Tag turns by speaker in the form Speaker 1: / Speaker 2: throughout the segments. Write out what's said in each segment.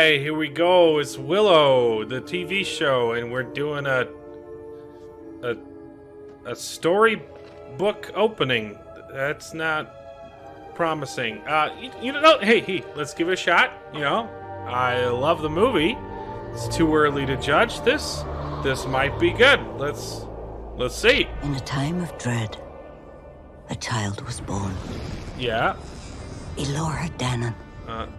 Speaker 1: Hi, here we go. It's Willow, the TV show, and we're doing a storybook opening. That's not promising. You know, hey, let's give it a shot. You know, I love the movie. It's too early to judge this. This might be good. Let's see.
Speaker 2: In a time of dread, a child was born.
Speaker 1: Yeah.
Speaker 2: Elora Danon,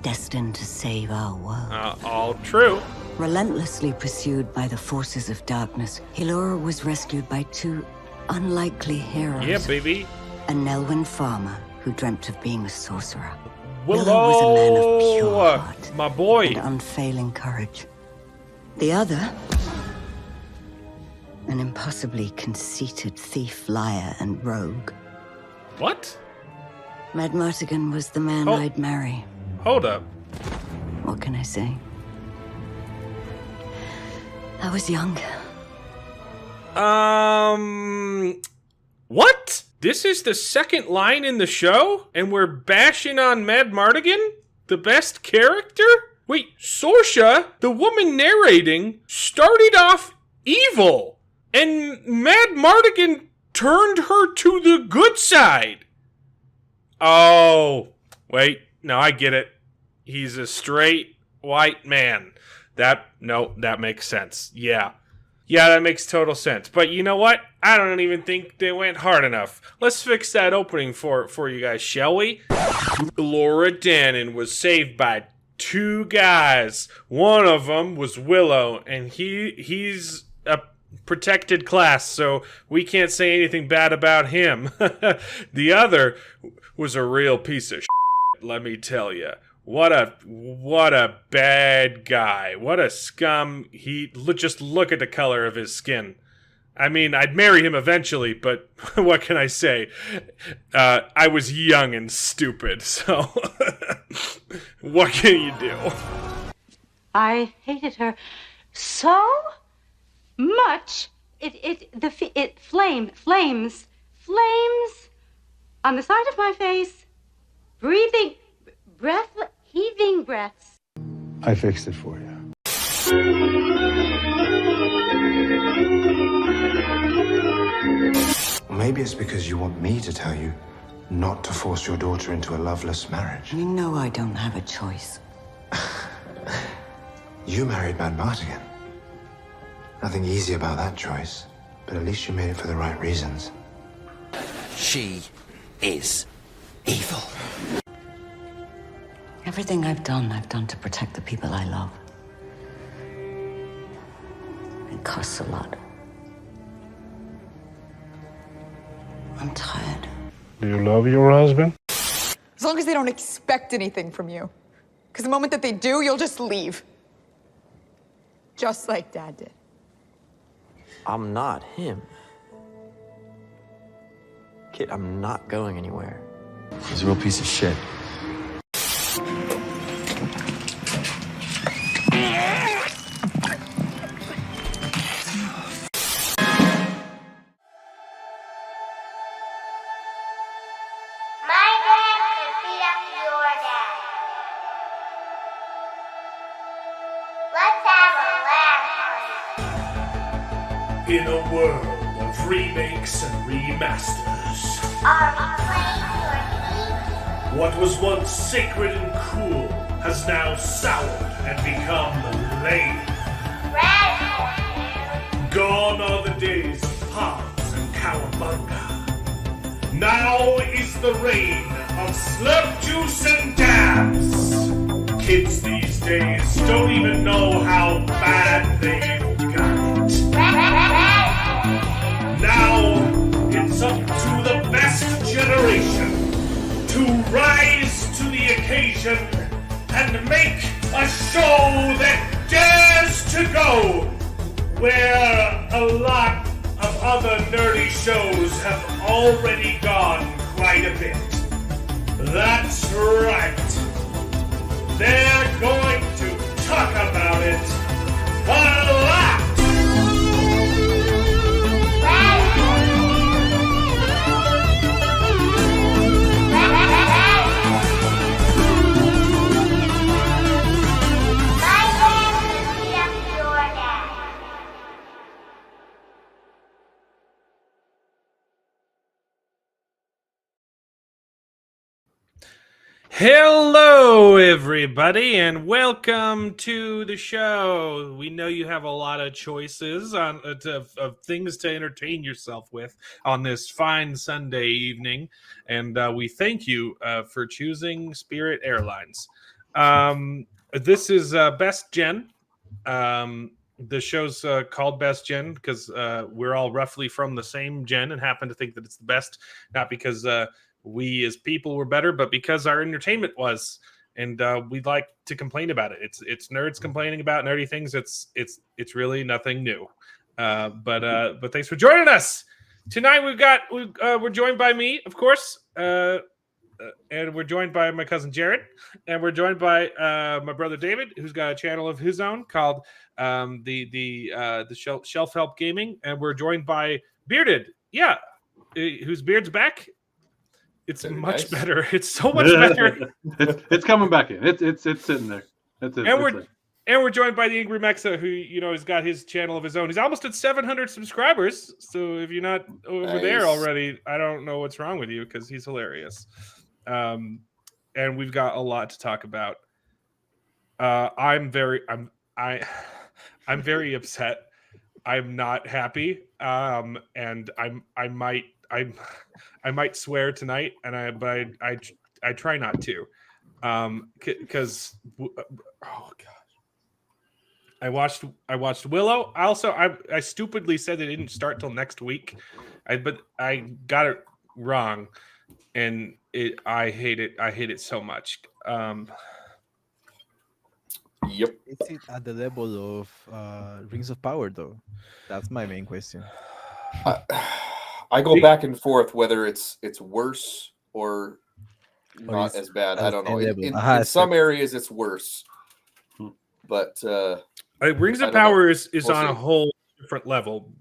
Speaker 2: destined to save our world.
Speaker 1: All true.
Speaker 2: Relentlessly pursued by the forces of darkness, Elora was rescued by two unlikely heroes.
Speaker 1: Yeah, baby.
Speaker 2: A Nelwyn farmer who dreamt of being a sorcerer.
Speaker 1: Willow
Speaker 2: was a man of pure heart,
Speaker 1: my boy,
Speaker 2: and unfailing courage. The other, an impossibly conceited thief, liar, and rogue.
Speaker 1: What?
Speaker 2: Mad Martigan was the man I'd marry.
Speaker 1: Hold up.
Speaker 2: What can I say? I was young.
Speaker 1: What? This is the second line in the show? And we're bashing on Mad Martigan? The best character? Wait, Sorsha, the woman narrating, started off evil. And Mad Martigan turned her to the good side. Oh, wait. No, I get it. He's a straight white man. That makes sense. Yeah, that makes total sense. But you know what? I don't even think they went hard enough. Let's fix that opening for you guys, shall we? Elora Danon was saved by two guys. One of them was Willow, and he's a protected class, so we can't say anything bad about him. The other was a real piece of shit, let me tell you. What a bad guy. What a scum. Just look at the color of his skin. I mean, I'd marry him eventually, but what can I say? I was young and stupid, so what can you do?
Speaker 3: I hated her so much. It flames on the side of my face, heaving breaths.
Speaker 4: I fixed it for you.
Speaker 5: Maybe it's because you want me to tell you not to force your daughter into a loveless marriage.
Speaker 2: You know I don't have a choice.
Speaker 5: You married Mad Martigan. Nothing easy about that choice, but at least you made it for the right reasons.
Speaker 6: She is evil.
Speaker 2: Everything I've done to protect the people I love. It costs a lot. I'm tired.
Speaker 4: Do you love your husband?
Speaker 7: As long as they don't expect anything from you. Because the moment that they do, you'll just leave. Just like Dad did.
Speaker 6: I'm not him. Kid, I'm not going anywhere.
Speaker 5: He's a real piece of shit.
Speaker 8: In a world of remakes and remasters, what was once sacred and cool has now soured and become lame. Gone are the days of pods and cowabunga. Now is the reign of slurp juice and dabs. Kids these days don't even know how bad they've got it. Now, it's up to the best generation to rise to the occasion and make a show that dares to go where a lot of other nerdy shows have already gone quite a bit. That's right. They're going to talk about it a lot.
Speaker 1: Hello, everybody, and welcome to the show. We know you have a lot of choices of things to entertain yourself with on this fine Sunday evening, and we thank you for choosing Spirit Airlines. This is Best Gen. The show's called Best Gen because we're all roughly from the same gen and happen to think that it's the best, not because we as people were better, but because our entertainment was, and we'd like to complain about it. It's nerds complaining about nerdy things. It's really nothing new. But thanks for joining us tonight. We're joined by me, of course, and we're joined by my cousin Jared, and we're joined by my brother David, who's got a channel of his own called the Shelf Help Gaming, and we're joined by Bearded, whose beard's back. It's
Speaker 9: Very
Speaker 1: much
Speaker 9: nice.
Speaker 1: better. It's so much better.
Speaker 10: it's coming back in. It's sitting there.
Speaker 1: And we're joined by the Angry Mexa, who has got his channel of his own. He's almost at 700 subscribers. So if you're not over there already, I don't know what's wrong with you because he's hilarious. And we've got a lot to talk about. I'm very upset. I'm not happy. And I might swear tonight, and I try not to, because oh god, I watched Willow. I stupidly said it didn't start till next week, but I got it wrong, and I hate it so much.
Speaker 9: Yep.
Speaker 11: Is it at the level of Rings of Power, though? That's my main question.
Speaker 9: I go back and forth whether it's worse or not as bad. I don't know. In some areas, it's worse. But
Speaker 1: Rings of Power is on a whole different level,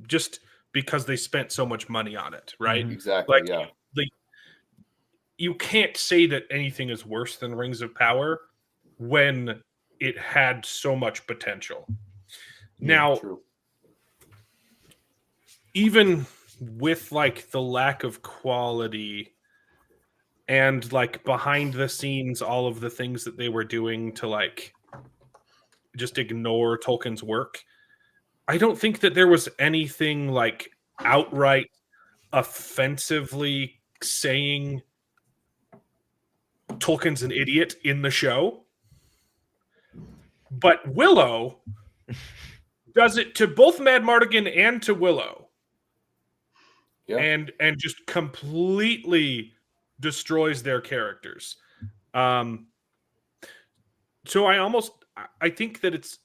Speaker 1: just because they spent so much money on it, right?
Speaker 9: Mm-hmm. Exactly.
Speaker 1: You can't say that anything is worse than Rings of Power when it had so much potential. Now,
Speaker 9: true.
Speaker 1: Even with like the lack of quality and like behind the scenes, all of the things that they were doing to like just ignore Tolkien's work, I don't think that there was anything like outright offensively saying Tolkien's an idiot in the show. But Willow does it to both Madmartigan and to Willow. Yeah. And just completely destroys their characters. So I think that it's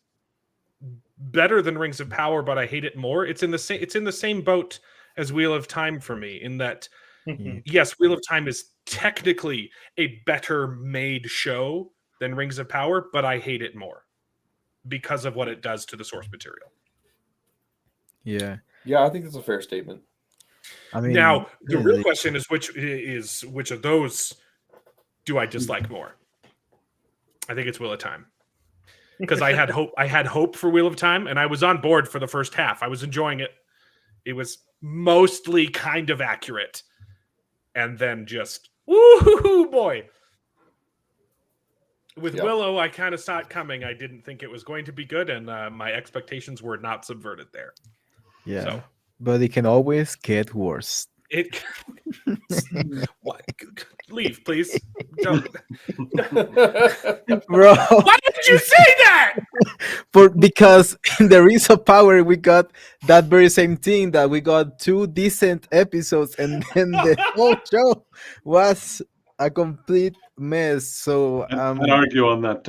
Speaker 1: better than Rings of Power, but I hate it more. It's in the same boat as Wheel of Time for me, in that yes, Wheel of Time is technically a better made show than Rings of Power, but I hate it more because of what it does to the source material.
Speaker 11: Yeah,
Speaker 9: I think that's a fair statement.
Speaker 11: I mean,
Speaker 1: now the real question is which of those do I dislike more? I think it's Wheel of Time, because I had hope for Wheel of Time, and I was on board for the first half. I was enjoying it. It was mostly kind of accurate, and then just woo boy. With Willow, I kind of saw it coming. I didn't think it was going to be good, and my expectations were not subverted there.
Speaker 11: Yeah,
Speaker 1: so,
Speaker 11: but it can always get worse.
Speaker 1: It what? Leave, please. Don't.
Speaker 11: Bro,
Speaker 1: why did you say that?
Speaker 11: Because in the Rings of Power, we got that very same thing, that we got 2 decent episodes, and then the whole show was a complete mess. So
Speaker 10: I'd argue on that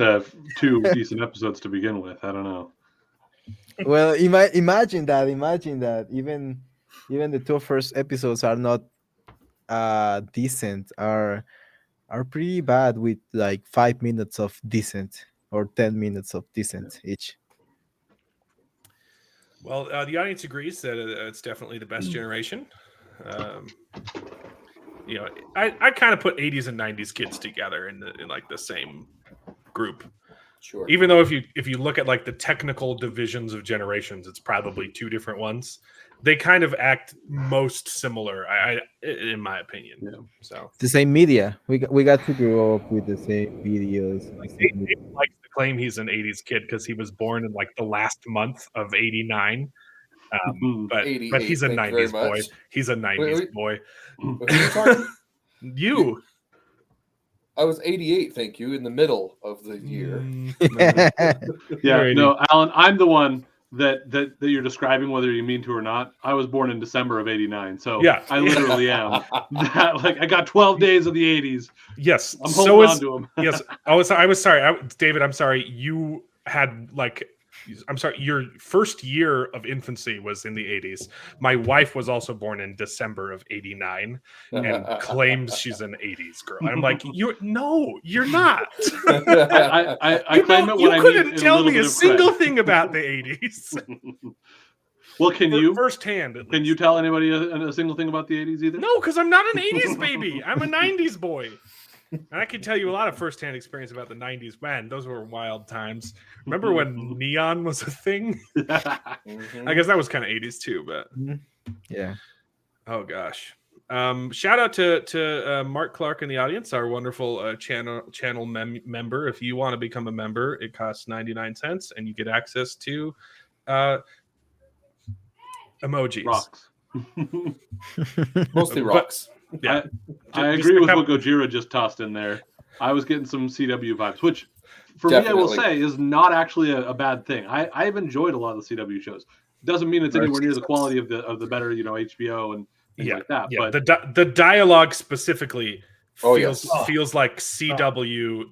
Speaker 10: 2 decent episodes to begin with. I don't know.
Speaker 11: Well, imagine that even the 2 first episodes are not decent, are pretty bad, with like 5 minutes of decent or 10 minutes of decent each.
Speaker 1: Well, the audience agrees that it's definitely the best generation. I kind of put 80s and 90s kids together in like the same group.
Speaker 9: Sure.
Speaker 1: Even though if you look at like the technical divisions of generations, it's probably two different ones. They kind of act most similar, in my opinion.
Speaker 10: Yeah.
Speaker 1: So
Speaker 11: the same media. We got to grow up with the same videos.
Speaker 1: Like, Dave likes to claim he's an '80s kid because he was born in like the last month of '89. But he's a '90s boy. He's a '90s boy.
Speaker 9: Who are you talking?
Speaker 1: You.
Speaker 9: I was 88, thank you, in the middle of the year.
Speaker 10: Yeah, no, Alan, I'm the one that you're describing, whether you mean to or not. I was born in December of '89, so
Speaker 1: yeah,
Speaker 10: I literally am. Like I got 12 days of the '80s.
Speaker 1: Yes,
Speaker 10: I'm holding on to them.
Speaker 1: Yes, I was sorry, David. I'm sorry. You had like. I'm sorry, your first year of infancy was in the 80s. My wife was also born in December of '89 and claims she's an 80s girl. I'm like, you're not.
Speaker 10: I claim it when I
Speaker 1: couldn't tell me a single thing about the 80s.
Speaker 10: Well, can you
Speaker 1: firsthand?
Speaker 10: Can you tell anybody a single thing about the 80s either?
Speaker 1: No, because I'm not an 80s baby. I'm a 90s boy. And I can tell you a lot of firsthand experience about the 90s. Man, those were wild times. Remember when neon was a thing? I guess that was kind of 80s too, but
Speaker 11: yeah.
Speaker 1: Oh gosh. Shout out to Mark Clark in the audience, our wonderful channel member. If you want to become a member, it costs 99 cents and you get access to emojis.
Speaker 10: Rocks.
Speaker 9: Mostly rocks.
Speaker 1: Yeah,
Speaker 10: I agree with what Gojira just tossed in there. I was getting some CW vibes, which for me, I will say, is not actually a bad thing. I've enjoyed a lot of the CW shows. Doesn't mean it's anywhere near the quality of the better, HBO and things like that.
Speaker 1: Yeah,
Speaker 10: but
Speaker 1: the dialogue specifically feels like CW,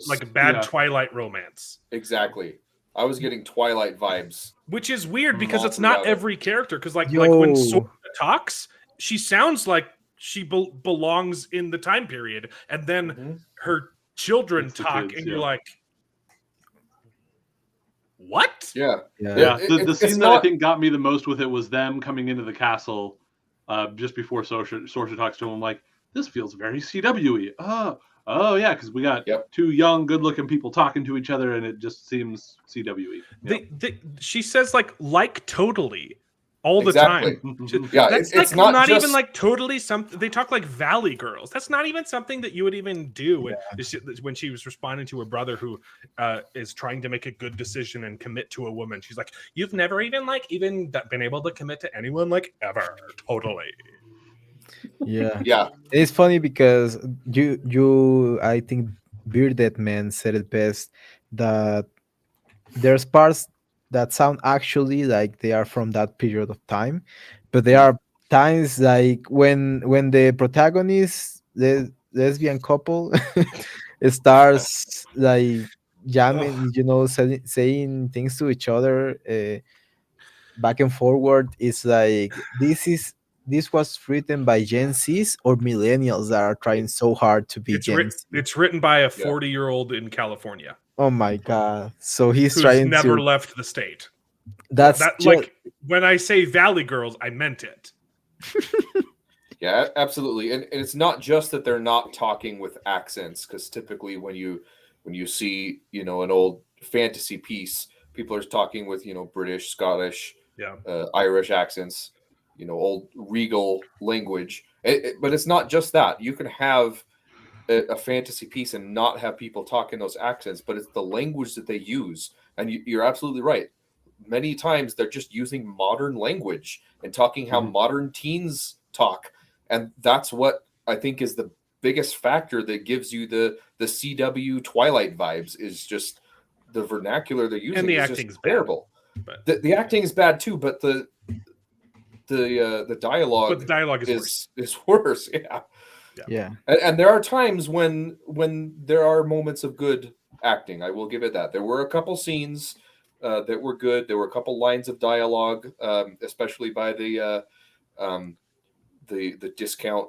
Speaker 1: like a bad Twilight romance.
Speaker 9: Exactly. I was getting Twilight vibes,
Speaker 1: which is weird because it's not every character. Because like when Sora talks, she sounds like she belongs in the time period, and then her children talk, and you're like, what?
Speaker 9: Yeah.
Speaker 10: The scene that I think got me the most with it was them coming into the castle just before Sorcerer talks to him. I'm like, this feels very CW-y. Oh yeah, because we got two young, good-looking people talking to each other, and it just seems CW-y. Yep.
Speaker 1: She says like totally all the time.
Speaker 9: Yeah,
Speaker 1: that's
Speaker 9: it's
Speaker 1: like not
Speaker 9: just...
Speaker 1: even like totally something. They talk like Valley Girls. That's not even something that you would even do when she was responding to her brother who is trying to make a good decision and commit to a woman. She's like, "You've never even been able to commit to anyone like ever." Totally.
Speaker 11: Yeah. It's funny because you I think Bearded Man said it best, that there's parts that sound actually like they are from that period of time, but there are times like when the protagonist, the lesbian couple, starts like jamming, saying things to each other back and forward. It's like this was written by Gen Zs or millennials that are trying so hard to be Gen Z.
Speaker 1: It's written by a 40-year-old in California.
Speaker 11: Oh my god! So who's
Speaker 1: trying never left the state. Like when I say Valley Girls, I meant it.
Speaker 9: Yeah, absolutely, and it's not just that they're not talking with accents, because typically when you see an old fantasy piece, people are talking with British, Scottish, Irish accents, old regal language. But it's not just that. You can have a fantasy piece and not have people talk in those accents, but it's the language that they use. And you're absolutely right. Many times they're just using modern language and talking how modern teens talk. And that's what I think is the biggest factor that gives you the CW Twilight vibes, is just the vernacular they're using.
Speaker 1: And the
Speaker 9: is
Speaker 1: acting's
Speaker 9: just terrible. The acting is bad too, but the dialogue,
Speaker 1: but the dialogue is
Speaker 9: worse.
Speaker 11: Yeah.
Speaker 9: And there are times when there are moments of good acting. I will give it that. There were a couple scenes that were good. There were a couple lines of dialogue, especially by the discount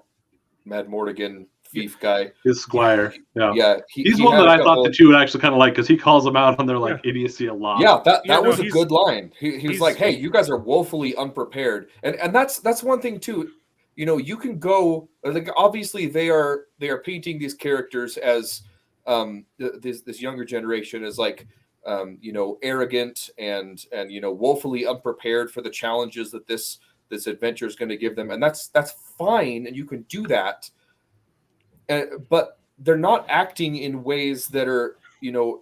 Speaker 9: Mad Mortigan thief guy,
Speaker 10: his squire. He's
Speaker 9: he
Speaker 10: one that I thought that you would actually kind of like, because he calls them out on their idiocy a lot.
Speaker 9: Yeah, that was a good line. He was like, "Hey, you guys are woefully unprepared," and that's one thing too. You can go, like, obviously they are painting these characters as this younger generation is like, arrogant and woefully unprepared for the challenges that this adventure is going to give them, and that's fine, and you can do that. But they're not acting in ways that are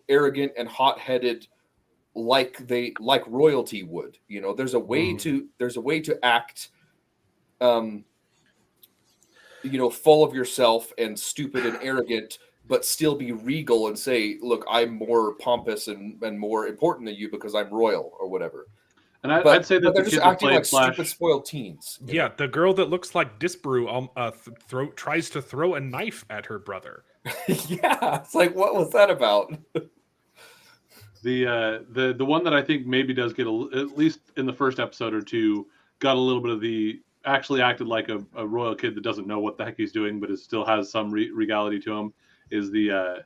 Speaker 9: arrogant and hot-headed like royalty would. There's a way to act full of yourself and stupid and arrogant, but still be regal and say, look, I'm more pompous and more important than you because I'm royal or whatever.
Speaker 10: And I'd say that
Speaker 9: they're just acting like stupid, spoiled teens.
Speaker 1: Yeah, the girl that looks like Disparu tries to throw a knife at her brother.
Speaker 9: Yeah, it's like, what was that about?
Speaker 10: The one that I think maybe does get at least in the first episode or two, got a little bit of the actually acted like a royal kid that doesn't know what the heck he's doing, but it still has some regality to him. Is the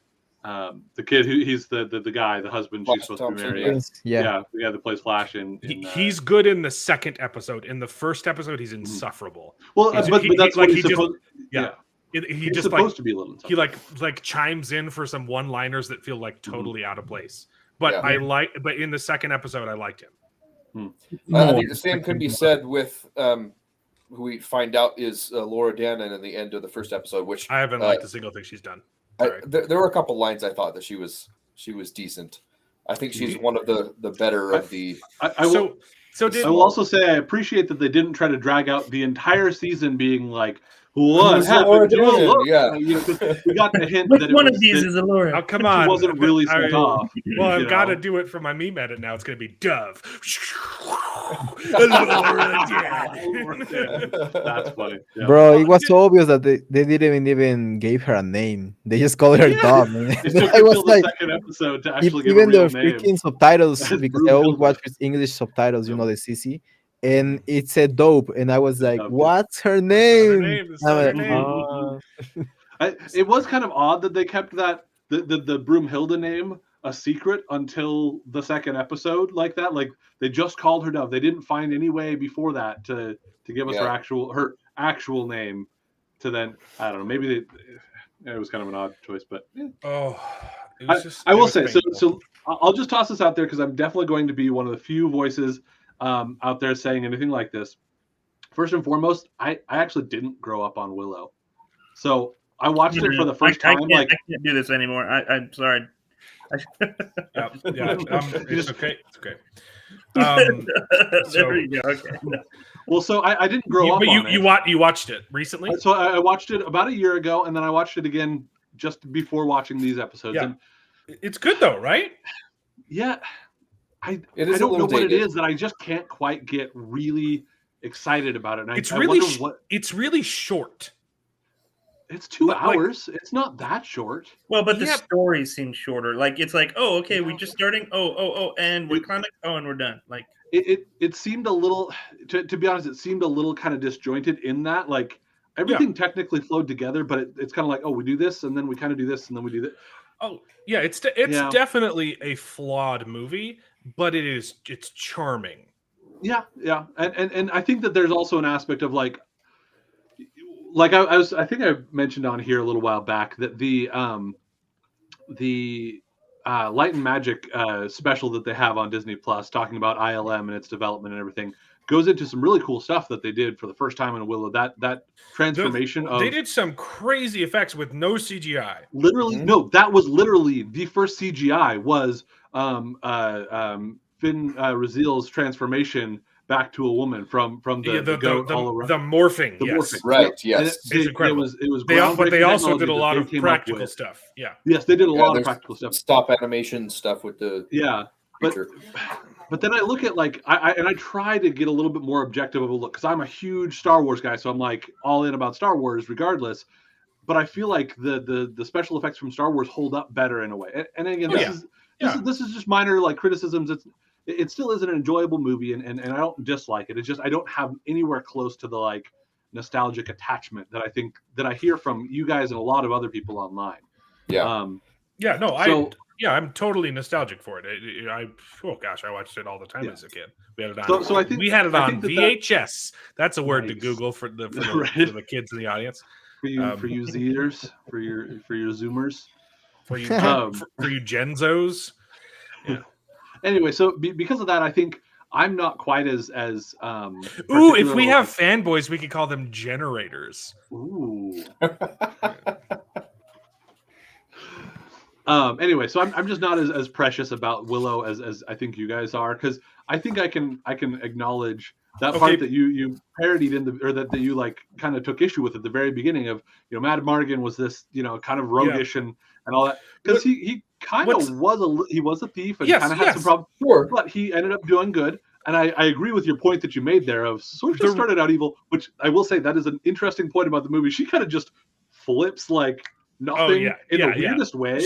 Speaker 10: kid who he's the guy, the husband she's supposed to be marrying. Yeah, the guy that plays Flash
Speaker 1: he's good in the second episode. In the first episode, he's insufferable.
Speaker 10: Well, but that's what he's supposed. Yeah.
Speaker 1: He just
Speaker 10: supposed to be a little insufferable.
Speaker 1: He like chimes in for some one-liners that feel like totally out of place. But but in the second episode, I liked him.
Speaker 9: I think the same could be said with who we find out is Laura Dannon in the end of the first episode, which
Speaker 1: I haven't liked a single thing she's done.
Speaker 9: There were a couple lines I thought that she was decent. I think she's one of the better of the.
Speaker 10: I will also say I appreciate that they didn't try to drag out the entire season being like, what happened?
Speaker 9: Yeah,
Speaker 10: we got the hint
Speaker 12: Which
Speaker 10: that
Speaker 12: one of these is a Laura?
Speaker 1: Oh, come on!
Speaker 10: It wasn't really sent off.
Speaker 1: Well, I've got to do it for my meme edit now. It's going to be Dove.
Speaker 10: That's funny, yeah.
Speaker 11: Bro. It was so obvious that they didn't even gave her a name. They just called her Dove. I was like,
Speaker 10: second episode to actually give
Speaker 11: even
Speaker 10: a real
Speaker 11: the
Speaker 10: name.
Speaker 11: freaking subtitles,
Speaker 10: That's
Speaker 11: because I
Speaker 10: brutal.
Speaker 11: always watch with English subtitles. The CC. And it said Dope, and I was like, "What's her name?"
Speaker 10: It was kind of odd that they kept that the Broomhilda name a secret until the second episode, like that. Like they just called her Dove. They didn't find any way before that to give us her actual name. To then, I don't know. Maybe it was kind of an odd choice, but I will say so. I'll just toss this out there because I'm definitely going to be one of the few voices out there saying anything like this. First and foremost, I actually didn't grow up on Willow, so I watched it for the first time.
Speaker 12: I can't do this anymore. I'm sorry.
Speaker 1: It's okay. It's okay.
Speaker 12: There you go. Okay.
Speaker 10: Well, so I didn't grow up.
Speaker 1: But you watched it recently?
Speaker 10: So I watched it about a year ago, and then I watched it again just before watching these episodes.
Speaker 1: Yeah.
Speaker 10: And
Speaker 1: it's good though, right?
Speaker 10: Yeah. I
Speaker 9: don't
Speaker 10: know what it is that I just can't quite get really excited about it. And
Speaker 1: it's
Speaker 10: I
Speaker 1: really
Speaker 10: wonder
Speaker 1: it's really short.
Speaker 10: It's 2 hours. It's not that short.
Speaker 12: Well, but the story seems shorter. Like it's like, oh, okay, we're just starting. And we're kind of and we're done. Like
Speaker 10: it seemed a little. To be honest, it seemed a little kind of disjointed in that like everything technically flowed together, but it's kind of like, oh, we do this and then we kind of do this and then we do that.
Speaker 1: Oh yeah, it's definitely a flawed movie, but it's charming.
Speaker 10: Yeah, and I think that there's also an aspect of like I think I mentioned on here a little while back that the Light and Magic special that they have on Disney Plus, talking about ILM and its development and everything, goes into some really cool stuff that they did for the first time in Willow. That transformation
Speaker 1: they did some crazy effects with no CGI.
Speaker 10: Literally, no, that was literally the first CGI was Finn Raziel's transformation back to a woman from the goat all around.
Speaker 1: The morphing,
Speaker 10: the
Speaker 1: yes.
Speaker 10: morphing.
Speaker 9: Right, yes.
Speaker 1: It's incredible.
Speaker 10: It was
Speaker 1: but they also did a lot of
Speaker 10: came up
Speaker 1: practical
Speaker 10: with.
Speaker 1: stuff. Yeah.
Speaker 10: Yes, they did a lot of practical stuff.
Speaker 9: Stop animation stuff with the
Speaker 10: But then I look at like I try to get a little bit more objective of a look because I'm a huge Star Wars guy, so I'm like all in about Star Wars regardless. But I feel like the special effects from Star Wars hold up better in a way. And again, this is just minor like criticisms. It still is an enjoyable movie, and I don't dislike it. It's just I don't have anywhere close to the like nostalgic attachment that I think that I hear from you guys and a lot of other people online.
Speaker 9: Yeah.
Speaker 1: I'm totally nostalgic for it. I watched it all the time as a kid. We had it on.
Speaker 10: So I think
Speaker 1: we had it on
Speaker 10: that
Speaker 1: VHS. That's a word to Google for the kids in the audience.
Speaker 10: For you Zers, for your Zoomers.
Speaker 1: for you,
Speaker 10: Um,
Speaker 1: for you Genzos.
Speaker 10: Yeah. Anyway, so because of that, I think I'm not quite as
Speaker 1: Ooh, if we
Speaker 10: particular,
Speaker 1: have
Speaker 10: like-
Speaker 1: fanboys, we could call them generators.
Speaker 10: Ooh. Anyway, so I'm just not as precious about Willow as I think you guys are, because I think I can acknowledge that
Speaker 1: Okay.
Speaker 10: part that you parodied or that you like kind of took issue with at the very beginning of, Mad Mardigan was this, kind of roguish and all that, because he kind of was a thief and kind of had some problems, but he ended up doing good. And I agree with your point that you made there of Saoirse started out evil, which I will say that is an interesting point about the movie. She kind of just flips like nothing in the weirdest way.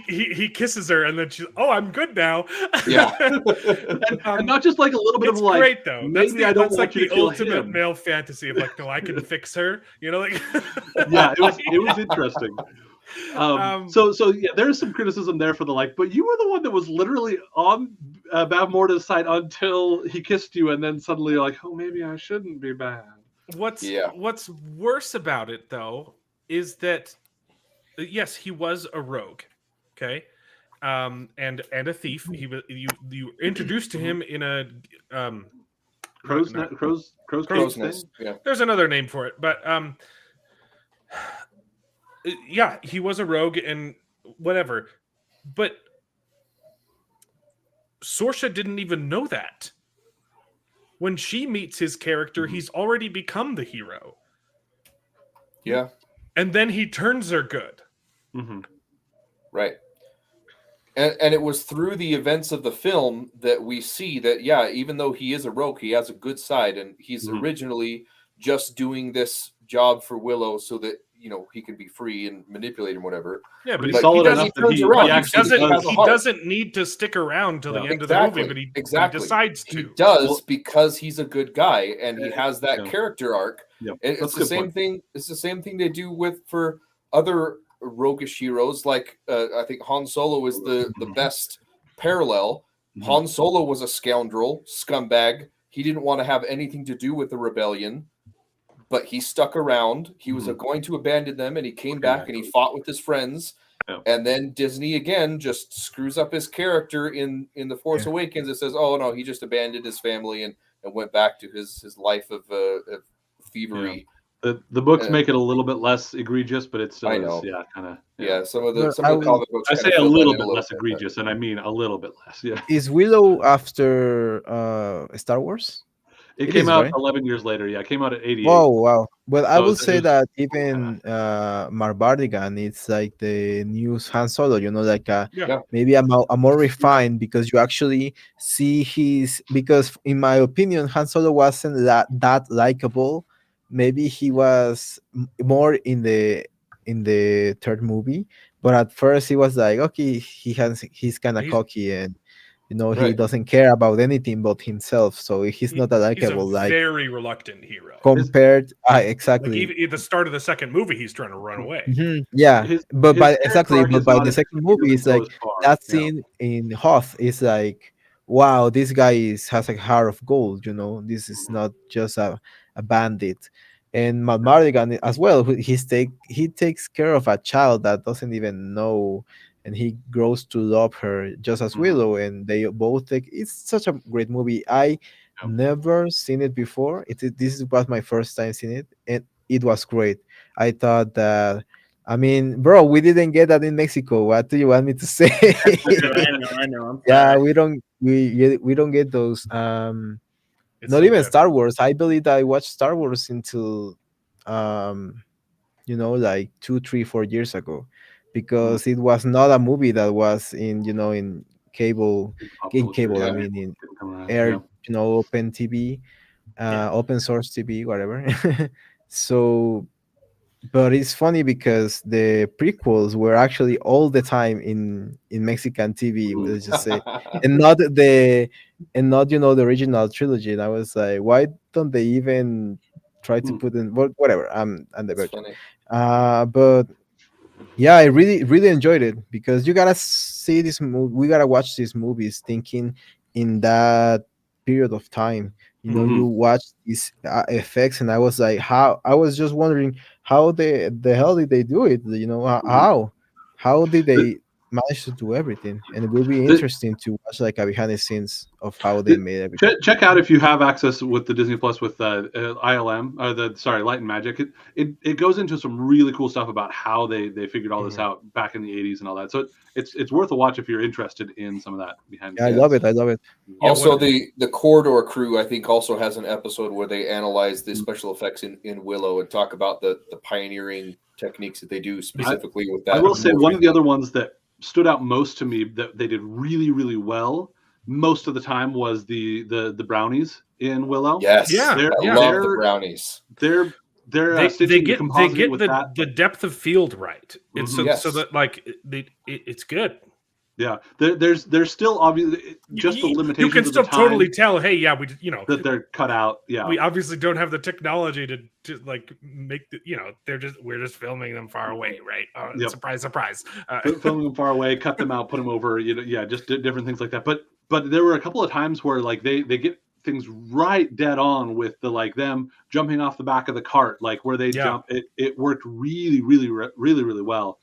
Speaker 1: He kisses her and then she's, oh, I'm good now.
Speaker 10: Yeah. and not just like a little bit
Speaker 1: it's
Speaker 10: of like,
Speaker 1: great though.
Speaker 10: Maybe I don't
Speaker 1: that's
Speaker 10: want
Speaker 1: like
Speaker 10: you
Speaker 1: the
Speaker 10: to feel
Speaker 1: ultimate
Speaker 10: him.
Speaker 1: male fantasy of like, no, I can fix her. Like
Speaker 10: yeah, it was interesting. So yeah, there's some criticism there for the like, but you were the one that was literally on Bavmorda's side until he kissed you, and then suddenly you're like, oh, maybe I shouldn't be bad.
Speaker 1: What's worse about it though is that yes, he was a rogue, okay, and a thief. He was you introduced to him in a
Speaker 10: crow's nest.
Speaker 9: Yeah,
Speaker 1: there's another name for it, but yeah, he was a rogue and whatever, but Saoirse didn't even know that. When she meets his character, he's already become the hero.
Speaker 9: Yeah.
Speaker 1: And then he turns her good.
Speaker 10: Mm-hmm.
Speaker 9: Right. And it was through the events of the film that we see that, yeah, even though he is a rogue, he has a good side. And he's originally just doing this job for Willow so that, he could be free and manipulate him, whatever.
Speaker 1: Yeah, but
Speaker 10: he's solid enough that
Speaker 1: he doesn't need to stick around till the end of the movie, but he decides to.
Speaker 9: He does because he's a good guy and he has that character arc.
Speaker 10: Yeah.
Speaker 9: And it's the same thing. It's the same thing they do for other roguish heroes. Like I think Han Solo is the best parallel. Han Solo was a scoundrel, scumbag. He didn't want to have anything to do with the rebellion. But he stuck around. He was going to abandon them, and he came back and he fought with his friends.
Speaker 10: Yeah.
Speaker 9: And then Disney again just screws up his character in The Force Awakens. It says, "Oh no, he just abandoned his family and went back to his life of thievery."
Speaker 10: Yeah. The books make it a little bit less egregious, but it's still kind of
Speaker 9: some of the comic books.
Speaker 10: I say a little bit less egregious, and I mean a little bit less. Yeah.
Speaker 11: Is Willow after Star Wars?
Speaker 10: It came out 11 years later. Yeah, it came out at 88.
Speaker 11: Oh wow! But I would say that even Marbardigan, it's like the new Han Solo. Maybe a more refined, because you actually see because in my opinion, Han Solo wasn't that likable. Maybe he was more in the third movie, but at first he was like, okay, he's kind of cocky and. He doesn't care about anything but himself, so he's not a likable.
Speaker 1: He's a very reluctant hero.
Speaker 11: Compared, exactly.
Speaker 1: Like at the start of the second movie, he's trying to run away.
Speaker 11: Yeah, but by
Speaker 10: the
Speaker 11: second movie, it's like that scene in Hoth is like, wow, this guy has a heart of gold. This is not just a bandit. And Mardigan as well. He takes care of a child that doesn't even know. And he grows to love her just as Willow, and they both take. It's such a great movie. I never seen it before. This was my first time seeing it, and it was great. I thought that. I mean, bro, we didn't get that in Mexico. What do you want me to say?
Speaker 12: I know.
Speaker 11: Yeah, we don't get those. Not even Star Wars. I believe that I watched Star Wars until, like 2, 3, 4 years ago. Because it was not a movie that was in cable. I mean in air, open TV, open source TV, whatever. So, but it's funny because the prequels were actually all the time in Mexican TV. Let's just say, and not the original trilogy. And I was like, why don't they even try to put in whatever? I'm the virgin. But. Yeah, I really, really enjoyed it because you gotta see this movie. We gotta watch these movies thinking in that period of time. You watch these effects, and I was like, how? I was just wondering how the hell did they do it? how did they manage to do everything? And it will be interesting to watch like a behind the scenes of how they made everything.
Speaker 10: Check out if you have access with the Disney Plus with ILM Light and Magic. It goes into some really cool stuff about how they figured all this out back in the 80s and all that. So it's worth a watch if you're interested in some of that behind the scenes.
Speaker 11: I love it.
Speaker 9: Also, the Corridor crew, I think, also has an episode where they analyze the special effects in Willow and talk about the pioneering techniques that they do specifically with that.
Speaker 10: I will say one of the other ones that stood out most to me that they did really, really well most of the time was the brownies in Willow.
Speaker 9: Yes, I love the brownies.
Speaker 10: They get
Speaker 1: the depth of field right. It's so that like it's good.
Speaker 10: Yeah, there's still obviously just the limitations.
Speaker 1: You can still totally tell. Hey,
Speaker 10: that they're cut out. Yeah,
Speaker 1: we obviously don't have the technology to like make we're just filming them far away, right? Surprise, surprise.
Speaker 10: Filming them far away, cut them out, put them over. Just different things like that. But there were a couple of times where like they get things right dead on with the like them jumping off the back of the cart, like where they jump. It worked really, really, really, really well.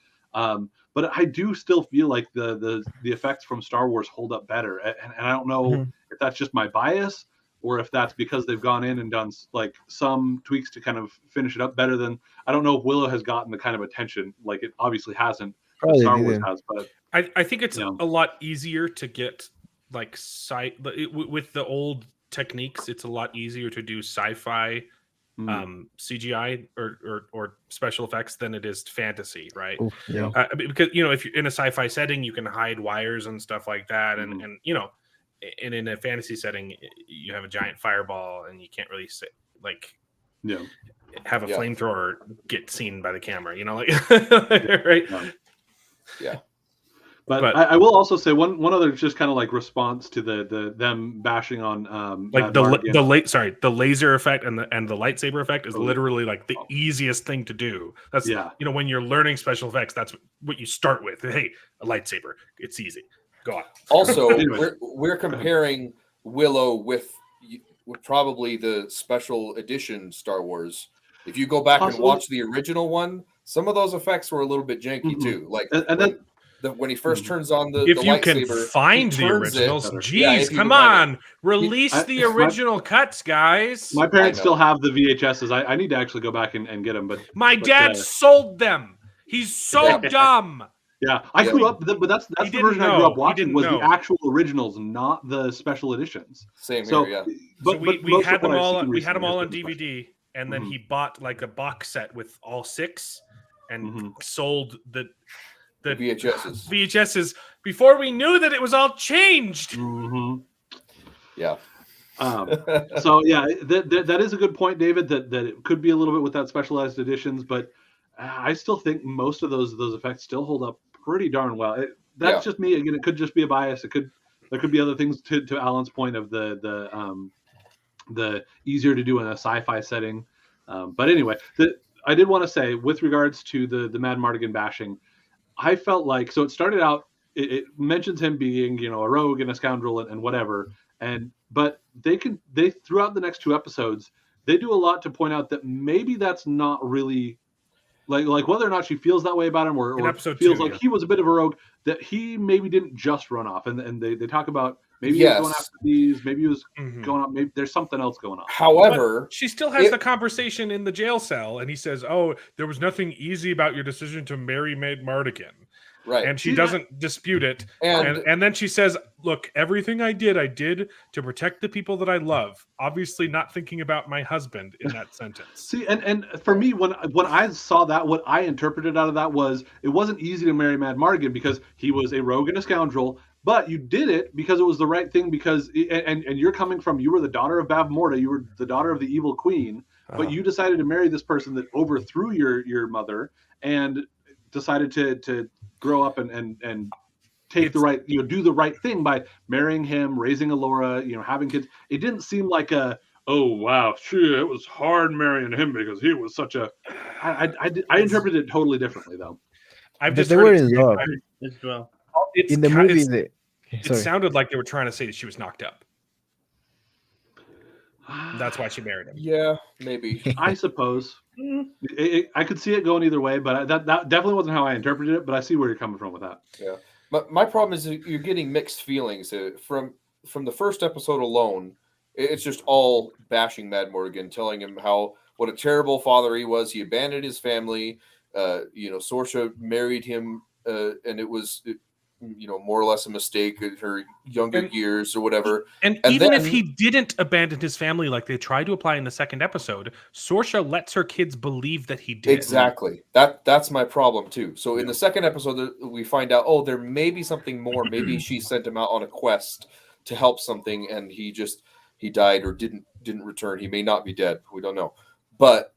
Speaker 10: But I do still feel like the effects from Star Wars hold up better, and I don't know if that's just my bias or if that's because they've gone in and done like some tweaks to kind of finish it up better than. I don't know if Willow has gotten the kind of attention like it obviously hasn't.
Speaker 11: Probably
Speaker 10: Star Wars has, but
Speaker 1: I think it's a lot easier to get like with the old techniques. It's a lot easier to do sci-fi. CGI or special effects than it is fantasy, right?
Speaker 11: Oof, yeah.
Speaker 1: Because if you're in a sci-fi setting, you can hide wires and stuff like that, and and in a fantasy setting, you have a giant fireball, and you can't really have a flamethrower get seen by the camera, right?
Speaker 9: Yeah.
Speaker 10: But I will also say one other just kind of like response to the them bashing on
Speaker 1: like the laser effect and the lightsaber effect is literally like the easiest thing to do. That's when you're learning special effects, that's what you start with. Hey, a lightsaber, it's easy. Go on.
Speaker 9: Also, we're comparing Willow with probably the special edition Star Wars. If you go back and watch the original one, some of those effects were a little bit janky too. Like when he first turns on the
Speaker 1: if you
Speaker 9: lightsaber,
Speaker 1: can find the originals, come on, release the original cuts, guys.
Speaker 10: My parents still have the VHSs. I need to actually go back and get them. But
Speaker 1: my dad sold them. He's so dumb.
Speaker 10: Yeah, I grew up, but that's the version I grew up watching was the actual originals, not the special editions.
Speaker 9: Same here, yeah.
Speaker 1: But we had them all. We had them all on DVD, and then he bought like a box set with all 6, and sold the VHSs before we knew that it was all changed.
Speaker 9: Yeah.
Speaker 10: So yeah, that is a good point, David. That it could be a little bit with that specialized editions, but I still think most of those effects still hold up pretty darn well. That's just me. Again, it could just be a bias. There could be other things to Alan's point of the easier to do in a sci-fi setting. But anyway, I did want to say with regards to the Mad Mardigan bashing, I felt like, so it started out, it mentions him being, a rogue and a scoundrel and whatever. But they throughout the next 2 episodes, they do a lot to point out that maybe that's not really like whether or not she feels that way about him or feels like he was a bit of a rogue, that he maybe didn't just run off. And they talk about maybe he was going after these, maybe he was going up, maybe there's something else going on.
Speaker 9: However,
Speaker 1: but she still has the conversation in the jail cell, and he says, "Oh, there was nothing easy about your decision to marry Mad Mardigan."
Speaker 9: Right.
Speaker 1: And she doesn't dispute it. And then she says, "Look, everything I did to protect the people that I love. Obviously not thinking about my husband in that sentence."
Speaker 10: See, and for me, when I saw that, what I interpreted out of that was it wasn't easy to marry Mad Mardigan because he was a rogue and a scoundrel, but you did it because it was the right thing because and you're coming from, you were the daughter of Bavmorda, you were the daughter of the evil queen, but you decided to marry this person that overthrew your mother and decided to grow up and take the right, do the right thing by marrying him, raising Alora, having kids. It didn't seem like oh wow, it was hard marrying him because he was such a. I interpreted it totally differently though.
Speaker 11: They were in love.
Speaker 1: In
Speaker 11: the movie,
Speaker 1: it sounded like they were trying to say that she was knocked up. That's why she married him.
Speaker 9: Yeah, maybe.
Speaker 10: I suppose. I could see it going either way, but that definitely wasn't how I interpreted it. But I see where you're coming from with that.
Speaker 9: Yeah, but my problem is that you're getting mixed feelings from the first episode alone. It's just all bashing Mad Morgan, telling him what a terrible father he was. He abandoned his family. Sorsha married him, and it was more or less a mistake in her younger years or whatever.
Speaker 1: And even if he didn't abandon his family like they tried to apply in the second episode, Sorsha lets her kids believe that he did.
Speaker 9: Exactly. That's my problem too. So in the second episode, we find out, there may be something more. Maybe she sent him out on a quest to help something, and he died or didn't return. He may not be dead. We don't know. But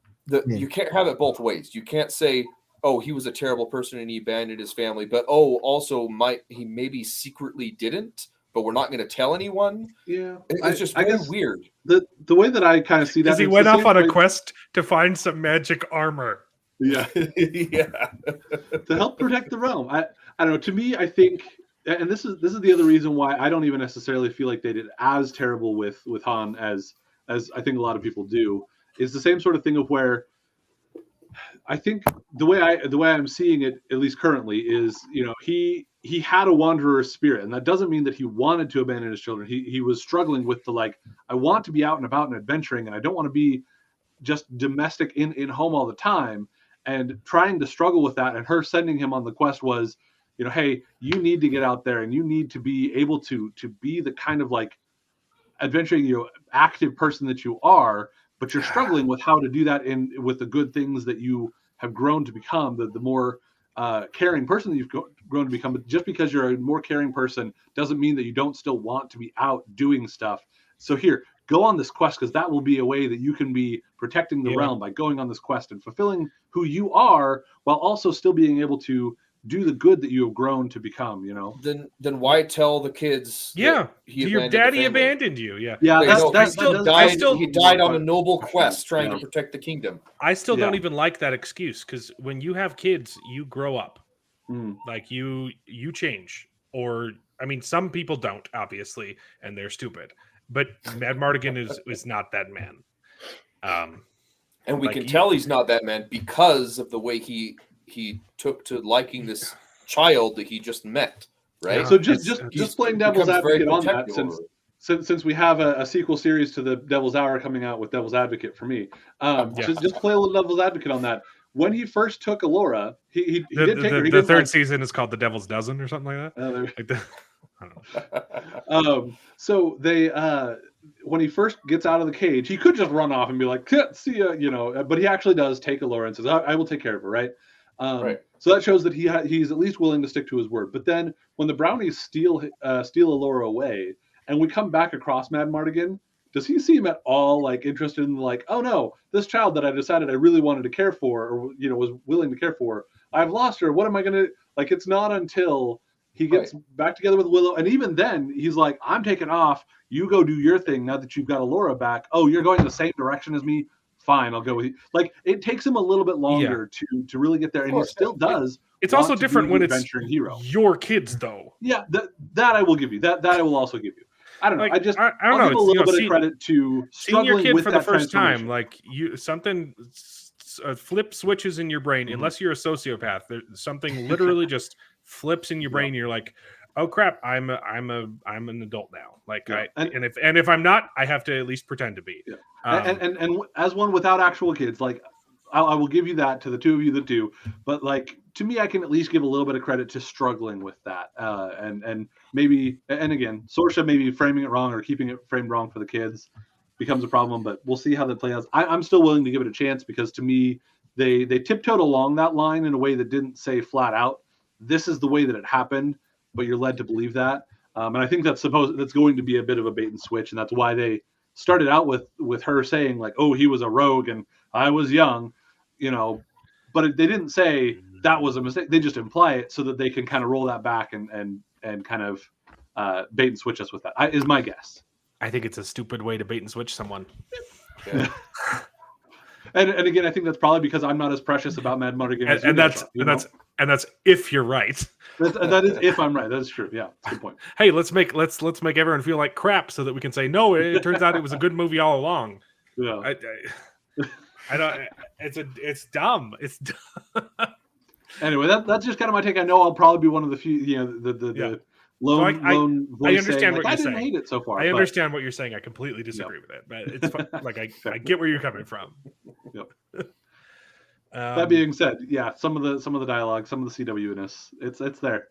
Speaker 9: you can't have it both ways. You can't say, oh, he was a terrible person and he abandoned his family, but also he maybe secretly didn't, but we're not going to tell anyone.
Speaker 10: Yeah,
Speaker 9: it's just very weird.
Speaker 10: The way that I kind of see that,
Speaker 1: because he went off on a quest to find some magic armor.
Speaker 10: Yeah,
Speaker 9: yeah,
Speaker 10: to help protect the realm. I don't know. To me, I think, and this is the other reason why I don't even necessarily feel like they did as terrible with Han as I think a lot of people do. Is the same sort of thing of where I think the way I'm seeing it, at least currently, is he had a wanderer's spirit, and that doesn't mean that he wanted to abandon his children. He was struggling with I want to be out and about and adventuring, and I don't want to be just domestic in home all the time, and trying to struggle with that. And her sending him on the quest was, hey, you need to get out there and you need to be able to be the kind of adventuring, active person that you are. But you're struggling with how to do that with the good things that you have grown to become, the more caring person that you've grown to become. But just because you're a more caring person doesn't mean that you don't still want to be out doing stuff. So here, go on this quest, because that will be a way that you can be protecting the realm by going on this quest and fulfilling who you are, while also still being able to do the good that you have grown to become.
Speaker 9: Then why tell the kids?
Speaker 1: Yeah, your daddy abandoned you. Yeah,
Speaker 9: he died on a noble quest trying to protect the kingdom.
Speaker 1: I still don't even like that excuse, because when you have kids, you grow up. Like you change, or some people don't, obviously, and they're stupid. But Mad Mardigan is not that man.
Speaker 9: And we can tell he's not that man because of the way he took to liking this child that he just met, right?
Speaker 10: So just playing devil's advocate on that, since we have a sequel series to the Devil's Hour coming out with Devil's Advocate for me, just play a little devil's advocate on that. When he first took Alora, he did take her.
Speaker 1: The third season is called The Devil's Dozen or something like that. I don't know.
Speaker 10: So they when he first gets out of the cage, he could just run off and be like, see ya, but he actually does take Alora and says, I will take care of her, right? So that shows that he's at least willing to stick to his word. But then when the brownies steal Alora away, and we come back across Mad Mardigan, does he seem at all interested in oh no, this child that I decided I really wanted to care for, or was willing to care for, I've lost her. What am I gonna It's not until he gets back together with Willow, and even then he's like, I'm taking off. You go do your thing now that you've got Alora back. Oh, you're going the same direction as me. Fine, I'll go with you. It takes him a little bit longer to really get there, and he still does.
Speaker 1: It's also different when it's
Speaker 10: hero.
Speaker 1: Your kids, though.
Speaker 10: Yeah, that I will give you. That I will also give you. I don't know. I don't know. Give a little bit of credit to
Speaker 1: seeing your kid
Speaker 10: with
Speaker 1: for the first time. Something flip switches in your brain. Unless you're a sociopath, something literally just flips in your brain. You're like, oh crap, I'm an adult now. And if I'm not, I have to at least pretend to be.
Speaker 10: Yeah. And as one without actual kids, I will give you that, to the two of you that do. But to me, I can at least give a little bit of credit to struggling with that. And maybe, and again, Sorsha maybe framing it wrong or keeping it framed wrong for the kids becomes a problem. But we'll see how that plays out. I'm still willing to give it a chance, because to me, they tiptoed along that line in a way that didn't say flat out, this is the way that it happened, but you're led to believe that. And I think that's going to be a bit of a bait and switch, and that's why they started out with her saying oh, he was a rogue and I was young, but they didn't say that was a mistake. They just imply it so that they can kind of roll that back and kind of bait and switch us with that. Is my guess.
Speaker 1: I think it's a stupid way to bait and switch someone.
Speaker 9: Yeah.
Speaker 10: And again, I think that's probably because I'm not as precious about Mad Mardigan as you guys are,
Speaker 1: and that's if you're right.
Speaker 10: That is if I'm right. That is true. Yeah, that's a good point.
Speaker 1: Hey, let's make everyone feel like crap so that we can say no. It turns out it was a good movie all along.
Speaker 10: Yeah.
Speaker 1: I don't. It's dumb. It's dumb.
Speaker 10: Anyway, that's just kind of my take. I know I'll probably be one of the few. The lone voice.
Speaker 1: I understand what you're saying.
Speaker 10: I didn't hate it so far.
Speaker 1: I understand what you're saying. I completely disagree with it, but it's like I get where you're coming from.
Speaker 10: Yep. That being said, yeah, some of the dialogue, some of the CW-ness, it's there.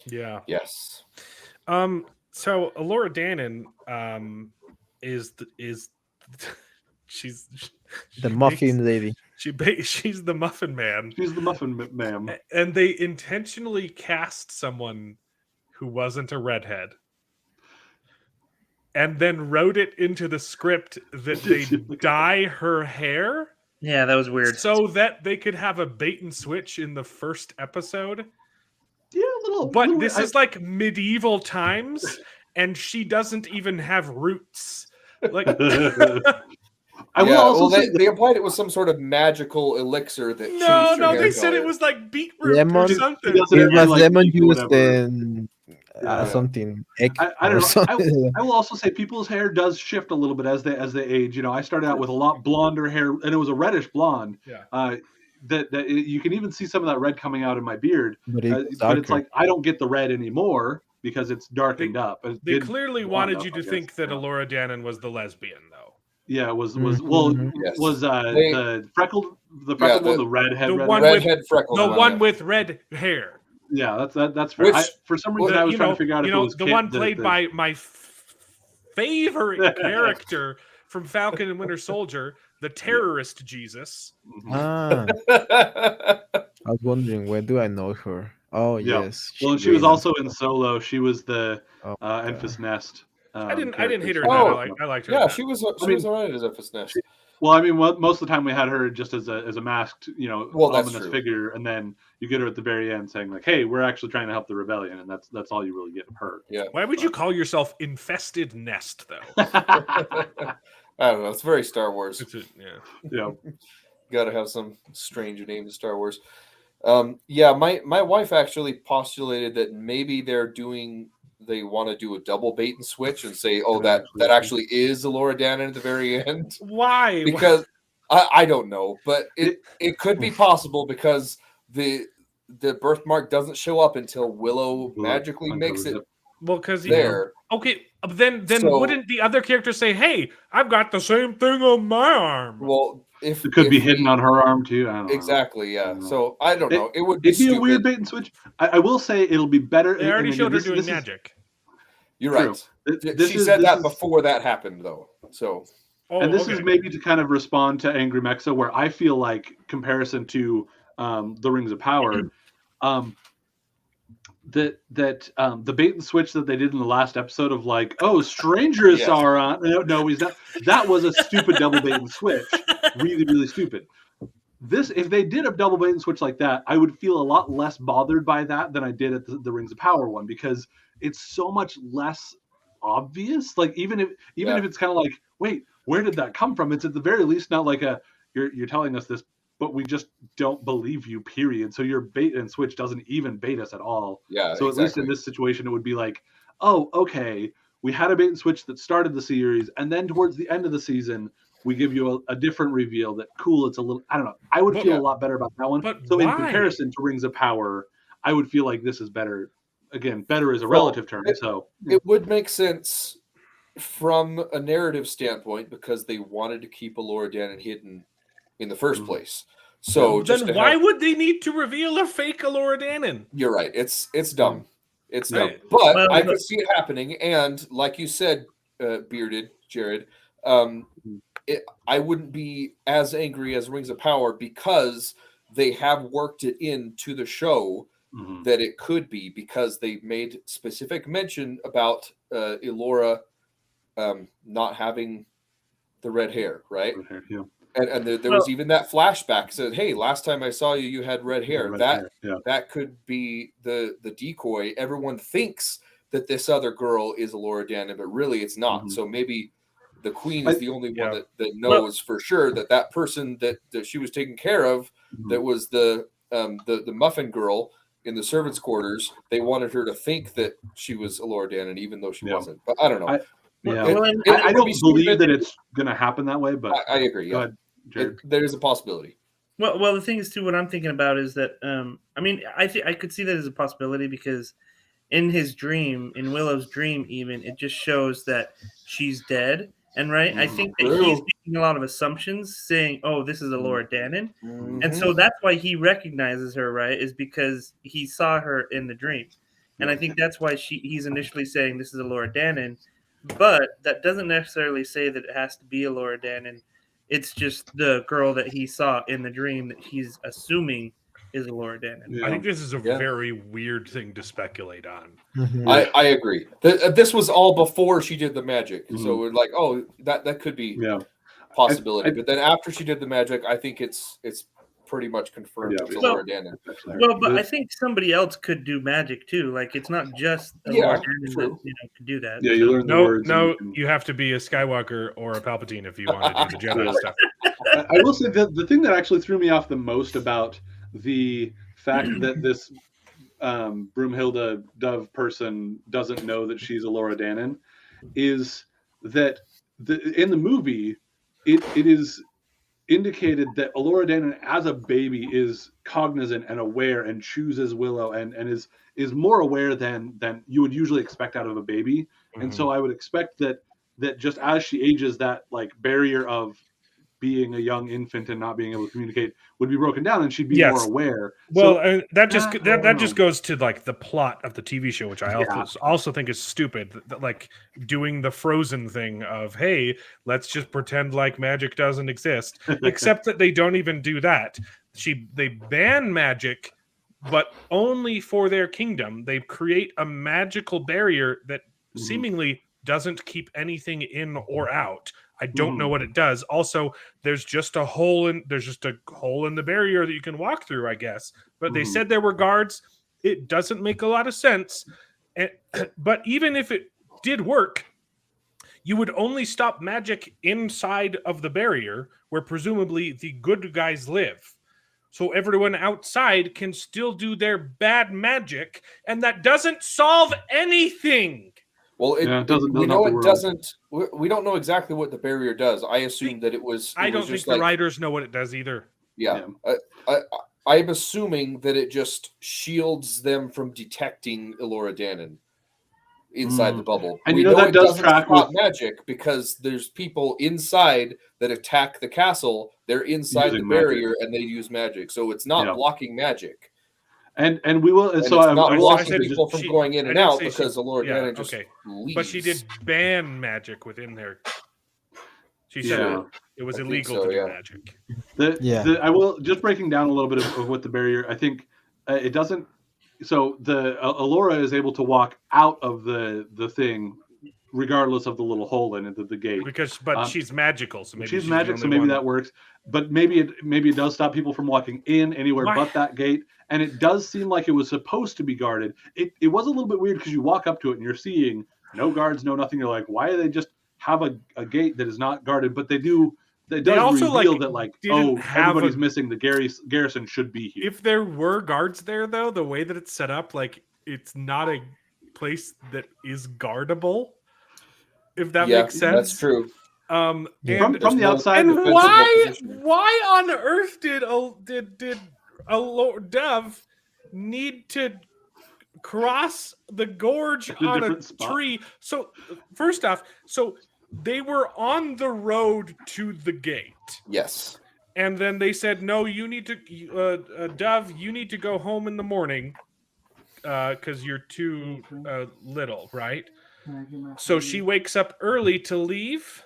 Speaker 1: Yeah.
Speaker 9: Yes.
Speaker 1: So Elora Danan is she's
Speaker 11: the muffin lady.
Speaker 1: She's the muffin man.
Speaker 10: She's the muffin ma'am.
Speaker 1: And they intentionally cast someone who wasn't a redhead. And then wrote it into the script that they dye her hair.
Speaker 12: Yeah, that was weird.
Speaker 1: So that they could have a bait and switch in the first episode.
Speaker 10: Yeah, a little.
Speaker 1: But this is like medieval times, and she doesn't even have roots. Like,
Speaker 9: I will also say they implied it was some sort of magical elixir that.
Speaker 1: No, they said it was like beetroot or something.
Speaker 11: It was lemon juice and something.
Speaker 10: I don't know. I will also say people's hair does shift a little bit as they age. You know, I started out with a lot blonder hair, and it was a reddish blonde.
Speaker 1: Yeah.
Speaker 10: That you can even see some of that red coming out in my beard. But
Speaker 11: it's
Speaker 10: like I don't get the red anymore because it's darkened up.
Speaker 1: They clearly wanted you to think that Elora Danan was the lesbian, though.
Speaker 10: Yeah, it was the freckled one, the redhead,
Speaker 1: the one with red hair.
Speaker 10: Yeah, that's fair. For some reason, I was trying to figure out if it was
Speaker 1: the one played by my favorite character from Falcon and Winter Soldier, the terrorist Jesus.
Speaker 11: I was wondering, where do I know her? Oh, yes.
Speaker 10: Well, she was also in Solo. She was the Enfys Nest.
Speaker 1: I didn't hate her. I liked her.
Speaker 9: Yeah, she was alright as Enfys Nest.
Speaker 10: Well, I mean, most of the time we had her just as a masked, ominous figure, and then you get her at the very end saying like, "Hey, we're actually trying to help the rebellion," and that's all you really get of her.
Speaker 9: Yeah.
Speaker 1: Why would you call yourself Infested Nest though?
Speaker 9: I don't know. It's very Star Wars.
Speaker 10: Yeah.
Speaker 9: Got to have some strange name in Star Wars. My wife actually postulated that maybe they want to do a double bait and switch and say, "Oh, that actually is Elora Danan at the very end."
Speaker 1: Why?
Speaker 9: Because I don't know, but it could be possible because the birthmark doesn't show up until Willow magically makes it.
Speaker 1: Well, because
Speaker 9: there.
Speaker 1: Okay, then wouldn't the other character say, "Hey, I've got the same thing on my arm"?
Speaker 9: Well, if
Speaker 10: it could be hidden on her arm too. I don't know.
Speaker 9: Exactly. Yeah. So I don't know. It would
Speaker 10: be a weird bait and switch. I will say it'll be better.
Speaker 1: They already showed her doing magic.
Speaker 9: You're right. She said that before that happened, though. So.
Speaker 10: This is maybe to kind of respond to Angry Mexa, where I feel like comparison to the Rings of Power, the bait and switch that they did in the last episode of like, oh, strangers are on. No, he's not. That was a stupid double bait and switch. Really, really stupid. If they did a double bait and switch like that, I would feel a lot less bothered by that than I did at the Rings of Power one, because it's so much less obvious. Like even if it's kind of like, wait, where did that come from? It's at the very least not like you're telling us this, but we just don't believe you, period. So your bait and switch doesn't even bait us at all.
Speaker 9: Yeah.
Speaker 10: So at least in this situation, it would be like, oh, okay, we had a bait and switch that started the series, and then towards the end of the season, we give you a different reveal that, cool, it's a little, I don't know. I would feel a lot better about that one. So in comparison to Rings of Power, I would feel like this is better. Again, better is a relative term. So
Speaker 9: it would make sense from a narrative standpoint because they wanted to keep Elora Danan hidden in the first place. So
Speaker 1: then why would they need to reveal a fake Elora Danan?
Speaker 9: You're right. It's dumb. It's dumb. But I could see it happening. And like you said, Bearded Jared, I wouldn't be as angry as Rings of Power because they have worked it into the show that it could be, because they made specific mention about Elora not having the red hair, right?
Speaker 10: Red hair, yeah.
Speaker 9: And there was even that flashback said, "Hey, last time I saw you, you had red hair." That could be the decoy. Everyone thinks that this other girl is Elora Danan, but really it's not. So maybe the queen is the only one that knows for sure that person that she was taking care of, that was the muffin girl in the servants' quarters. They wanted her to think that she was Elora Danan, even though she wasn't. But I don't know.
Speaker 10: I don't believe that it's going to happen that way, but
Speaker 9: I agree.
Speaker 10: Go ahead,
Speaker 9: there is a possibility.
Speaker 12: Well, the thing is too. What I'm thinking about is that I mean, I could see that as a possibility because in his dream, in Willow's dream, even it just shows that she's dead. And I think that he's making a lot of assumptions, saying, "Oh, this is Elora Danan," and so that's why he recognizes her, right? Is because he saw her in the dream, and I think that's why he's initially saying this is Elora Danan, but that doesn't necessarily say that it has to be Elora Danan. It's just the girl that he saw in the dream that he's assuming is Elora Danan.
Speaker 1: I think this is a very weird thing to speculate on.
Speaker 9: I agree. This was all before she did the magic, so we're like, oh, that could be a possibility. But then after she did the magic, I think it's pretty much confirmed it's Elora Danan.
Speaker 12: Well, but I think somebody else could do magic too. Like it's not just Elora Danan that could do that.
Speaker 10: Yeah, you learn the words.
Speaker 1: No, you have to be a Skywalker or a Palpatine if you want to do the Jedi stuff.
Speaker 10: I will say the thing that actually threw me off the most about the fact that this Broomhilda Dove person doesn't know that she's Elora Danan is that in the movie it is indicated that Elora Danan as a baby is cognizant and aware and chooses Willow and is more aware than you would usually expect out of a baby. And so I would expect that just as she ages, that like barrier of being a young infant and not being able to communicate would be broken down, and she'd be more aware.
Speaker 1: Well, so, that just goes to like the plot of the TV show, which I also think is stupid. That, like doing the Frozen thing of, hey, let's just pretend like magic doesn't exist, except that they don't even do that. They ban magic, but only for their kingdom. They create a magical barrier that seemingly doesn't keep anything in or out. I don't know what it does. Also, there's just a hole in the barrier that you can walk through, I guess. But they said there were guards. It doesn't make a lot of sense. But even if it did work, you would only stop magic inside of the barrier where presumably the good guys live. So everyone outside can still do their bad magic, and that doesn't solve anything.
Speaker 9: Well, we don't know exactly what the barrier does. I assume that it was.
Speaker 1: I don't think the writers know what it does either.
Speaker 9: Yeah. I'm assuming that it just shields them from detecting Elora Danan inside the bubble.
Speaker 10: And we know that does
Speaker 9: track with magic because there's people inside that attack the castle. They're inside the barrier and they use magic, so it's not blocking magic.
Speaker 10: And we will. And so
Speaker 9: it's not blocking people from going in and out because Elora Danan just leaves.
Speaker 1: But she did ban magic within there. She said it was illegal to do magic.
Speaker 10: I will just breaking down a little bit of what the barrier. I think it doesn't. So the Elora is able to walk out of the thing, regardless of the little hole in it, the gate.
Speaker 1: But she's magical, so maybe
Speaker 10: she's magic, so maybe that works. But maybe it does stop people from walking in anywhere but that gate. And it does seem like it was supposed to be guarded. It was a little bit weird because you walk up to it and you're seeing no guards, no nothing. You're like, why do they just have a gate that is not guarded? But they do. They also reveal that everybody's missing. The garrison should be here.
Speaker 1: If there were guards there, though, the way that it's set up, like it's not a place that is guardable. If that makes sense,
Speaker 9: that's true.
Speaker 10: From the outside,
Speaker 1: and why on earth did a dove need to cross the gorge on a tree? So first off, they were on the road to the gate.
Speaker 9: Yes.
Speaker 1: And then they said, no, you need to, Dove, you need to go home in the morning because you're too little, right? So she wakes up early to leave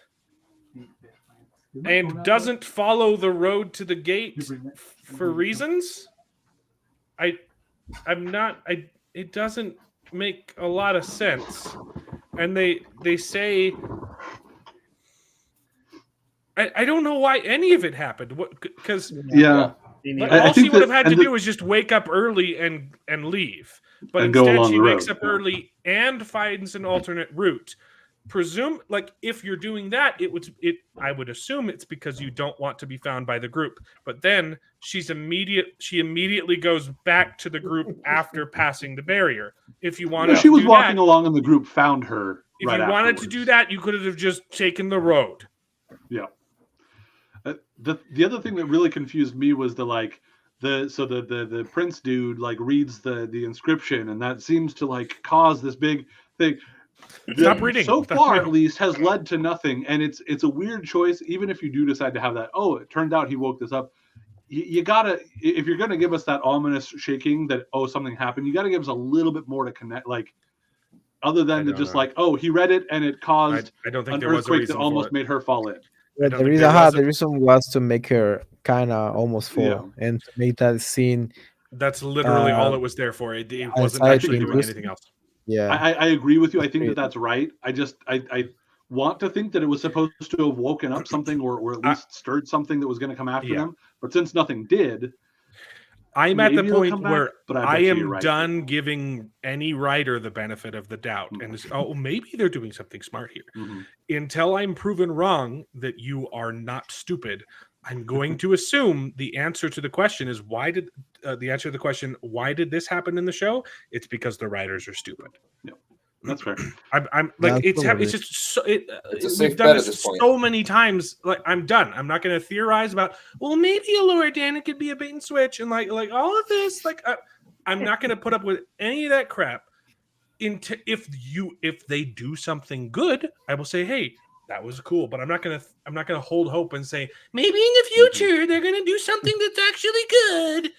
Speaker 1: and doesn't follow the road to the gate for reasons. It doesn't make a lot of sense. And they say, I don't know why any of it happened. Because all she would have had to do was just wake up early and leave. But instead, she wakes up early and finds an alternate route. if you're doing that, I would assume it's because you don't want to be found by the group. But then she immediately goes back to the group after passing the barrier. If you wanted,
Speaker 10: she was walking along and the group found her.
Speaker 1: If you wanted to do that, you could have just taken the road.
Speaker 10: Yeah. The other thing that really confused me was the prince dude reads the inscription, and that seems to cause this big thing.
Speaker 1: Stop reading.
Speaker 10: So far, at least, has led to nothing, and it's a weird choice. Even if you do decide to have that, it turned out he woke this up. You gotta, if you're gonna give us that ominous shaking that something happened, you gotta give us a little bit more to connect, other than he read it and it caused
Speaker 1: I don't think
Speaker 10: an
Speaker 1: there was a
Speaker 10: earthquake
Speaker 1: reason
Speaker 10: that almost made her fall in.
Speaker 11: The reason was to make her kind of almost fall and to make that scene.
Speaker 1: That's literally all it was there for. It wasn't actually doing anything else.
Speaker 11: Yeah,
Speaker 10: I agree with you. I think that's right. I want to think that it was supposed to have woken up something or at least stirred something that was going to come after them. But since nothing did,
Speaker 1: I'm at the point where I am
Speaker 10: right.
Speaker 1: done giving any writer the benefit of the doubt. And maybe they're doing something smart here. Until I'm proven wrong that you are not stupid, I'm going to assume the answer to the question is why did this happen in the show? It's because the writers are stupid.
Speaker 10: Yep. That's fair.
Speaker 1: I'm like, it's just so we've done this so many times. Like, I'm done. I'm not going to theorize about, well, maybe Laura Dana could be a bait and switch and like all of this. Like, I'm not going to put up with any of that crap. If they do something good, I will say, hey, that was cool. But I'm not gonna hold hope and say maybe in the future they're gonna do something that's actually good.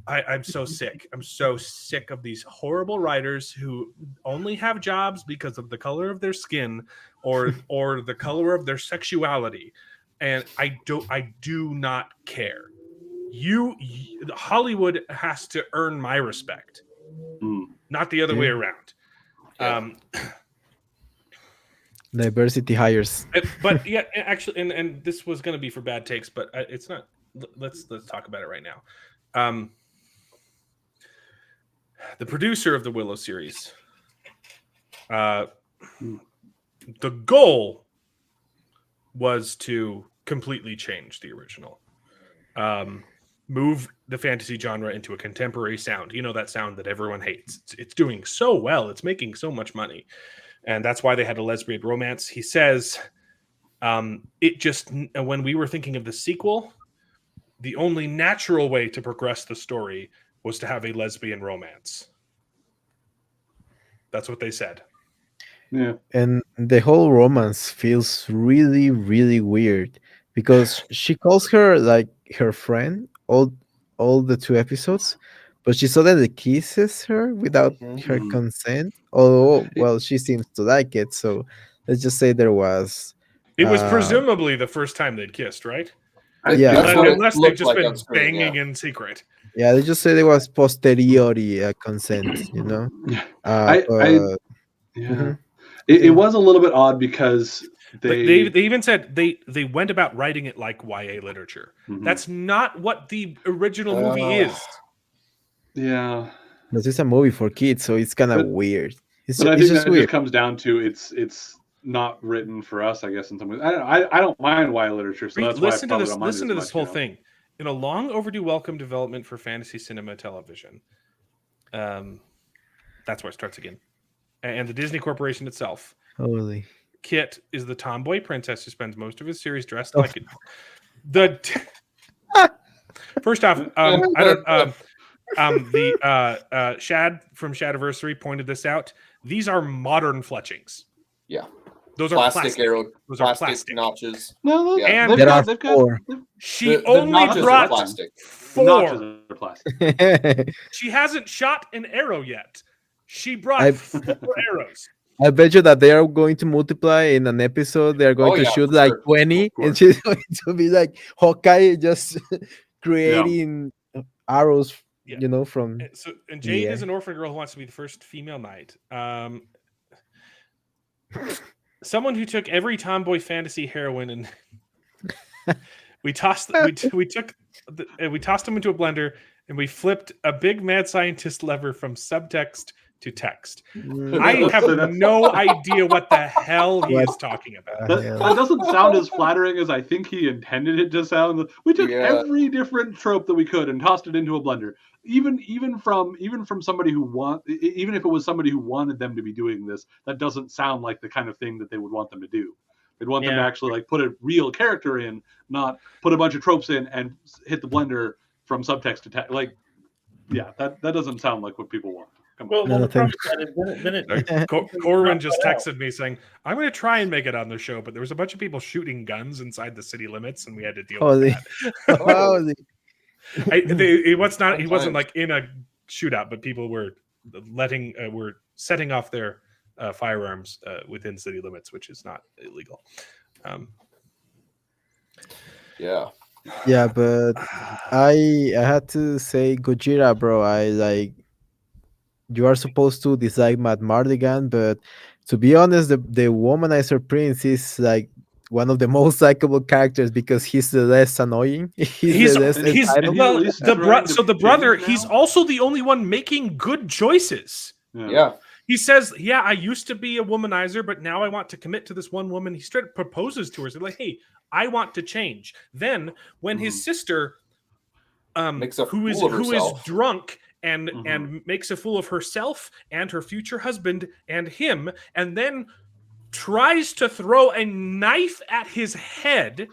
Speaker 1: I'm so sick. I'm so sick of these horrible writers who only have jobs because of the color of their skin or the color of their sexuality. And I do not care. Hollywood has to earn my respect, not the other way around.
Speaker 11: Diversity hires.
Speaker 1: But yeah, actually, and this was going to be for bad takes, but it's not. Let's talk about it right now. The producer of the Willow series, the goal was to completely change the original, move the fantasy genre into a contemporary sound. You know, that sound that everyone hates. It's doing so well. It's making so much money. And that's why they had a lesbian romance. He says, when we were thinking of the sequel, the only natural way to progress the story was to have a lesbian romance. That's what they said.
Speaker 10: Yeah.
Speaker 11: And the whole romance feels really, really weird because she calls her like her friend all the 2 episodes, but she suddenly kisses her without her consent. Although, well, she seems to like it. So let's just say there was.
Speaker 1: It was presumably the first time they'd kissed, right?
Speaker 11: Unless
Speaker 1: they've just been banging in secret.
Speaker 11: Yeah, they just say there was posteriori consent, you know?
Speaker 10: It was a little bit odd because they
Speaker 1: even said they went about writing it like YA literature. That's not what the original movie is.
Speaker 10: Yeah.
Speaker 11: This is a movie for kids, so it's kind of weird.
Speaker 10: I think just weird. It comes down to it's not written for us, I guess, in some ways. I don't mind YA literature, so that's
Speaker 1: listen
Speaker 10: why I
Speaker 1: to this. Listen to this whole
Speaker 10: much,
Speaker 1: thing. In a long overdue welcome development for fantasy cinema television, that's where it starts again. And the Disney Corporation itself.
Speaker 11: Holy.
Speaker 1: Kit is the tomboy princess who spends most of his series dressed like it. First off, Shad from Shadiversary pointed this out. These are modern fletchings.
Speaker 9: Yeah.
Speaker 1: Those are plastic
Speaker 9: arrow.
Speaker 1: Those are plastic
Speaker 9: notches.
Speaker 10: No,
Speaker 1: and
Speaker 11: there are 4.
Speaker 1: She only brought 4.
Speaker 10: Plastic.
Speaker 1: She hasn't shot an arrow yet. She brought 4 arrows.
Speaker 11: I bet you that they are going to multiply in an episode. They are going to shoot like 20, and she's going to be like Hawkeye, just creating arrows.
Speaker 1: Yeah.
Speaker 11: You know, from.
Speaker 1: And Jade is an orphan girl who wants to be the first female knight. Someone who took every tomboy fantasy heroine and we tossed them into a blender and we flipped a big mad scientist lever from subtext to text.
Speaker 11: Mm.
Speaker 1: I have no idea what the hell he is talking about.
Speaker 10: That doesn't sound as flattering as I think he intended it to sound. We took every different trope that we could and tossed it into a blender. Even from somebody who even if it was somebody who wanted them to be doing this, that doesn't sound like the kind of thing that they would want them to do. They'd want them to actually like put a real character in, not put a bunch of tropes in and hit the blender from subtext to text. Like, yeah, that doesn't sound like what people want.
Speaker 12: Well, the problem with that is
Speaker 1: Corwin just texted me saying, I'm going to try and make it on the show, but there was a bunch of people shooting guns inside the city limits, and we had to deal with that. He wasn't like in a shootout, but people were setting off their firearms within city limits, which is not illegal.
Speaker 11: Yeah, but I had to say Gojira, bro. You are supposed to dislike Matt Mardigan, but to be honest, the Womanizer Prince is like one of the most likable characters because he's the less annoying. He's
Speaker 1: the brother. He's also the only one making good choices.
Speaker 9: Yeah.
Speaker 1: He says, "Yeah, I used to be a womanizer, but now I want to commit to this one woman." He straight up proposes to her. So like, "Hey, I want to change." Then when his sister, who is drunk and makes a fool of herself and her future husband and him, and then tries to throw a knife at his head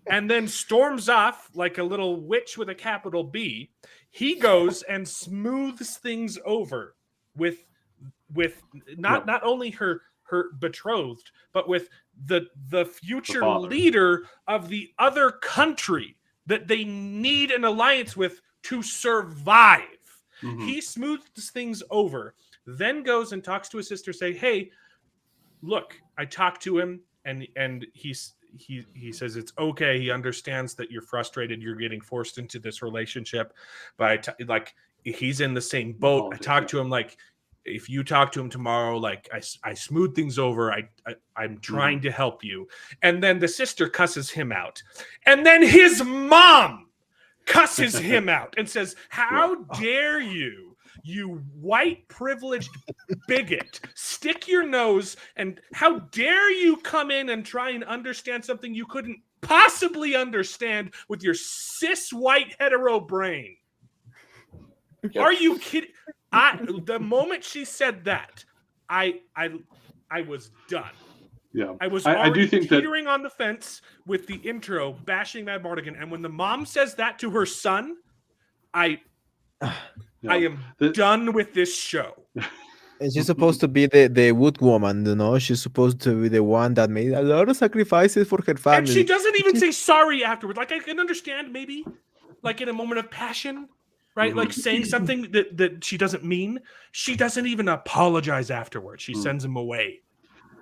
Speaker 1: and then storms off like a little witch with a capital B, he goes and smooths things over with not only her betrothed, but with the future leader of the other country that they need an alliance with to survive. He smooths things over, then goes and talks to his sister, say, "Hey, look, I talked to him, and he says it's okay. He understands that you're frustrated. You're getting forced into this relationship, but he's in the same boat. I talked to him like, if you talk to him tomorrow, like I smooth things over. I'm trying to help you." And then the sister cusses him out, and then his mom cusses him out and says, "How dare you, you white privileged bigot, stick your nose, and how dare you come in and try and understand something you couldn't possibly understand with your cis white hetero brain." Are you kidding? The moment she said that, I was done.
Speaker 10: Yeah,
Speaker 1: I was
Speaker 10: I do think
Speaker 1: teetering on the fence with the intro, bashing Mad Mardigan, and when the mom says that to her son, I am done with this show.
Speaker 11: And she's supposed to be the wood woman, you know. She's supposed to be the one that made a lot of sacrifices for her family.
Speaker 1: And she doesn't even say sorry afterwards. Like, I can understand maybe, like in a moment of passion, right? Like saying something that she doesn't mean. She doesn't even apologize afterwards. She sends him away.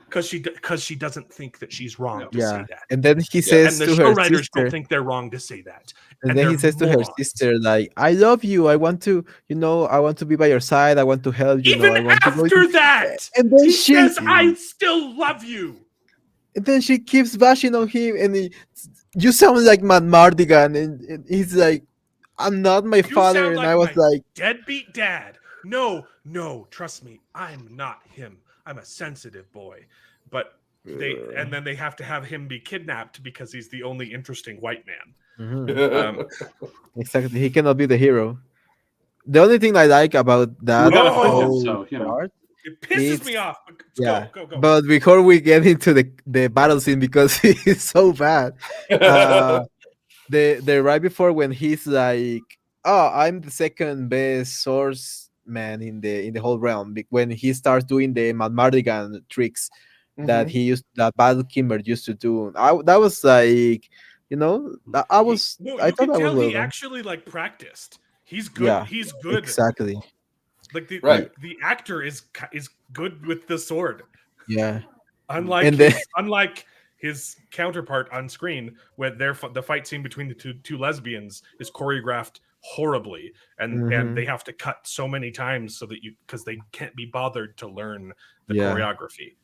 Speaker 1: Because she doesn't think that she's wrong to say that.
Speaker 11: And then he says
Speaker 1: and the
Speaker 11: to her
Speaker 1: showrunners
Speaker 11: sister,
Speaker 1: don't think they're wrong to say that.
Speaker 11: and then he says to her sister, like, "I love you. I want to, I want to be by your side. I want to help you."
Speaker 1: Even
Speaker 11: I want
Speaker 1: after
Speaker 11: to
Speaker 1: that,
Speaker 11: and then
Speaker 1: he
Speaker 11: she
Speaker 1: says, "I still love you."
Speaker 11: And then she keeps bashing on him, and you sound like Matt Mardigan, and he's like, "I'm not my father," and I was like,
Speaker 1: "Deadbeat dad." No, trust me, I'm not him. I'm a sensitive boy, but then they have to have him be kidnapped because he's the only interesting white man.
Speaker 11: Exactly, he cannot be the hero. The only thing I like about that part,
Speaker 1: it pisses me off. Go.
Speaker 11: But before we get into the battle scene, because it's so bad, the right before when he's like, "Oh, I'm the second best swordsman in the whole realm," when he starts doing the Mardigan tricks that that Battle Kimber used to do. That was like, I thought that was
Speaker 1: he actually like practiced. He's good.
Speaker 11: Yeah,
Speaker 1: he's good.
Speaker 11: Exactly.
Speaker 1: Like the actor is good with the sword.
Speaker 11: Yeah.
Speaker 1: Unlike his counterpart on screen, where the fight scene between the two lesbians is choreographed horribly, and they have to cut so many times so that because they can't be bothered to learn the choreography.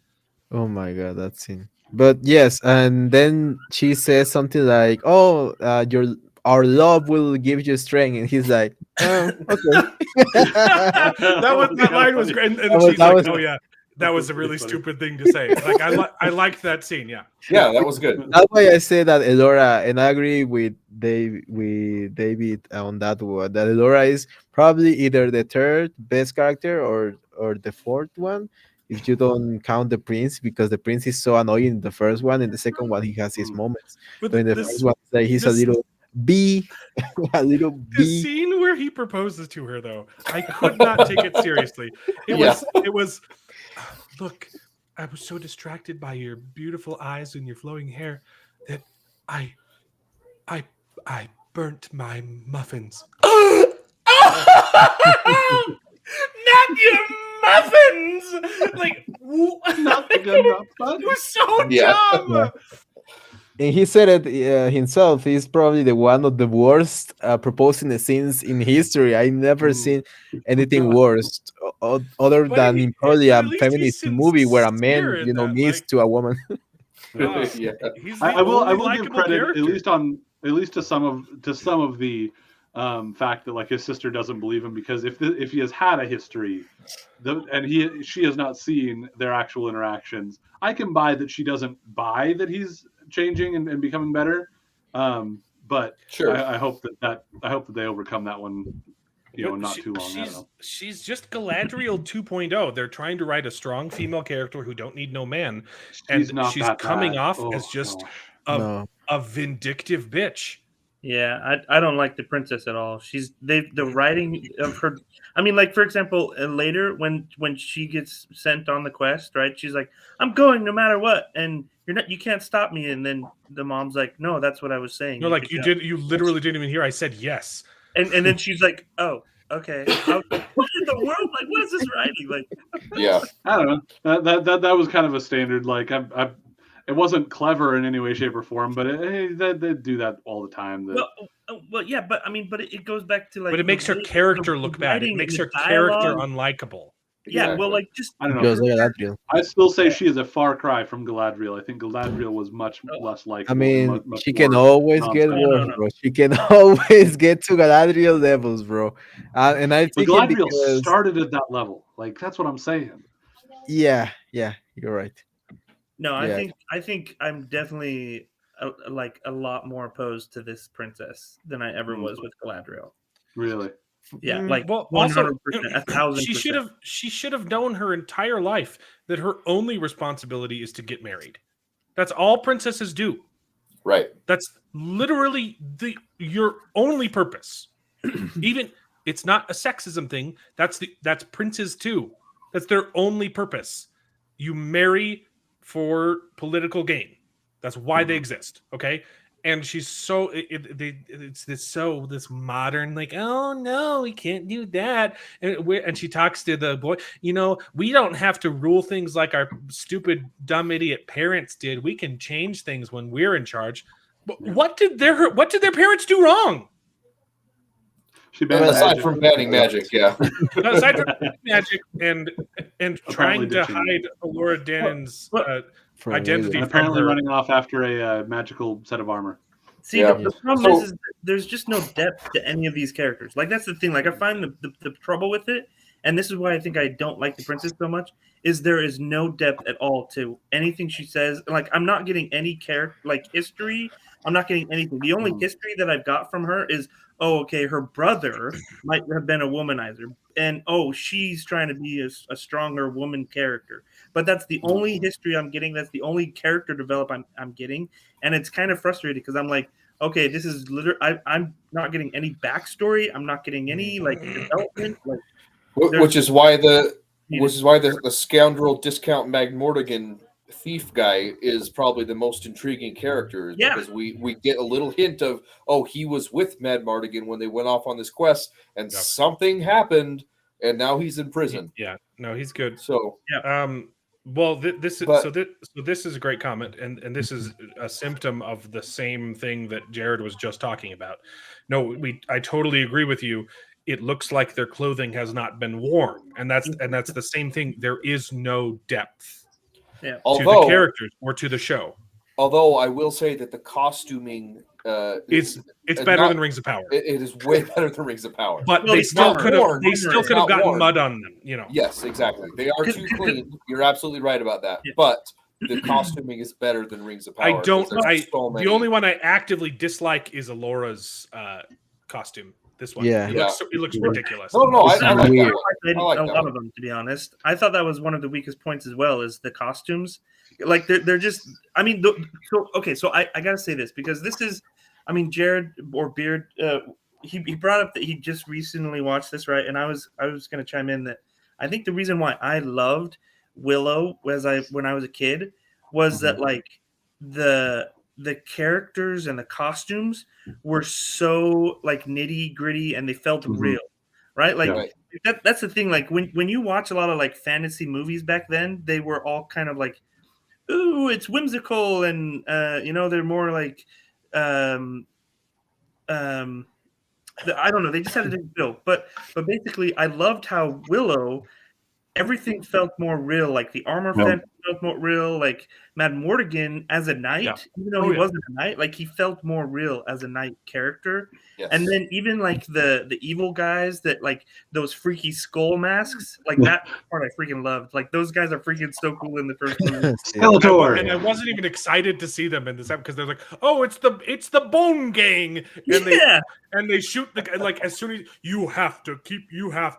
Speaker 11: Oh my god, that scene. But yes, and then she says something like, "Oh, our love will give you strength, and he's like, okay.
Speaker 1: that line was great, and then she's like, "Oh yeah, that was a really stupid thing to say." Like I liked that scene. Yeah,
Speaker 9: that was good.
Speaker 11: That's why I say that Elora, and I agree with David on that one. That Elora is probably either the third best character or the fourth one, if you don't count the prince, because the prince is so annoying in the first one. In the second one, he has his moments. But in the first one, like, he's a little bee, a little
Speaker 1: the
Speaker 11: bee.
Speaker 1: scene where he proposes to her, though, I could not take it seriously. It was. Look, I was so distracted by your beautiful eyes and your flowing hair that I burnt my muffins. Not your muffins! Like,
Speaker 10: not the good enough.
Speaker 1: It was so dumb.
Speaker 11: And he said it himself. He's probably the one of the worst proposing scenes in history. I've never seen anything worse, other than in probably a feminist movie where a man, needs to a woman.
Speaker 10: I will give credit at least to some of the fact that, like, his sister doesn't believe him, because if he has had a history, and she has not seen their actual interactions, I can buy that she doesn't buy that he's changing and becoming better. But sure, I hope that they overcome that one. Not too long.
Speaker 1: She's just Galadriel 2.0. They're trying to write a strong female character who don't need no man, and she's coming off as just a vindictive bitch.
Speaker 12: Yeah, I don't like the princess at all. The writing of her. I mean, like, for example, later when she gets sent on the quest, right? She's like, "I'm going no matter what," and you can't stop me. And then the mom's like, "No, that's what I was saying."
Speaker 1: No, like you literally didn't even hear. I said yes.
Speaker 12: And then she's like, "Oh, okay." What in the world? Like, what is this writing? Like,
Speaker 9: yeah,
Speaker 10: I don't know. That was kind of a standard. Like, it wasn't clever in any way, shape, or form, but they do that all the time.
Speaker 12: Well, yeah, but I mean, it goes back to, like,
Speaker 1: but it makes her character look bad. It makes her character unlikable.
Speaker 12: Yeah, well, like, just
Speaker 10: I don't know. I still say she is a far cry from Galadriel. I think Galadriel was much less likable.
Speaker 11: I mean, she can always get worse, bro. She can always get to Galadriel levels, bro. And I think
Speaker 10: Galadriel started at that level. Like, that's what I'm saying.
Speaker 11: Yeah, you're right.
Speaker 12: No, I think I'm definitely a lot more opposed to this princess than I ever was with Galadriel.
Speaker 10: Really?
Speaker 12: Yeah, like,
Speaker 1: well,
Speaker 12: 100%, 1,000%.
Speaker 1: She should have known her entire life that her only responsibility is to get married. That's all princesses do.
Speaker 9: Right.
Speaker 1: That's literally your only purpose. Even it's not a sexism thing. That's princes too. That's their only purpose. You marry for political gain. That's why they exist. Okay. And she's so it's this modern, like, oh no, we can't do that. And she talks to the boy, we don't have to rule things like our stupid, dumb, idiot parents did. We can change things when we're in charge. But what did their parents do wrong?
Speaker 9: Aside from banning magic, yeah.
Speaker 1: Aside from magic and trying to hide Laura Dannon's identity,
Speaker 10: and apparently running off after a magical set of armor.
Speaker 12: See, the problem is that there's just no depth to any of these characters. Like, that's the thing. Like, I find the trouble with it, and this is why I think I don't like the princess so much, is there is no depth at all to anything she says. Like, I'm not getting any history. I'm not getting anything. The only history that I've got from her is, oh, okay, her brother might have been a womanizer, and she's trying to be a stronger woman character. But that's the only history I'm getting. That's the only character development I'm getting, and it's kind of frustrating because I'm like, okay, this is literally I'm not getting any backstory. I'm not getting any development.
Speaker 9: Which is why the scoundrel discount Magmortigan thief guy is probably the most intriguing character, because we get a little hint of, he was with Madmartigan when they went off on this quest, and something happened, and now he's in prison.
Speaker 1: Yeah, no, he's good.
Speaker 9: So
Speaker 1: well, this is a great comment, and this is a symptom of the same thing that Jared was just talking about. No, I totally agree with you. It looks like their clothing has not been worn, and that's the same thing. There is no depth.
Speaker 12: Yeah.
Speaker 1: To the characters or to the show.
Speaker 9: Although I will say that the costuming
Speaker 1: it's better than Rings of Power.
Speaker 9: It is way better than Rings of Power.
Speaker 1: But they still could have gotten mud on them,
Speaker 9: Yes, exactly. They are too clean. You're absolutely right about that. Yeah. But the costuming is better than Rings of Power.
Speaker 1: The only one I actively dislike is Alora's costume. This one, it looks ridiculous.
Speaker 9: No, I like
Speaker 12: weird. I like a lot of them, to be honest. I thought that was one of the weakest points as well. Is the costumes, like they're just. I mean, so I gotta say this because this is, I mean, Jared or Beard, he brought up that he just recently watched this, right? And I was gonna chime in that I think the reason why I loved Willow when I was a kid was that like the characters and the costumes were so like nitty gritty and they felt real, right? Like that's the thing. Like when you watch a lot of like fantasy movies back then, they were all kind of like, ooh, it's whimsical and they're more like I don't know. They just had a different feel, but basically, I loved how Willow. Everything felt more real, like the armor felt more real, like Mad Mortigan as a knight, even though he wasn't a knight, like he felt more real as a knight character. Yes. And then even like the evil guys that like those freaky skull masks, like that part I freaking loved. Like those guys are freaking so cool in the first movie.
Speaker 1: Skeletor. And I wasn't even excited to see them in this episode because they're like, oh, it's the Bone Gang, and they shoot the guy like as soon as you have to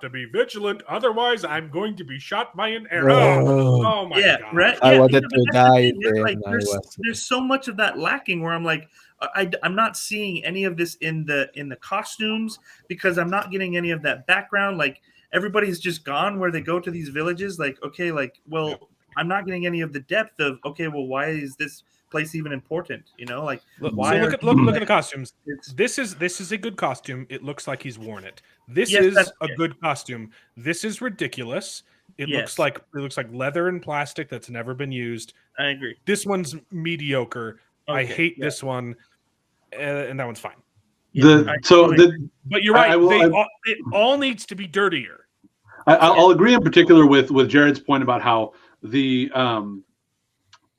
Speaker 1: be vigilant, otherwise I'm going to be shot by an arrow. Oh my god!
Speaker 12: Right?
Speaker 11: I wanted to die.
Speaker 12: Like, there's so much of that lacking where I'm like, I'm not seeing any of this in the costumes because I'm not getting any of that background. Like everybody's just gone where they go to these villages. Like, okay, like, well, I'm not getting any of the depth of, okay, well, why is this place even important? Like why?
Speaker 1: So look at the costumes. This is a good costume. It looks like he's worn it. This is a good costume. This is ridiculous. It looks like leather and plastic that's never been used.
Speaker 12: I agree.
Speaker 1: This one's mediocre. Okay, I hate this one, and that one's fine.
Speaker 10: But
Speaker 1: you're right. It all needs to be dirtier.
Speaker 10: I'll agree in particular with Jared's point about how the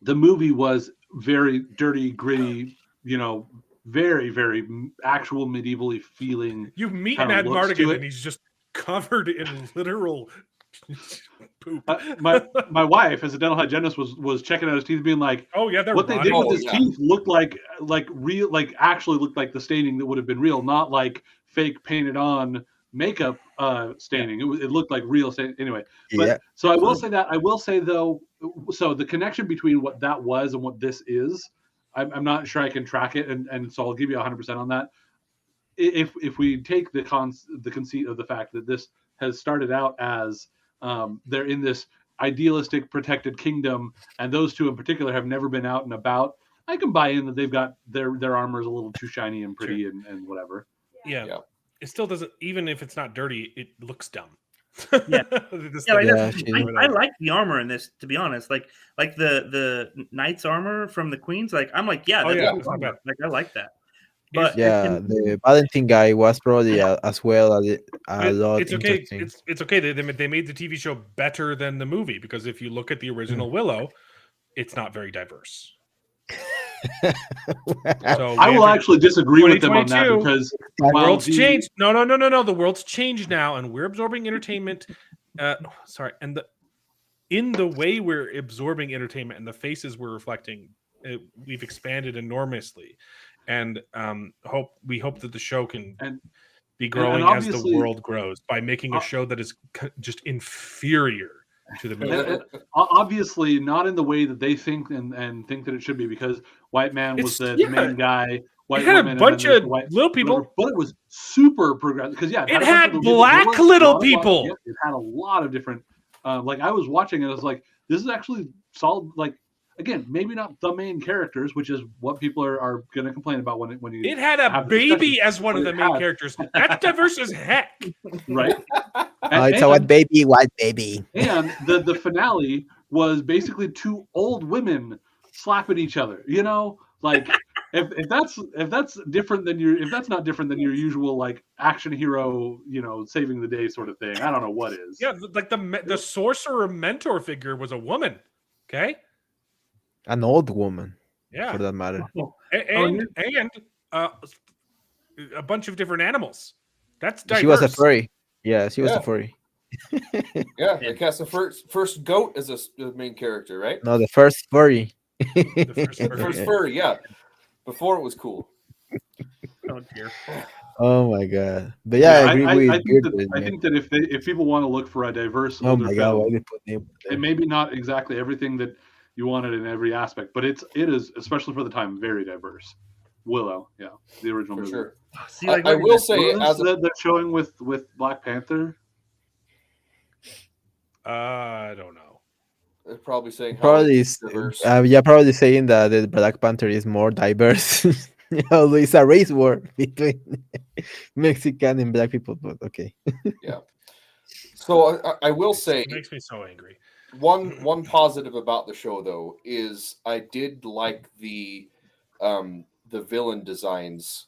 Speaker 10: movie was very dirty, gritty. Very, very actual medievally feeling.
Speaker 1: You meet Mad Mardigan, and he's just covered in literal poop.
Speaker 10: My wife, as a dental hygienist, was checking out his teeth, being like,
Speaker 1: "Oh yeah,
Speaker 10: what they did with his teeth looked like real, like actually looked like the staining that would have been real, not like fake painted on makeup staining. It looked like real staining anyway." But so I will say that. I will say though, so the connection between what that was and what this is, I'm not sure I can track it, and so I'll give you 100% on that. If we take the conceit of the fact that this has started out as they're in this idealistic protected kingdom, and those two in particular have never been out and about, I can buy in that they've got their armor is a little too shiny and pretty and whatever.
Speaker 1: Yeah. It still doesn't, even if it's not dirty, it looks dumb.
Speaker 12: I like the armor in this, to be honest. Like the knight's armor from the Queens. Like I'm like, that's not bad. Like I like that. But
Speaker 11: the Valentine guy was probably as well a lot.
Speaker 1: It's okay. It's okay. They made the TV show better than the movie because if you look at the original Willow, it's not very diverse.
Speaker 10: So I will actually disagree with them on that because
Speaker 1: the world's changed. No. The world's changed now, and we're absorbing entertainment. And in the way we're absorbing entertainment and the faces we're reflecting, we've expanded enormously. And we hope that the show can be growing as the world grows by making a show that is just inferior to the movie.
Speaker 10: Obviously, not in the way that they think and think that it should be, because White Man was the main guy.
Speaker 1: White had a bunch of little people,
Speaker 10: but it was super progressive because
Speaker 1: it had black little people.
Speaker 10: It had a lot of different. Like I was watching it, I was like, this is actually solid. Like. Again, maybe not the main characters, which is what people are going to complain about when you.
Speaker 1: It had a baby as one of the main characters. That's diverse as heck,
Speaker 10: right?
Speaker 11: It's a white baby.
Speaker 10: And the finale was basically two old women slapping each other. Like if that's different than if that's not different than your usual like action hero, saving the day sort of thing. I don't know what is.
Speaker 1: Yeah, like the sorcerer mentor figure was a woman. Okay.
Speaker 11: An old woman,
Speaker 1: for
Speaker 11: that matter.
Speaker 1: And a bunch of different animals. That's diverse.
Speaker 11: She was a furry. Yeah, she was a furry.
Speaker 9: Yeah, they cast the first goat as the main character, right?
Speaker 11: No, the first furry.
Speaker 1: The
Speaker 9: first furry, yeah. Before it was cool.
Speaker 12: Oh dear.
Speaker 11: Oh my god! But yeah, I agree with
Speaker 10: I think that if people want to look for a diverse
Speaker 11: oh
Speaker 10: older
Speaker 11: my god, why
Speaker 10: film,
Speaker 11: they put name
Speaker 10: it may be not exactly everything that you wanted in every aspect, but it is, especially for the time, very diverse. Willow, yeah, the original movie.
Speaker 9: Sure.
Speaker 12: See, like,
Speaker 9: I will say,
Speaker 10: as that showing with Black Panther.
Speaker 1: I don't know.
Speaker 9: They're probably saying
Speaker 11: probably
Speaker 9: diverse.
Speaker 11: probably saying that the Black Panther is more diverse. It's a race war between Mexican and black people, but okay.
Speaker 9: Yeah. So I will say,
Speaker 1: it makes me so angry.
Speaker 9: One positive about the show though is I did like the villain designs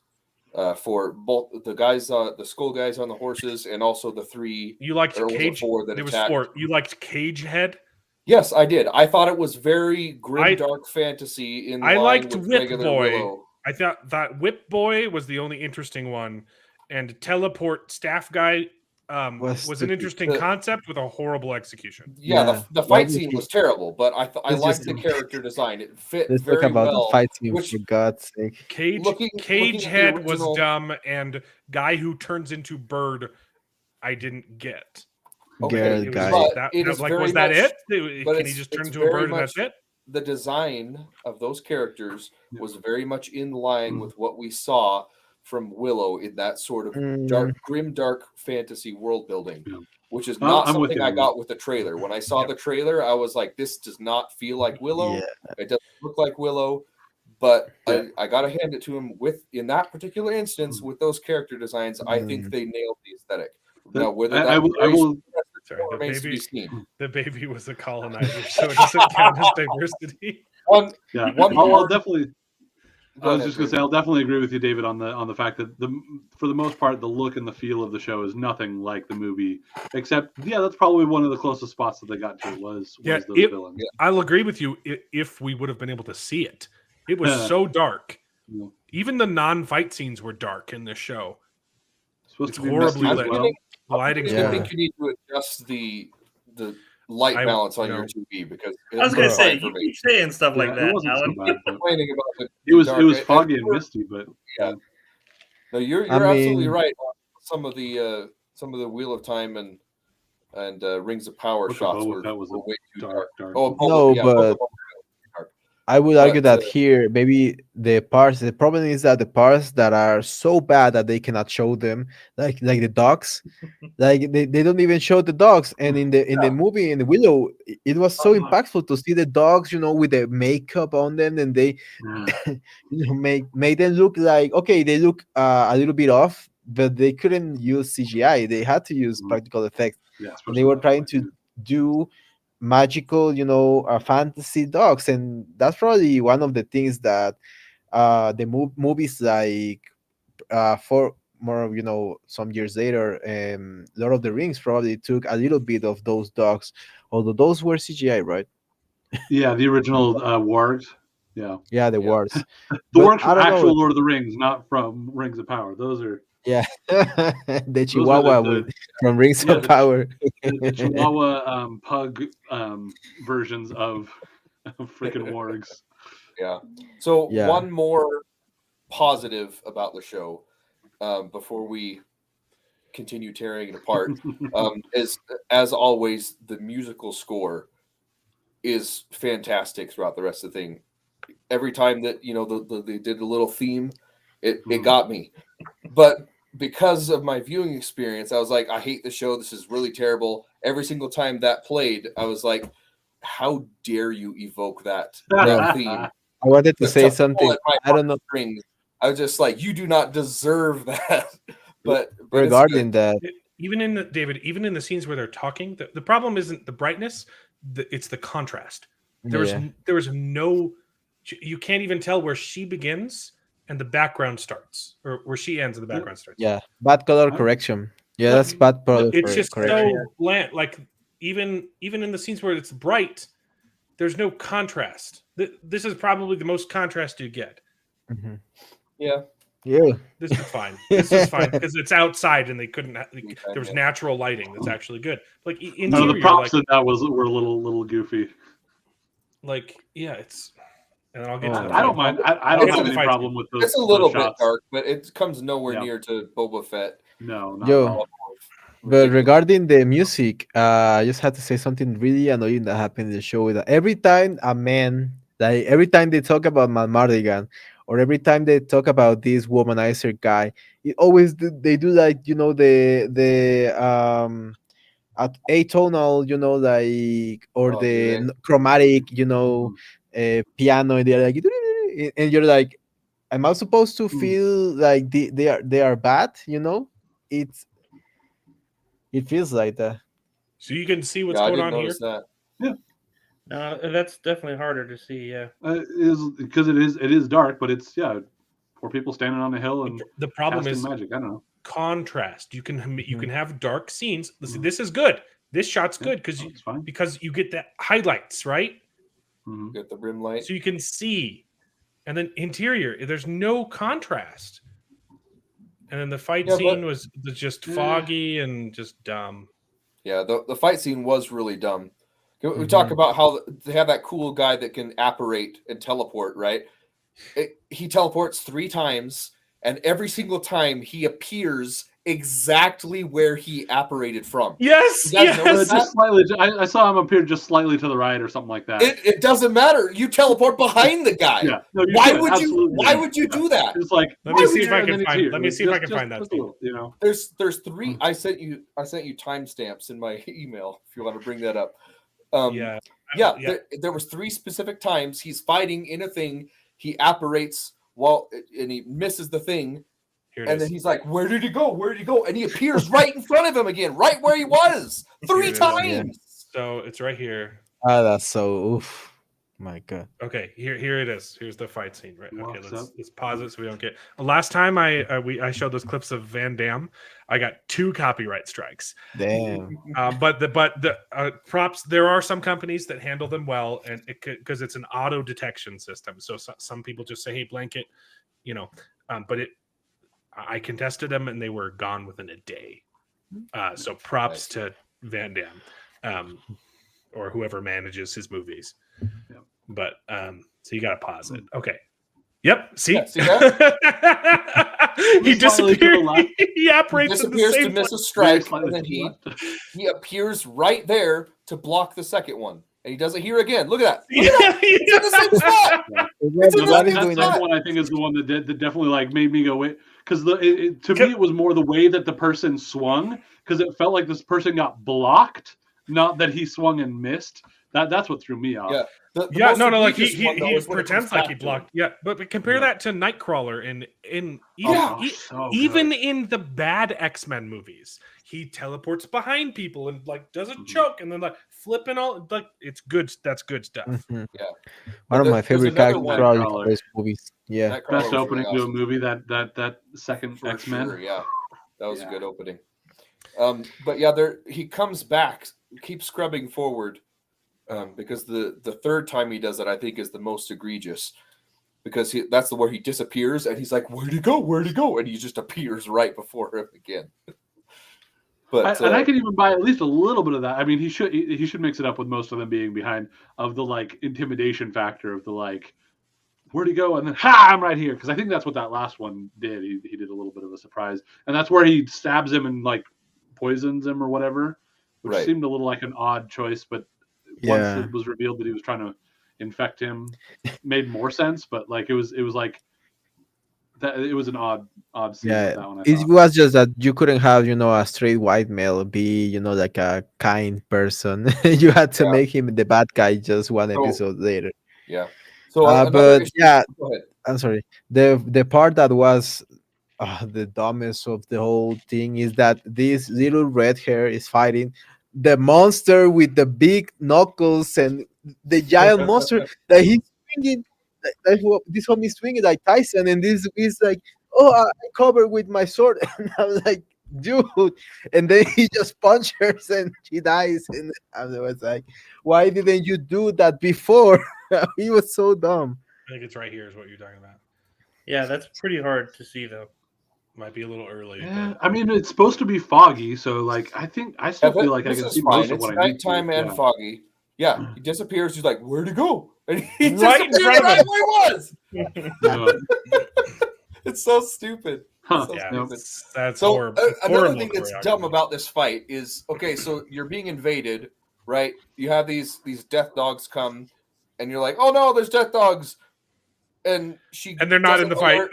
Speaker 9: for both the guys, the skull guys on the horses, and also the three.
Speaker 1: You liked Cage?
Speaker 9: There was 4.
Speaker 1: You liked Cage Head?
Speaker 9: Yes, I did. I thought it was very grim, dark fantasy.
Speaker 1: I liked Whip Boy.
Speaker 9: Willow.
Speaker 1: I thought that Whip Boy was the only interesting one, and Teleport Staff Guy was an interesting concept with a horrible execution.
Speaker 9: Yeah, the fight scene was terrible, but I liked the character design. It fit very
Speaker 11: talk about
Speaker 9: well.
Speaker 11: The fight scene, for God's sake.
Speaker 1: Cage Head was dumb, and guy who turns into bird, I didn't get.
Speaker 11: Okay,
Speaker 1: guy. Was that it? Can he just turn into a bird and that's it?
Speaker 9: The design of those characters was very much in line with what we saw from Willow in that sort of grim, dark fantasy world building, which is not something I got with the trailer. When I saw the trailer, I was like, this does not feel like Willow. Yeah. It doesn't look like Willow. But I got to hand it to him in that particular instance with those character designs. I think they nailed the aesthetic. Now, whether that
Speaker 1: the baby was a colonizer, so it doesn't count as diversity.
Speaker 10: I'll definitely. I was just going to say, I'll definitely agree with you, David, on the fact that for the most part, the look and the feel of the show is nothing like the movie, except that's probably one of the closest spots that they got to was those villains.
Speaker 1: I'll agree with you if we would have been able to see it. It was so dark. Yeah. Even the non-fight scenes were dark in this show. It's horribly lit.
Speaker 9: I think you need to adjust the light balance on your TV because
Speaker 12: I was going to say you keep saying stuff like that. Alan.
Speaker 9: Complaining about
Speaker 10: it was foggy and misty, but
Speaker 9: no, you're absolutely right. Some of the Wheel of Time and Rings of Power shots were way too dark.
Speaker 11: But I would argue that here maybe the problem is that the parts that are so bad that they cannot show them, like the dogs, like they don't even show the dogs. And in the movie in the Willow, it was so impactful to see the dogs, with the makeup on them, and they make them look like they look a little bit off, but they couldn't use CGI. They had to use practical effects. They were trying to do magical fantasy dogs, and that's probably one of the things that the movies like for more some years later Lord of the Rings probably took a little bit of those dogs, although those were CGI, right?
Speaker 10: Yeah, the original wargs. The
Speaker 11: wargs.
Speaker 10: The wargs from actual Lord of the Rings, not from Rings of Power. Those are
Speaker 11: the Chihuahua from Rings of Power.
Speaker 10: The Chihuahua pug versions of freaking wargs.
Speaker 9: Yeah. So one more positive about the show before we continue tearing it apart is, as always, the musical score is fantastic throughout the rest of the thing. Every time that they did a little theme, it got me. But because of my viewing experience, I was like, I hate the show. This is really terrible. Every single time that played, I was like, how dare you evoke that theme?
Speaker 11: I wanted to say something. I don't know.
Speaker 9: I was just like, you do not deserve that. But
Speaker 11: regarding that,
Speaker 1: even in the scenes where they're talking, the problem isn't the brightness. It's the contrast. There was no. You can't even tell where she begins and the background starts, or where she ends and the background starts.
Speaker 11: Yeah, bad color correction. Yeah, that's bad color.
Speaker 1: It's just so bland. Like even in the scenes where it's bright, there's no contrast. This is probably the most contrast you get.
Speaker 11: Mm-hmm.
Speaker 9: Yeah,
Speaker 11: Yeah.
Speaker 1: This is fine. This is fine because it's outside and they couldn't. There was
Speaker 9: yeah.
Speaker 1: natural lighting. That's actually good. Like
Speaker 10: No,
Speaker 1: interior,
Speaker 10: the props
Speaker 1: like
Speaker 10: in that were a little goofy.
Speaker 1: yeah, it's. And then I'll get
Speaker 10: Oh,
Speaker 1: to the
Speaker 10: I don't
Speaker 1: fight.
Speaker 10: mind. I don't have any problem with those.
Speaker 9: It's a little bit
Speaker 10: shots.
Speaker 9: dark, but it comes nowhere
Speaker 10: Yeah.
Speaker 9: near to Boba Fett.
Speaker 10: No, not at
Speaker 11: Yo,
Speaker 10: all.
Speaker 11: but regarding the music, I just had to say something really annoying that happened in the show. That every time a man, like every time they talk about Mardigan, or every time they talk about this womanizer guy, it always they do like the at atonal, like or
Speaker 9: Oh, do
Speaker 11: the
Speaker 9: they?
Speaker 11: chromatic, piano, and they're like, and you're like, am I supposed to feel like they are bad? It's it feels like that.
Speaker 1: So you can see what's
Speaker 9: Yeah, I
Speaker 1: going
Speaker 9: didn't
Speaker 1: on here.
Speaker 9: notice that.
Speaker 10: Yeah,
Speaker 12: That's definitely harder to see. Yeah,
Speaker 10: is because it is dark, but it's poor people standing on a hill and
Speaker 1: The problem
Speaker 10: casting
Speaker 1: is
Speaker 10: magic. I don't know.
Speaker 1: contrast. You can have dark scenes. Listen, this is good. This shot's good because you get the highlights, right?
Speaker 9: Get the rim light.
Speaker 1: So you can see. And then interior, there's no contrast. And then the fight scene was just foggy and just dumb.
Speaker 9: Yeah, the fight scene was really dumb. We talk about how they have that cool guy that can apparate and teleport, right? He teleports 3 times, and every single time he appears exactly where he apparated from.
Speaker 1: Yes,
Speaker 10: Just slightly. I saw him appear just slightly to the right or something like that.
Speaker 9: It doesn't matter. You teleport behind the guy.
Speaker 10: Yeah. No,
Speaker 9: why would you do that?
Speaker 10: It's like
Speaker 1: let me see if I can find that.
Speaker 9: There's 3. I sent you timestamps in my email if you want to bring that up. There was 3 specific times he's fighting in a thing. He apparates and he misses the thing. And then he's like, where did he go? Where did he go? And he appears right in front of him again, right where he was 3 times.
Speaker 1: So it's right here.
Speaker 11: Ah, that's so oof. My God.
Speaker 1: Okay, here it is. Here's the fight scene. Right. Okay, let's pause it so we don't get. Last time I showed those clips of Van Damme, I got 2 copyright strikes.
Speaker 11: Damn.
Speaker 1: But the props, there are some companies that handle them well, and because it's an auto detection system. So some people just say, "Hey, blanket," but I contested them and they were gone within a day. So props to Van Damme, or whoever manages his movies.
Speaker 10: Yep.
Speaker 1: But so you got to pause it. Okay. Yep. See,
Speaker 9: see
Speaker 1: he disappears. He
Speaker 9: He
Speaker 1: operates in the
Speaker 9: disappears
Speaker 1: same
Speaker 9: to miss a strike, and then he appears right there to block the second one. And he does it here again. Look at that. It's in the same spot.
Speaker 10: That one I think is the one that definitely made me go wait, because to me it was more the way that the person swung, because it felt like this person got blocked, not that he swung and missed. That's what threw me off.
Speaker 9: Yeah.
Speaker 1: Like he pretends like he blocked. Yeah, but compare that to Nightcrawler even in the bad X-Men movies, he teleports behind people and does a choke and then flipping all it's good. That's good stuff.
Speaker 11: Mm-hmm.
Speaker 9: Yeah,
Speaker 11: one of my favorite characters from those movies. Yeah,
Speaker 10: best opening to a movie that second
Speaker 9: For
Speaker 10: X-Men.
Speaker 9: Sure, yeah, that was a good opening. But yeah, he comes back, keeps scrubbing forward. Because the third time he does it, I think is the most egregious, because that's where he disappears and he's like, where'd he go? Where'd he go? And he just appears right before him again. But
Speaker 10: and I can even buy at least a little bit of that. I mean, he should mix it up with most of them being behind, of the intimidation factor of the where'd he go? And then I'm right here, because I think that's what that last one did. He did a little bit of a surprise, and that's where he stabs him and poisons him or whatever, which seemed a little like an odd choice, but once it was revealed that he was trying to infect him, made more sense. But it was that it was an odd scene.
Speaker 11: Yeah,
Speaker 10: that one,
Speaker 11: it was just that you couldn't have a straight white male be like a kind person. You had to make him the bad guy just one episode later.
Speaker 9: Yeah. So,
Speaker 11: but yeah,
Speaker 9: go ahead.
Speaker 11: I'm sorry. The part that was the dumbest of the whole thing is that this little red hair is fighting the monster with the big knuckles and the giant monster that he's swinging. This homie swinging like Tyson, and this is like, I covered with my sword, and I was like, dude, and then he just punches her and she dies, and I was like, why didn't you do that before? He was so dumb.
Speaker 1: I think it's right here is what you're talking about.
Speaker 12: Yeah, that's pretty hard to see though.
Speaker 1: Might be a little early.
Speaker 10: Yeah,
Speaker 1: But...
Speaker 10: I mean, it's supposed to be foggy, so like I still feel like I
Speaker 9: this
Speaker 10: can
Speaker 9: is
Speaker 10: see
Speaker 9: fine.
Speaker 10: most of
Speaker 9: It's
Speaker 10: what I need to.
Speaker 9: nighttime and foggy. Yeah, he disappears. He's like, "Where'd he go?" And he
Speaker 1: Right in
Speaker 9: disappeared
Speaker 1: front of
Speaker 9: right
Speaker 1: him.
Speaker 9: where he was. It's so stupid.
Speaker 10: Huh.
Speaker 9: So
Speaker 1: Yeah,
Speaker 9: stupid.
Speaker 1: that's
Speaker 9: So
Speaker 1: horrible.
Speaker 9: another
Speaker 1: Horrible
Speaker 9: thing that's
Speaker 1: choreography.
Speaker 9: dumb about this fight is okay. So you're being invaded, right? You have these death dogs come, and you're like, "Oh no, there's death dogs," and
Speaker 1: they're not in the fight.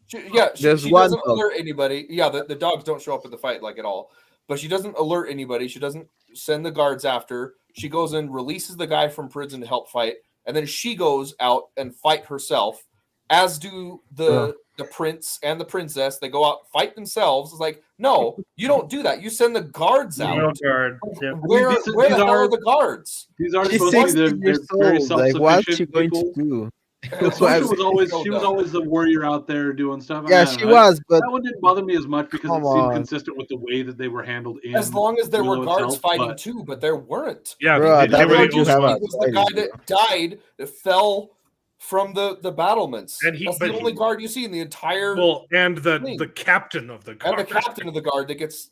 Speaker 9: She
Speaker 11: There's
Speaker 9: she
Speaker 11: one
Speaker 9: doesn't
Speaker 11: dog.
Speaker 9: alert anybody. Yeah, the dogs don't show up in the fight like at all. But she doesn't alert anybody. She doesn't send the guards after. She goes in, releases the guy from prison to help fight, and then she goes out and fight herself. As do the prince and the princess. They go out, fight themselves. It's like, no, you don't do that. You send the guards out.
Speaker 12: No guard. Yeah.
Speaker 9: Where the hell are the guards?
Speaker 10: These are
Speaker 11: She's
Speaker 10: supposed to be
Speaker 11: 16 years
Speaker 10: they're very
Speaker 11: old. Like, what's she
Speaker 10: self-sufficient
Speaker 11: going
Speaker 10: people.
Speaker 11: to do?
Speaker 10: She was always the warrior out there doing stuff.
Speaker 11: Yeah,
Speaker 10: I don't
Speaker 11: she
Speaker 10: know.
Speaker 11: was, but
Speaker 10: that one didn't bother me as much because it
Speaker 11: come
Speaker 10: seemed
Speaker 11: on.
Speaker 10: consistent with the way that they were handled in.
Speaker 9: As long as there were
Speaker 10: Willow
Speaker 9: guards
Speaker 10: itself,
Speaker 9: fighting
Speaker 10: but-
Speaker 9: too, but there weren't.
Speaker 1: Yeah,
Speaker 11: Bro,
Speaker 1: they
Speaker 11: that
Speaker 1: were
Speaker 11: would
Speaker 1: the
Speaker 11: you
Speaker 1: only
Speaker 11: have
Speaker 1: one.
Speaker 11: a
Speaker 9: He was the guy
Speaker 11: fighting,
Speaker 9: that died, that fell from the battlements.
Speaker 1: And
Speaker 9: That's the only guard you see in the entire.
Speaker 1: Well, and
Speaker 9: thing.
Speaker 1: the captain of the guard.
Speaker 9: And the captain of the guard that gets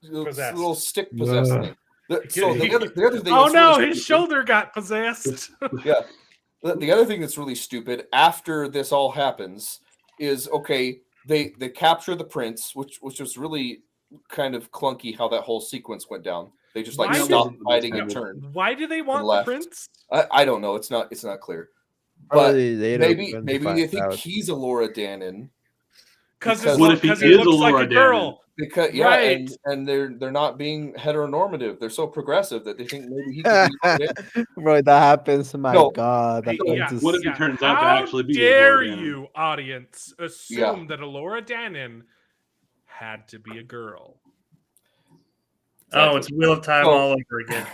Speaker 1: Possessed.
Speaker 9: little stick possessed thing. So
Speaker 1: He-
Speaker 9: the other thing.
Speaker 1: Oh
Speaker 9: that's
Speaker 1: no,
Speaker 9: really
Speaker 1: his
Speaker 9: stupid-
Speaker 1: shoulder got possessed.
Speaker 9: Yeah. The other thing that's really stupid after this all happens is okay. They capture the prince, which was really kind of clunky how that whole sequence went down. They just like
Speaker 1: Why
Speaker 9: stopped
Speaker 10: did-
Speaker 9: fighting and turned.
Speaker 1: Why do they want the
Speaker 9: left.
Speaker 1: prince?
Speaker 9: I don't know. It's not clear. But
Speaker 11: Probably later
Speaker 9: maybe
Speaker 11: when
Speaker 9: maybe
Speaker 11: find
Speaker 9: they think
Speaker 11: out.
Speaker 9: he's Elora Danon.
Speaker 1: Because
Speaker 10: What if he
Speaker 1: he
Speaker 10: is
Speaker 1: looks like a
Speaker 10: Elora
Speaker 1: girl.
Speaker 9: Because
Speaker 1: Right.
Speaker 9: and they're not being heteronormative. They're so progressive that they think maybe he could be
Speaker 11: Bro, that happens. My
Speaker 9: No.
Speaker 11: God. That
Speaker 1: Yeah,
Speaker 11: is-
Speaker 10: What if it turns out to
Speaker 1: How
Speaker 10: actually be
Speaker 1: dare
Speaker 10: Elora Danon?
Speaker 1: you, audience, assume that Elora Danon had to be a girl?
Speaker 12: Oh, it's Wheel of Time
Speaker 9: So-
Speaker 12: all over again.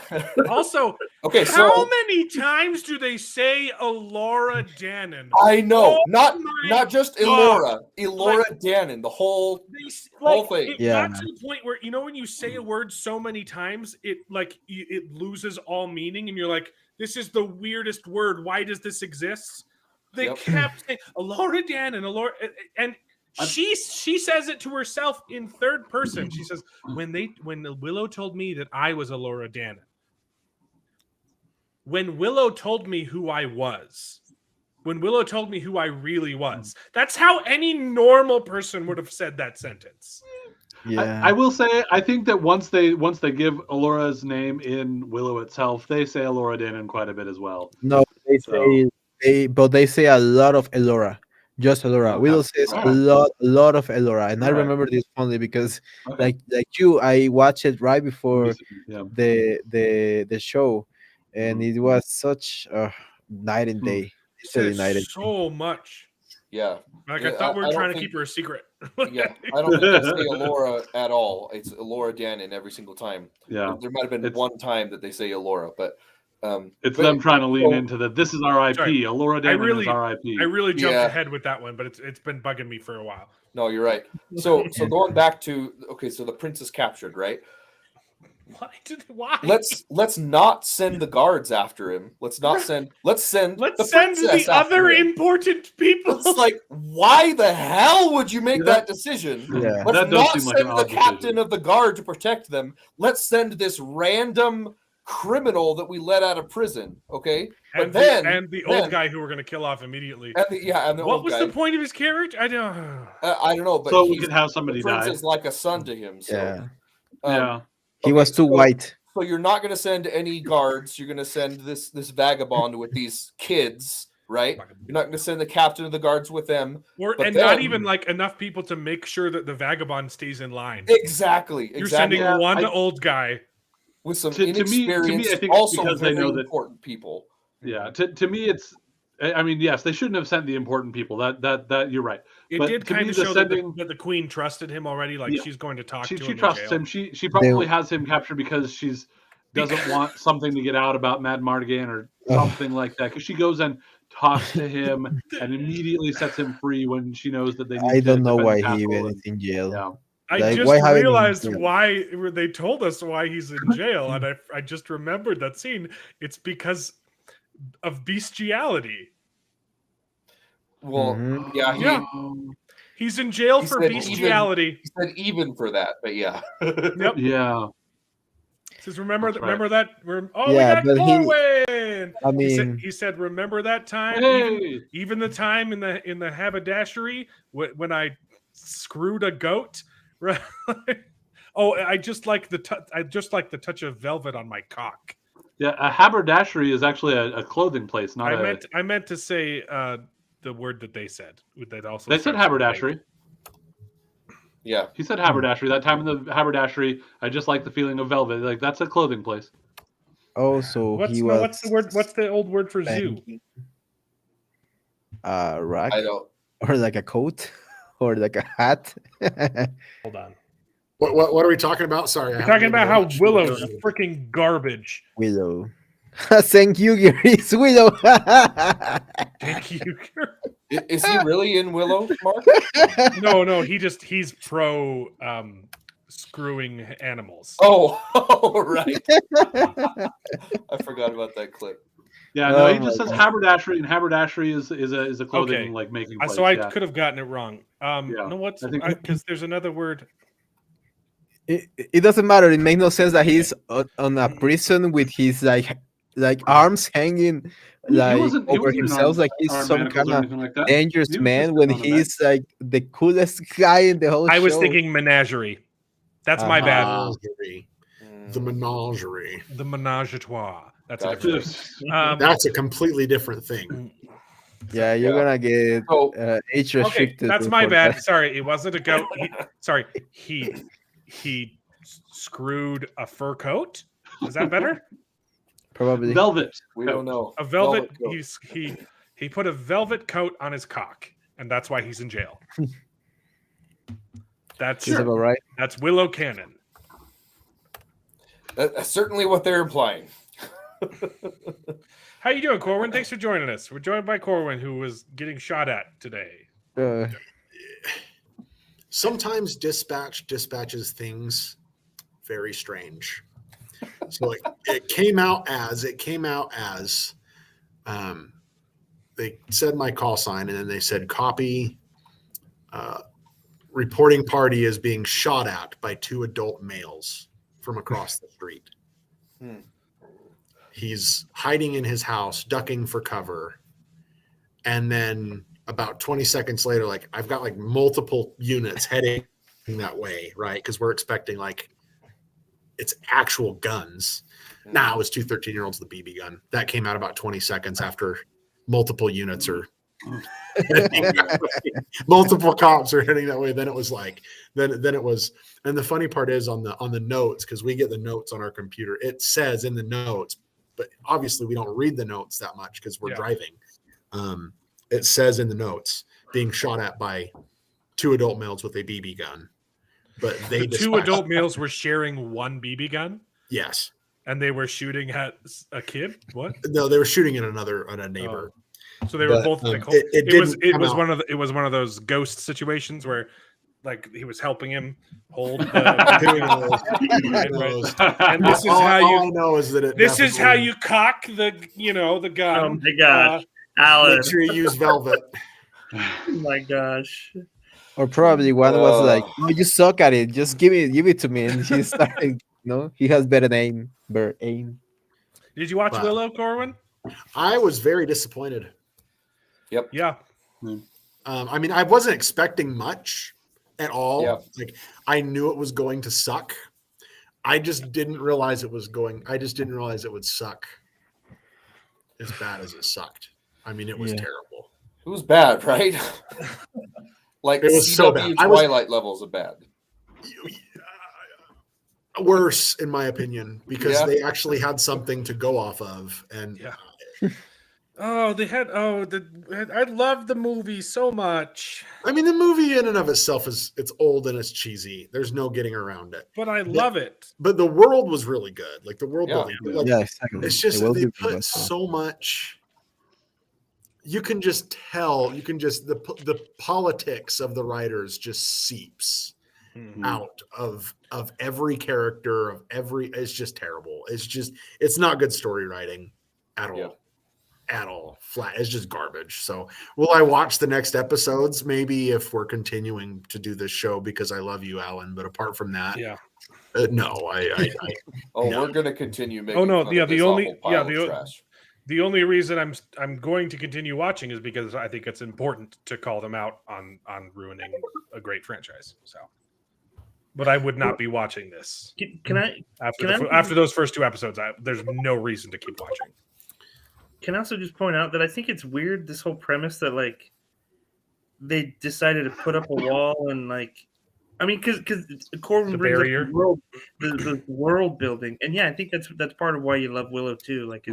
Speaker 1: Also,
Speaker 9: Okay,
Speaker 1: how
Speaker 9: so
Speaker 1: many times do they say Elora Danon?
Speaker 9: I know,
Speaker 1: Oh
Speaker 9: not
Speaker 1: my
Speaker 9: just
Speaker 1: God.
Speaker 9: Elora Danon, the whole
Speaker 1: Whole
Speaker 9: thing.
Speaker 1: It
Speaker 11: Yeah.
Speaker 1: got to the point where when you say a word so many times, it loses all meaning, and you're like, "This is the weirdest word. Why does this exist?" They
Speaker 9: Yep.
Speaker 1: kept saying Elora Danon, Elora, and she says it to herself in third person. She says, "When Willow told me that I was Elora Danon, when Willow told me who I was." When Willow told me who I really was. That's how any normal person would have said that sentence.
Speaker 11: yeah.
Speaker 10: I will say, I think that once they give Elora's name in Willow itself, they say Elora Danon quite a bit as well.
Speaker 11: No, they
Speaker 10: So-
Speaker 11: say they say a lot of Elora. Just Elora.
Speaker 10: Okay.
Speaker 11: Willow says
Speaker 10: Okay.
Speaker 11: a lot of Elora, and I
Speaker 10: Alright.
Speaker 11: remember this only because,
Speaker 10: Okay.
Speaker 11: like you, I watched it right before
Speaker 10: Yeah.
Speaker 11: the show, and it was such a night and day. Literally night and
Speaker 1: So much.
Speaker 9: Yeah.
Speaker 1: Like
Speaker 9: Yeah,
Speaker 1: I thought we
Speaker 9: I
Speaker 1: were
Speaker 9: don't
Speaker 1: trying to
Speaker 9: think-
Speaker 1: keep her a secret.
Speaker 9: Yeah, I don't think they say Elora at all. It's Elora Danon every single time.
Speaker 10: Yeah.
Speaker 9: There might have been
Speaker 10: It's-
Speaker 9: one time that they say Elora, but
Speaker 10: It's
Speaker 9: but-
Speaker 10: them trying to lean
Speaker 9: so-
Speaker 10: into that. This is RIP.
Speaker 1: Sorry.
Speaker 10: Elora
Speaker 1: I
Speaker 10: Danon
Speaker 1: really-
Speaker 10: is RIP.
Speaker 1: I really jumped
Speaker 9: Yeah.
Speaker 1: ahead with that one, but it's been bugging me for a while.
Speaker 9: No, you're right. So going back to so the prince is captured, right?
Speaker 1: Why?
Speaker 9: Let's not send the guards after him. Let's send the princess
Speaker 1: the
Speaker 9: after
Speaker 1: other
Speaker 9: him.
Speaker 1: important people.
Speaker 9: It's like, why the hell would you make
Speaker 10: Yeah,
Speaker 9: that decision?
Speaker 11: Yeah.
Speaker 9: Let's
Speaker 10: That does
Speaker 9: not
Speaker 10: seem like
Speaker 9: send
Speaker 10: an
Speaker 9: the
Speaker 10: odd
Speaker 9: captain
Speaker 10: decision.
Speaker 9: of the guard to protect them. Let's send this random criminal that we let out of prison. Okay,
Speaker 1: and the old guy who we're going to kill off immediately.
Speaker 9: and the
Speaker 1: What
Speaker 9: old
Speaker 1: was
Speaker 9: guy.
Speaker 1: the point of his character? I don't.
Speaker 9: I don't know, but
Speaker 10: So we
Speaker 9: he's-
Speaker 10: could have somebody
Speaker 9: the prince
Speaker 10: die.
Speaker 9: is like a son to him. So,
Speaker 11: Yeah,
Speaker 10: Yeah.
Speaker 11: he was too white.
Speaker 9: So you're not going to send any guards. You're going to send this vagabond with these kids, right? You're not going to send the captain of the guards with them. But
Speaker 1: Not
Speaker 9: then-
Speaker 1: even like enough people to make sure that the vagabond stays in line.
Speaker 9: Exactly.
Speaker 1: You're sending
Speaker 10: Yeah,
Speaker 1: one
Speaker 10: I-
Speaker 1: old guy.
Speaker 9: with some
Speaker 10: To me, I
Speaker 9: inexperienced,
Speaker 10: think
Speaker 9: also
Speaker 10: because they
Speaker 9: very
Speaker 10: know that-
Speaker 9: important people.
Speaker 10: Yeah. To me, it's. I mean, yes, they shouldn't have sent the important people. That you're right.
Speaker 1: It
Speaker 10: But
Speaker 1: did
Speaker 10: to me,
Speaker 1: kind of
Speaker 10: the
Speaker 1: show
Speaker 10: sending-
Speaker 1: that the queen trusted him already. Like
Speaker 10: Yeah.
Speaker 1: she's going to talk
Speaker 10: She
Speaker 1: to him.
Speaker 10: trusts
Speaker 1: in jail.
Speaker 10: him. She probably has him captured because she's doesn't want something to get out about Mad Mardigan or something like that. Because she goes and talks to him and immediately sets him free when she knows that they. Need
Speaker 11: I
Speaker 10: to
Speaker 11: don't know
Speaker 10: defend
Speaker 11: why
Speaker 10: the
Speaker 11: he
Speaker 10: castle
Speaker 11: even
Speaker 10: and-
Speaker 11: is in jail.
Speaker 10: Yeah.
Speaker 1: I
Speaker 11: Like,
Speaker 1: just
Speaker 11: why haven't you-
Speaker 1: realized
Speaker 11: yeah.
Speaker 1: why they told us why he's in jail, and I just remembered that scene. It's because of bestiality.
Speaker 9: Well, yeah,
Speaker 1: he's in jail
Speaker 9: he
Speaker 1: for
Speaker 9: said
Speaker 1: bestiality.
Speaker 9: He said even for that, but yeah.
Speaker 1: Yep.
Speaker 10: Yeah.
Speaker 1: Says remember
Speaker 10: That's
Speaker 1: remember
Speaker 10: right.
Speaker 1: that
Speaker 11: Yeah,
Speaker 1: we got
Speaker 11: but
Speaker 1: Corwin.
Speaker 11: I mean-
Speaker 1: he said remember that time,
Speaker 10: Hey!
Speaker 1: even the time in the haberdashery when I screwed a goat. Right? Oh, I just like the touch of velvet on my cock.
Speaker 10: Yeah, a haberdashery is actually a clothing place, not
Speaker 1: I meant to say the word that they said. That also
Speaker 10: They said
Speaker 1: starts with
Speaker 10: haberdashery.
Speaker 9: Yeah.
Speaker 10: He said haberdashery. That time in the haberdashery, I just like the feeling of velvet. Like, that's a clothing place.
Speaker 11: Oh, so
Speaker 1: what's
Speaker 11: he was.
Speaker 1: what's the word? What's the old word for zoo?
Speaker 11: Rack?
Speaker 9: I don't.
Speaker 11: Or like a coat? Or like a hat?
Speaker 1: Hold on.
Speaker 13: What are we talking about? Sorry.
Speaker 1: We're talking about how Willow's freaking garbage.
Speaker 11: Willow. Thank you, Gary. It's Willow.
Speaker 1: Thank you.
Speaker 9: Is he really in Willow, Mark?
Speaker 1: No, he's pro screwing animals.
Speaker 9: Oh, right. I forgot about that clip.
Speaker 10: Yeah, no, he just says haberdashery, and haberdashery is a clothing like making place.
Speaker 1: So I could have gotten it wrong. No, what's because there's another word.
Speaker 11: It doesn't matter. It makes no sense that he's on a prison with his like arms hanging over himself, like he's some kind of dangerous man when he's like the coolest guy in the whole show.
Speaker 1: I was thinking menagerie. That's my bad.
Speaker 13: The menagerie.
Speaker 1: The menage a trois. That's a different
Speaker 13: that's a completely different thing.
Speaker 11: Yeah, you're gonna get age restricted.
Speaker 1: That's my bad. Sorry, it wasn't a goat. He screwed a fur coat. Is that better?
Speaker 11: Probably
Speaker 10: velvet.
Speaker 9: We don't know.
Speaker 1: A velvet. He put a velvet coat on his cock, and that's why he's in jail. That's
Speaker 11: right.
Speaker 1: That's Willow canon.
Speaker 9: That's certainly what they're implying.
Speaker 1: How you doing, Corwin? Thanks for joining us. We're joined by Corwin, who was getting shot at today.
Speaker 13: Sometimes dispatches things very strange. So like it came out as they said my call sign, and then they said copy reporting party is being shot at by 2 adult males from across the street. He's hiding in his house, ducking for cover. And then about 20 seconds later, like I've got like multiple units heading that way, right? Because we're expecting like it's actual guns. Now it was 2 13-year-olds with a BB gun. That came out about 20 seconds after multiple units are multiple cops are heading that way. Then it was like then it was, and the funny part is on the notes, because we get the notes on our computer, it says in the notes, but obviously we don't read the notes that much because we're driving. It says in the notes being shot at by 2 adult males with a BB gun. But the 2
Speaker 1: adult males were sharing one BB gun?
Speaker 13: Yes.
Speaker 1: And they were shooting at a kid? What?
Speaker 13: No, they were shooting at a neighbor.
Speaker 1: So they were both like, it was one of those ghost situations where like he was helping him hold and this is how you
Speaker 13: all I know is that
Speaker 1: this is how you cock the gun.
Speaker 12: Oh my gosh. Alan.
Speaker 13: Make sure you use velvet.
Speaker 12: Oh my gosh.
Speaker 11: Or probably one was like, "Oh, you suck at it. Just give it to me." And he started, he has better aim.
Speaker 1: Did you watch Willow, Corwin?
Speaker 13: I was very disappointed.
Speaker 9: Yep.
Speaker 1: Yeah.
Speaker 13: I mean, I wasn't expecting much at all.
Speaker 9: Yep.
Speaker 13: Like I knew it was going to suck. I just didn't realize it would suck as bad as it sucked. I mean, it was terrible.
Speaker 9: It was bad, right? Like
Speaker 13: it was
Speaker 9: CW
Speaker 13: so bad.
Speaker 9: Twilight levels of bad.
Speaker 13: Worse, in my opinion, because they actually had something to go off of, and
Speaker 1: I love the movie so much.
Speaker 13: I mean, the movie in and of itself it's old and it's cheesy. There's no getting around it.
Speaker 1: But I love it.
Speaker 13: But the world was really good. Like the world building. Like,
Speaker 11: exactly.
Speaker 13: It's just they put so much. You can just tell. The politics of the writers just seeps out of every character, it's just terrible. It's not good story writing at all. at all. Flat. It's just garbage. So will I watch the next episodes? Maybe if we're continuing to do this show because I love you, Alan. But apart from that, no.
Speaker 9: We're gonna continue making.
Speaker 1: Oh no,
Speaker 9: fun
Speaker 1: yeah.
Speaker 9: of
Speaker 1: The
Speaker 9: this
Speaker 1: only
Speaker 9: awful pile of trash.
Speaker 1: the only reason I'm going to continue watching is because I think it's important to call them out on ruining a great franchise. So, but I would not be watching this.
Speaker 12: Can I
Speaker 1: after those first 2 episodes? There's no reason to keep watching.
Speaker 12: Can I also just point out that I think it's weird, this whole premise that like they decided to put up a wall and like, I mean, because Corbin brings up the world building, and yeah, I think that's part of why you love Willow too. Like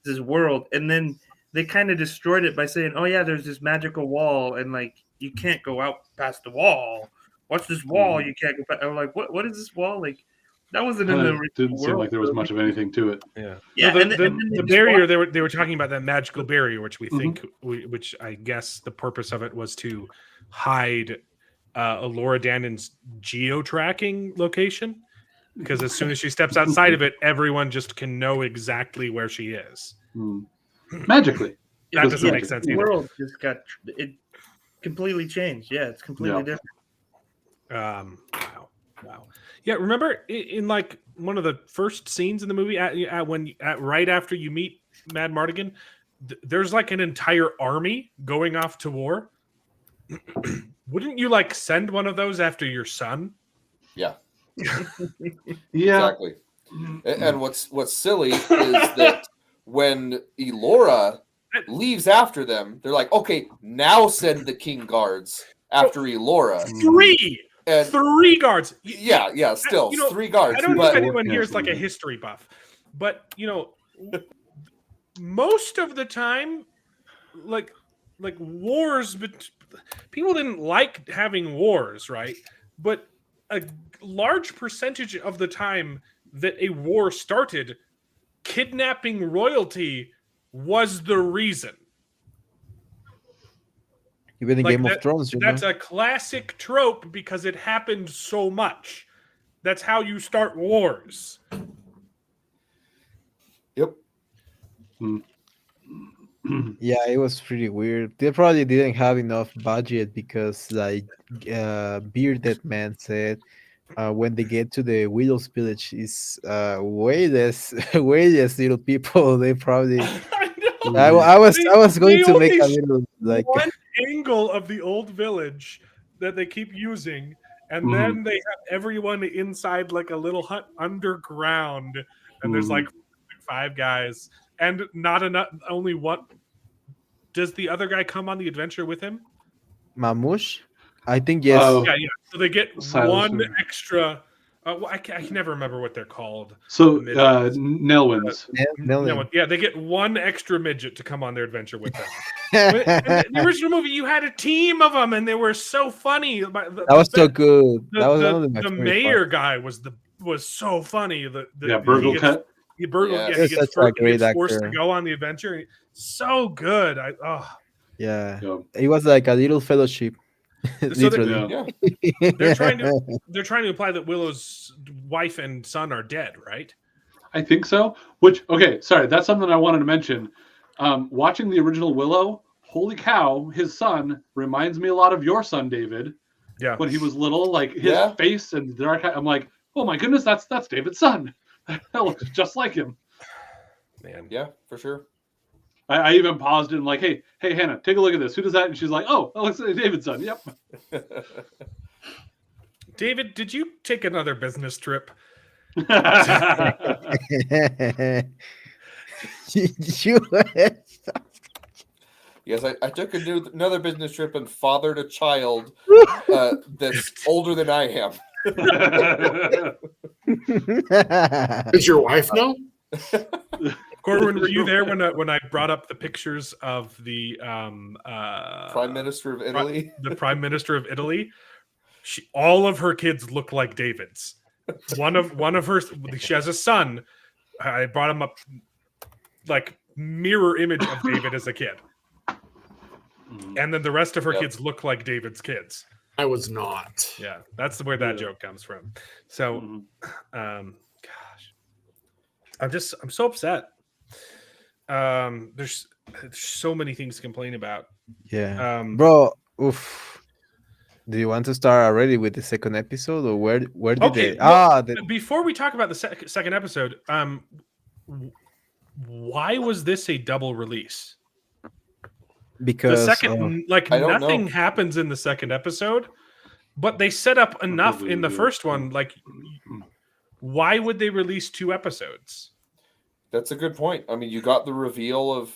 Speaker 12: this world, and then they kind of destroyed it by saying, "Oh yeah, there's this magical wall, and like you can't go out past the wall. What's this wall? You can't go past." I'm like, what is this wall? Like that wasn't in the original
Speaker 10: didn't seem like there was much of anything to it.
Speaker 12: Yeah.
Speaker 1: No, the barrier they were talking about, that magical barrier, which we think, which I guess the purpose of it was to hide Laura Dannon's geo-tracking location, because as soon as she steps outside of it, everyone just can know exactly where she is.
Speaker 10: Magically.
Speaker 1: That doesn't make sense
Speaker 12: The
Speaker 1: either.
Speaker 12: world just got it completely changed. Yeah, it's completely different.
Speaker 1: Wow. Yeah, remember in like one of the first scenes in the movie, right after you meet Mad Mardigan, there's like an entire army going off to war. Wouldn't you like send one of those after your son?
Speaker 9: Yeah.
Speaker 10: Yeah.
Speaker 9: Exactly. And what's silly is that when Elora leaves after them, they're like, okay, now send the King Guards after Elora.
Speaker 1: 3 guards.
Speaker 9: Yeah, still 3 guards.
Speaker 1: I don't know if anyone here is like a history buff, but most of the time, like wars, but people didn't like having wars, right? But a large percentage of the time that a war started, kidnapping royalty was the reason.
Speaker 11: Even in Game of Thrones,
Speaker 1: that's a classic trope because it happened so much. That's how you start wars.
Speaker 9: Yep.
Speaker 11: Yeah, it was pretty weird. They probably didn't have enough budget because, like, Bearded Man said, when they get to the Willow's village, is way less little people. They probably. I was going to make a little like
Speaker 1: one angle of the old village that they keep using, and then they have everyone inside like a little hut underground, and there's like 5 guys, and not enough. Only one. Does the other guy come on the adventure with him?
Speaker 11: Mamouche? I think yes.
Speaker 1: Yeah. So they get one extra. I can never remember what they're called.
Speaker 10: So Nelwyn's.
Speaker 11: Nelwyn.
Speaker 1: Yeah, they get one extra midget to come on their adventure with them. In the original movie, you had a team of them, and they were so funny.
Speaker 11: That was so good. That was one of my
Speaker 1: the
Speaker 11: favorite
Speaker 1: mayor
Speaker 11: parts.
Speaker 1: guy was so funny.
Speaker 10: Burgle cut.
Speaker 1: He
Speaker 11: He's
Speaker 1: gets
Speaker 11: such a great
Speaker 1: forced
Speaker 11: actor.
Speaker 1: to go on the adventure. So good.
Speaker 11: Yeah, it was like a little fellowship. Literally.
Speaker 1: They're trying to imply that Willow's wife and son are dead, right?
Speaker 10: I think so. Which, okay, sorry, that's something I wanted to mention. Watching the original Willow, holy cow, his son reminds me a lot of your son, David.
Speaker 1: Yeah.
Speaker 10: When he was little, like his face and the dark eye, I'm like, oh my goodness, that's David's son. That looks just like him.
Speaker 1: Man.
Speaker 9: Yeah, for sure.
Speaker 10: I even paused it and like, hey, Hannah, take a look at this. Who does that? And she's like, oh, that looks like David's son. Yep.
Speaker 1: David, did you take another business trip?
Speaker 9: Yes, I took another business trip and fathered a child that's older than I am.
Speaker 13: Is your wife now?
Speaker 1: Corbin, were you there when I brought up the pictures of the
Speaker 9: Prime Minister of Italy?
Speaker 1: The Prime Minister of Italy. All of her kids look like David's. One of her, she has a son. I brought him up like mirror image of David as a kid, and then the rest of her kids look like David's kids.
Speaker 13: I was not.
Speaker 1: Yeah, that's where that joke comes from. So, gosh, I'm so upset. There's There's so many things to complain about.
Speaker 11: Yeah, bro. Oof. Do you want to start already with the second episode, or where did
Speaker 1: Okay,
Speaker 11: they?
Speaker 1: well, before we talk about the second episode, why was this a double release?
Speaker 11: Because
Speaker 1: the second, nothing happens in the second episode, but they set up enough in the first one. Like, why would they release 2 episodes?
Speaker 9: That's a good point. I mean, you got the reveal of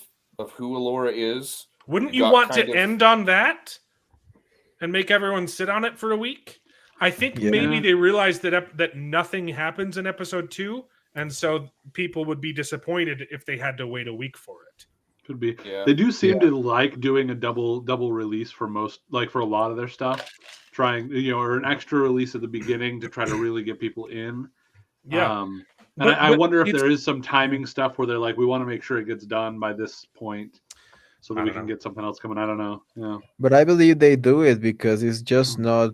Speaker 9: who Allura is.
Speaker 1: Wouldn't you want to end on that and make everyone sit on it for a week? I think maybe they realized that nothing happens in episode 2, and so people would be disappointed if they had to wait a week for it.
Speaker 10: Could be. They do seem to like doing a double release for most, like for a lot of their stuff, trying, or an extra release at the beginning to try to really get people in.
Speaker 1: Yeah.
Speaker 10: And I wonder if there is some timing stuff where they're like, we want to make sure it gets done by this point so that we can get something else coming. I don't know. Yeah.
Speaker 11: But I believe they do it because it's just not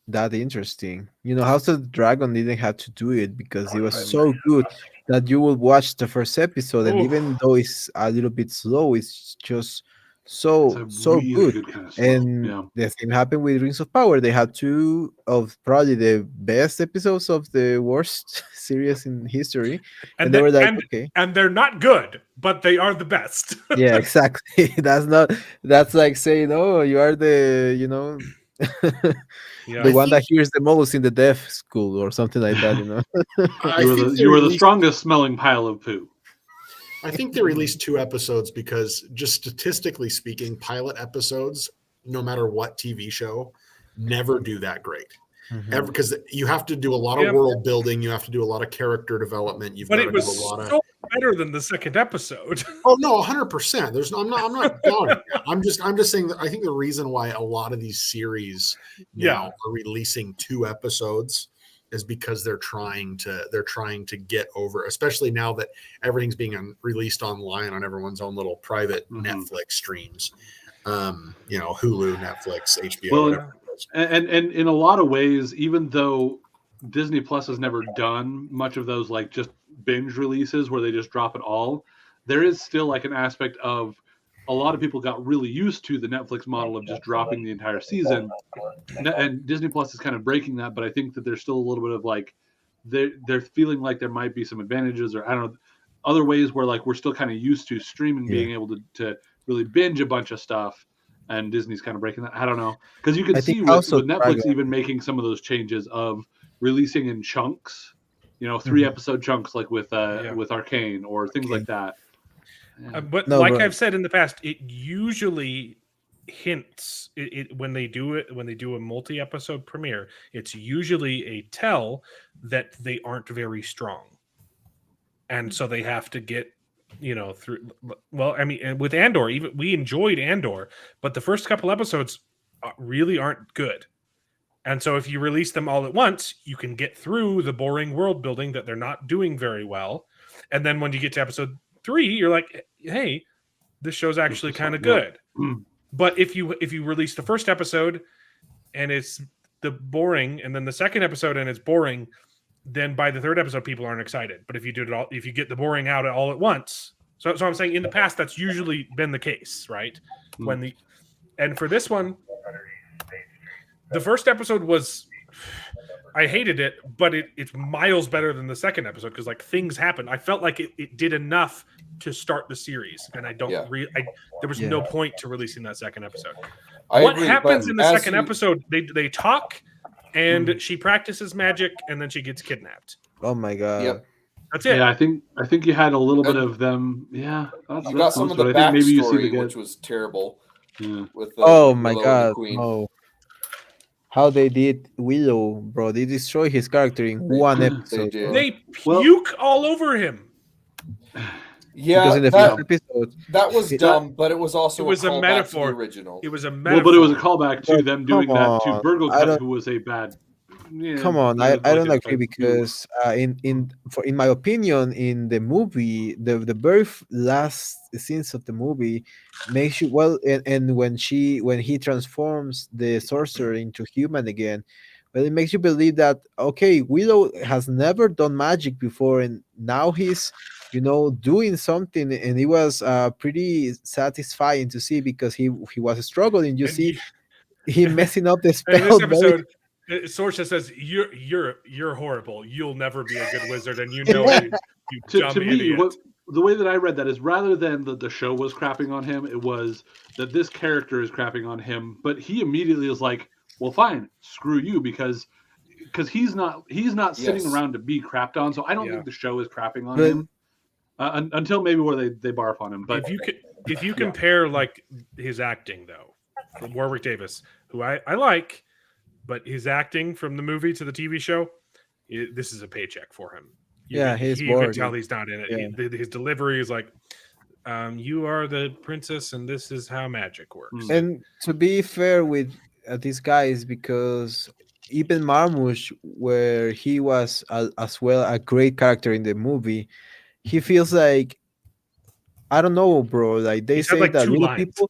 Speaker 11: that interesting. House of the Dragon didn't have to do it because it was so good that you will watch the first episode, and even though it's a little bit slow, it's just so
Speaker 10: really
Speaker 11: good.
Speaker 10: Kind of
Speaker 11: And the same happened with Rings of Power. They had 2 of probably the best episodes of the worst series in history, and they were like, okay,
Speaker 1: and they're not good, but they are the best.
Speaker 11: Yeah, exactly. That's like saying, oh, you are the the one that hears the most in the deaf school or something like that.
Speaker 10: You were the strongest smelling pile of poo.
Speaker 13: I think they released 2 episodes because, just statistically speaking, pilot episodes, no matter what TV show, never do that great. Ever, because you have to do a lot of world building, you have to do a lot of character development.
Speaker 1: But it was so better than the second episode.
Speaker 13: Oh no, 100%. There's no, I'm not doubting that. I'm just saying that I think the reason why a lot of these series now are releasing 2 episodes is because they're trying to get over, especially now that everything's being released online on everyone's own little private Netflix streams. Hulu, Netflix, HBO.
Speaker 10: Well, and in a lot of ways, even though Disney Plus has never done much of those like just binge releases where they just drop it all, there is still like an aspect of a lot of people got really used to the Netflix model of just dropping the entire season, and Disney Plus is kind of breaking that. But I think that there's still a little bit of like they're feeling like there might be some advantages, or I don't know, other ways where like we're still kind of used to streaming being able to really binge a bunch of stuff, and Disney's kind of breaking that. I don't know, because you can see with Netflix even making some of those changes of releasing in chunks, 3 episode chunks like with Arcane or things like that.
Speaker 1: But I've said in the past, it usually hints when they do a multi-episode premiere, it's usually a tell that they aren't very strong, and so they have to get through. Well, I mean, with Andor, even we enjoyed Andor, but the first couple episodes really aren't good. And so if you release them all at once, you can get through the boring world building that they're not doing very well, and then when you get to episode 3, you're like, hey, this show's actually kind of good. But if you release the first episode and it's the boring, and then the second episode and it's boring, then by the third episode people aren't excited. But if you do it all, if you get the boring out all at once, so I'm saying in the past that's usually been the case, right? And for this one, the first episode was, I hated it, but it's miles better than the second episode because like things happened. I felt like it did enough to start the series, and I don't there was no point to releasing that second episode. What happens in the second episode? They talk, and she practices magic, and then she gets kidnapped.
Speaker 11: Oh my god!
Speaker 9: Yep.
Speaker 1: That's it.
Speaker 10: Yeah, I think you had a little bit of them. Yeah,
Speaker 9: you got some of the backstory, which was terrible.
Speaker 10: Yeah.
Speaker 9: With
Speaker 11: oh my god! Oh. How they did Willow, bro. They destroy his character in one episode.
Speaker 1: They puke all over him.
Speaker 9: Yeah,
Speaker 11: in the first episode,
Speaker 9: that was dumb, but it was also
Speaker 1: a metaphor.
Speaker 9: To the original.
Speaker 1: It was a metaphor.
Speaker 10: Well, but it was a callback to them doing that to Burgle, who was a bad. Yeah,
Speaker 11: come on, I don't agree because in my opinion, in the movie, the very last scenes of the movie makes you and when he transforms the sorcerer into human again, but it makes you believe that okay, Willow has never done magic before, and now he's doing something, and it was pretty satisfying to see because he was struggling. You
Speaker 1: And
Speaker 11: see, he messing up the
Speaker 1: in
Speaker 11: spell.
Speaker 1: this episode, Sorsha says, "You're horrible. You'll never be a good wizard, and you know it. You dumb
Speaker 10: To me,
Speaker 1: idiot."
Speaker 10: the way that I read that is rather than the show was crapping on him, it was that this character is crapping on him. But he immediately is like, "Well, fine, screw you," because he's not sitting around to be crapped on. So I don't think the show is crapping on him until maybe where they barf on him. But
Speaker 1: if you compare like his acting though, from Warwick Davis, who I like, but his acting from the movie to the TV show, this is a paycheck for him. You can tell he's not in it.
Speaker 11: Yeah.
Speaker 1: His delivery is like, "You are the princess, and this is how magic works."
Speaker 11: And to be fair with these guys, because even Marmouche, where he was as well a great character in the movie, he feels like, I don't know, bro. Like they say that little people,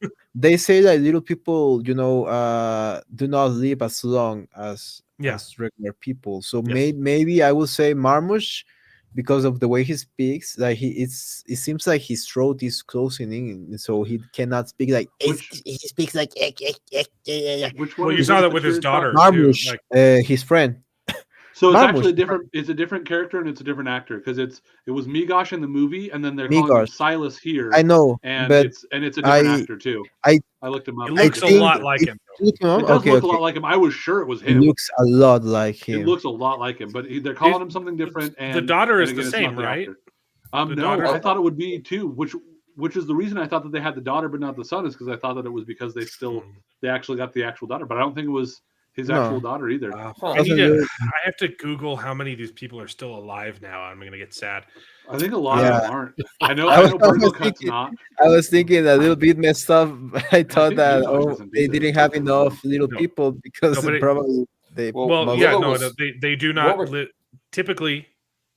Speaker 11: do not live as long as regular people. So maybe I would say Marmouche, because of the way he speaks, like it seems like his throat is closing in, so he cannot speak like he speaks like.
Speaker 10: Which one?
Speaker 1: Well, you saw that with his daughter,
Speaker 11: Marmouche,
Speaker 1: too,
Speaker 11: his friend.
Speaker 10: So it's
Speaker 11: Marmouche.
Speaker 10: actually different. It's a different character and it's a different actor because it was Migosh in the movie and then they're calling him Silas here.
Speaker 11: I know,
Speaker 10: and
Speaker 11: but
Speaker 10: it's a different actor too.
Speaker 11: I
Speaker 10: looked him up.
Speaker 1: It looks a lot like him.
Speaker 10: It does look a lot like him. I was sure it was him.
Speaker 11: It looks a lot like him.
Speaker 10: It looks a lot like him, but they're calling him something different. And
Speaker 1: the daughter is
Speaker 10: and again,
Speaker 1: the
Speaker 10: it's
Speaker 1: same,
Speaker 10: not the
Speaker 1: right?
Speaker 10: actor. No, I thought it would be too. Which is the reason I thought that they had the daughter but not the son, is because I thought that it was because they actually got the actual daughter, but I don't think it was his actual daughter either.
Speaker 1: I have to Google how many of these people are still alive now. I'm going to get sad.
Speaker 10: I think a lot of them aren't. I know Cut's not.
Speaker 11: I was thinking a little bit messed up. I thought that they didn't have enough little people because probably they.
Speaker 1: They do not live. Typically,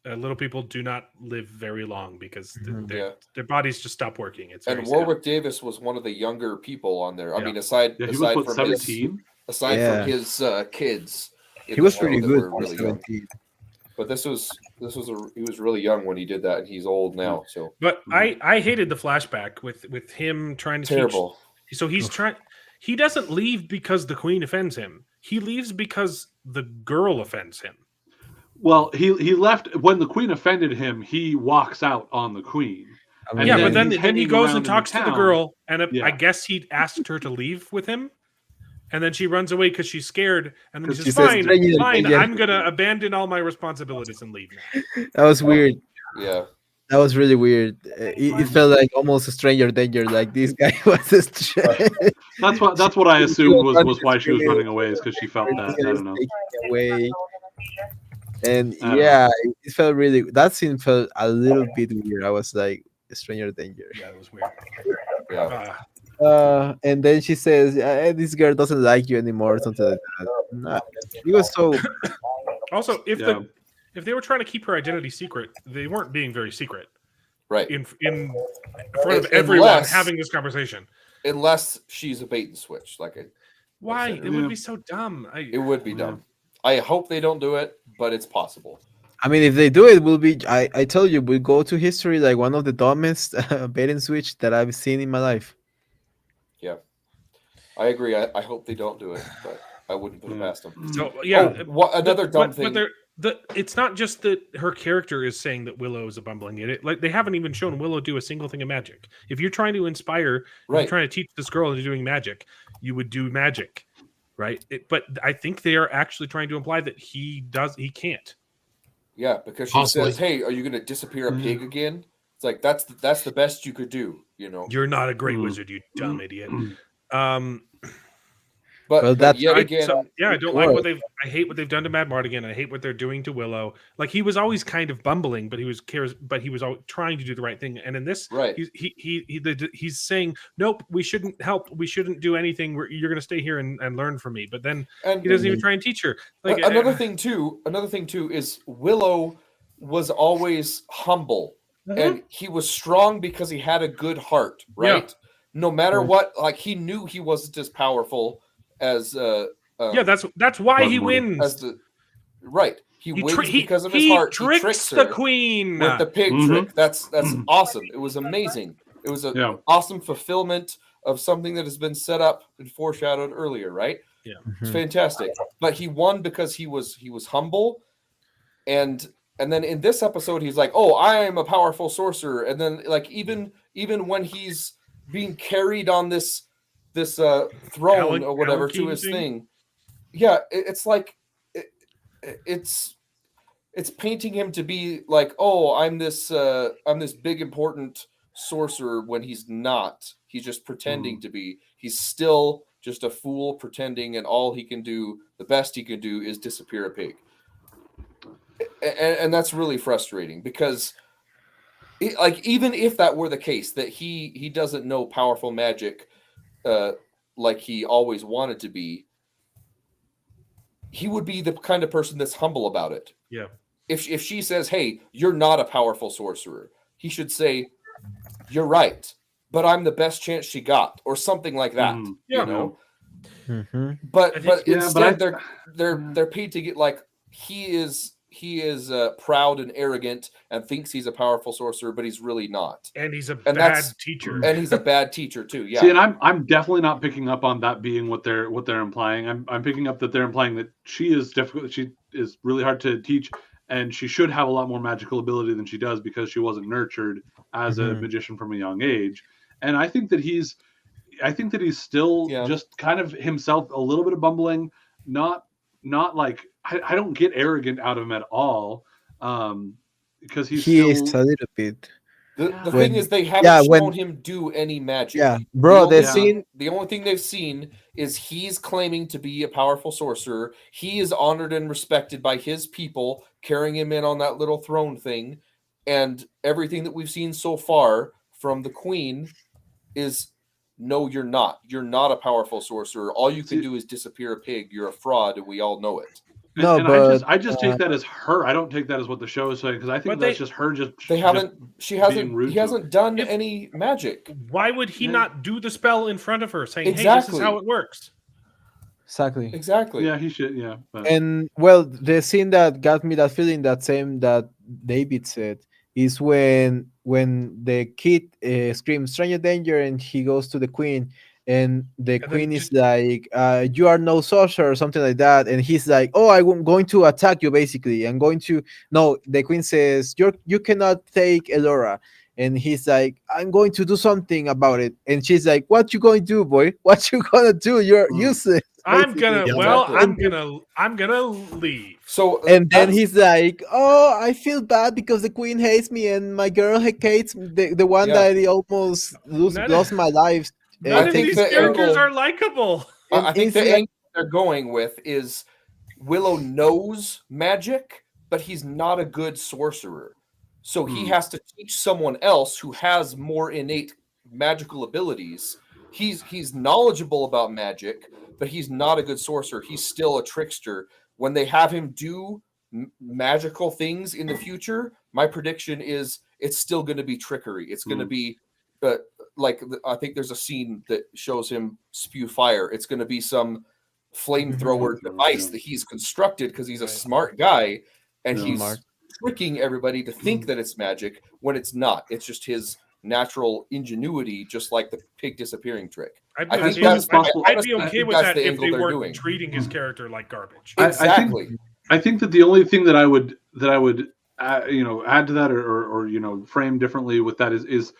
Speaker 1: little people do not live very long because their bodies just stop working. It's
Speaker 9: and Warwick Davis was one of the younger people on there. I mean, aside
Speaker 10: from
Speaker 9: 17. Aside from his kids,
Speaker 11: he was pretty good.
Speaker 9: Really young. But he was really young when he did that, and he's old now. So,
Speaker 1: but I hated the flashback with him trying to
Speaker 9: terrible.
Speaker 1: So he's trying. He doesn't leave because the queen offends him. He leaves because the girl offends him.
Speaker 10: Well, he left when the queen offended him. He walks out on the queen.
Speaker 1: But then he goes and talks to the girl, and I guess he asked her to leave with him. And then she runs away because she's scared. And then she says, fine, I'm going to abandon all my responsibilities and leave now.
Speaker 11: That was weird.
Speaker 9: Yeah.
Speaker 11: That was really weird. It felt like almost a stranger danger. Like this guy was a stranger.
Speaker 10: That's what I assumed was why she was running away, is because she felt that. I don't know.
Speaker 11: Away. And it felt really, that scene felt a little bit weird. I was like, stranger danger.
Speaker 1: Yeah, it was weird.
Speaker 9: Yeah.
Speaker 11: And then she says, "This girl doesn't like you anymore," or something like that. No, it was so.
Speaker 1: Also, if they were trying to keep her identity secret, they weren't being very secret,
Speaker 9: right?
Speaker 1: In front of everyone having this conversation,
Speaker 9: unless she's a bait and switch,
Speaker 1: why it would be so dumb.
Speaker 9: It would be dumb. I hope they don't do it, but it's possible.
Speaker 11: I mean, if they do it, will be. I tell you, we'll go to history like one of the dumbest bait and switch that I've seen in my life.
Speaker 9: Yeah, I agree. I hope they don't do it, but I wouldn't put it past them.
Speaker 1: So
Speaker 9: another dumb thing.
Speaker 1: But it's not just that her character is saying that Willow is a bumbling idiot. Like, they haven't even shown Willow do a single thing of magic. If you're trying to inspire, you're trying to teach this girl into doing magic, you would do magic, right? But I think they are actually trying to imply that he can't.
Speaker 9: Yeah, because she says, "Hey, are you going to disappear a pig again?" It's like that's the best you could do, You're
Speaker 1: not a great wizard, you dumb idiot.
Speaker 9: But
Speaker 11: that's
Speaker 9: yet again,
Speaker 1: I don't like I hate what they've done to Madmartigan. I hate what they're doing to Willow. Like, he was always kind of bumbling, but he was always trying to do the right thing. And in this, he's saying, "Nope, we shouldn't help. We shouldn't do anything. You're going to stay here and learn from me." But then he doesn't even try and teach her. Like,
Speaker 9: another thing too is Willow was always humble. And he was strong because he had a good heart, right? No matter what, like, he knew he wasn't as powerful as
Speaker 1: Yeah, that's why he wins.
Speaker 9: Right. He wins because of his heart.
Speaker 1: Tricks
Speaker 9: he tricks
Speaker 1: the
Speaker 9: her
Speaker 1: queen
Speaker 9: with the pig trick. That's awesome. It was amazing. It was an awesome fulfillment of something that has been set up and foreshadowed earlier, right?
Speaker 1: Yeah.
Speaker 9: It's fantastic. But he won because he was humble, and then in this episode he's like, "Oh, I am a powerful sorcerer." And then like even when he's being carried on this throne or whatever to his thing. Yeah, it's like it's painting him to be like, "Oh, I'm this big important sorcerer," when he's not. He's just pretending to be. He's still just a fool pretending, and all he can do, the best he can do, is disappear a pig. And that's really frustrating because, like, even if that were the case, that he doesn't know powerful magic, like he always wanted to be, he would be the kind of person that's humble about it.
Speaker 1: Yeah.
Speaker 9: If she says, "Hey, you're not a powerful sorcerer," he should say, "You're right, but I'm the best chance she got," or something like that. You know. But instead they're painting it like he is proud and arrogant and thinks he's a powerful sorcerer, but he's really not.
Speaker 1: And he's a bad teacher.
Speaker 9: And he's a bad teacher too. Yeah.
Speaker 10: See, and I'm definitely not picking up on that being what they're implying. I'm picking up that they're implying that she is difficult. She is really hard to teach, and she should have a lot more magical ability than she does because she wasn't nurtured as a magician from a young age. And I think that he's still just kind of himself, a little bit of bumbling, not like I don't get arrogant out of him at all, because he
Speaker 11: is a little bit.
Speaker 9: The thing is, they haven't shown him do any magic.
Speaker 11: Yeah, bro,
Speaker 9: the only thing they've seen is he's claiming to be a powerful sorcerer. He is honored and respected by his people, carrying him in on that little throne thing, and everything that we've seen so far from the queen is, "No, you're not. You're not a powerful sorcerer. All you can do is disappear a pig. You're a fraud, and we all know it."
Speaker 10: But I just take that as her. I don't take that as what the show is saying, because I think that's just her. He
Speaker 9: hasn't done any magic.
Speaker 1: Why would he not do the spell in front of her, saying, "Hey, this is how it works"?
Speaker 11: Exactly.
Speaker 10: Yeah, he should. Yeah.
Speaker 11: And well, the scene that got me that feeling, that same that David said, is when the kid screams "stranger danger" and he goes to the queen, and the queen is like, "You are no sorcerer," or something like that, and he's like, "Oh, I'm going to attack you, basically. I'm going to..." No, the queen says, you cannot take Elora," and he's like, "I'm going to do something about it," and she's like, "What you going to do, boy? What you gonna do? You're useless."
Speaker 1: I'm gonna leave.
Speaker 9: So
Speaker 11: and then he's like, "Oh, I feel bad because the queen hates me and my girl hates the one that I almost lost my life."
Speaker 1: None of these characters are likable.
Speaker 9: I think the angle they're going with is Willow knows magic, but he's not a good sorcerer. So he has to teach someone else who has more innate magical abilities. He's knowledgeable about magic, but he's not a good sorcerer. He's still a trickster. When they have him do magical things in the future, my prediction is it's still going to be trickery. It's going to be I think there's a scene that shows him spew fire. It's going to be some flamethrower device that he's constructed because he's a smart guy, and he's tricking everybody to think that it's magic when it's not. It's just his natural ingenuity, just like the pig disappearing trick.
Speaker 1: I'd be okay with that if they weren't treating his character like garbage.
Speaker 9: Exactly.
Speaker 10: I think that the only thing that I would add to that or frame differently with that is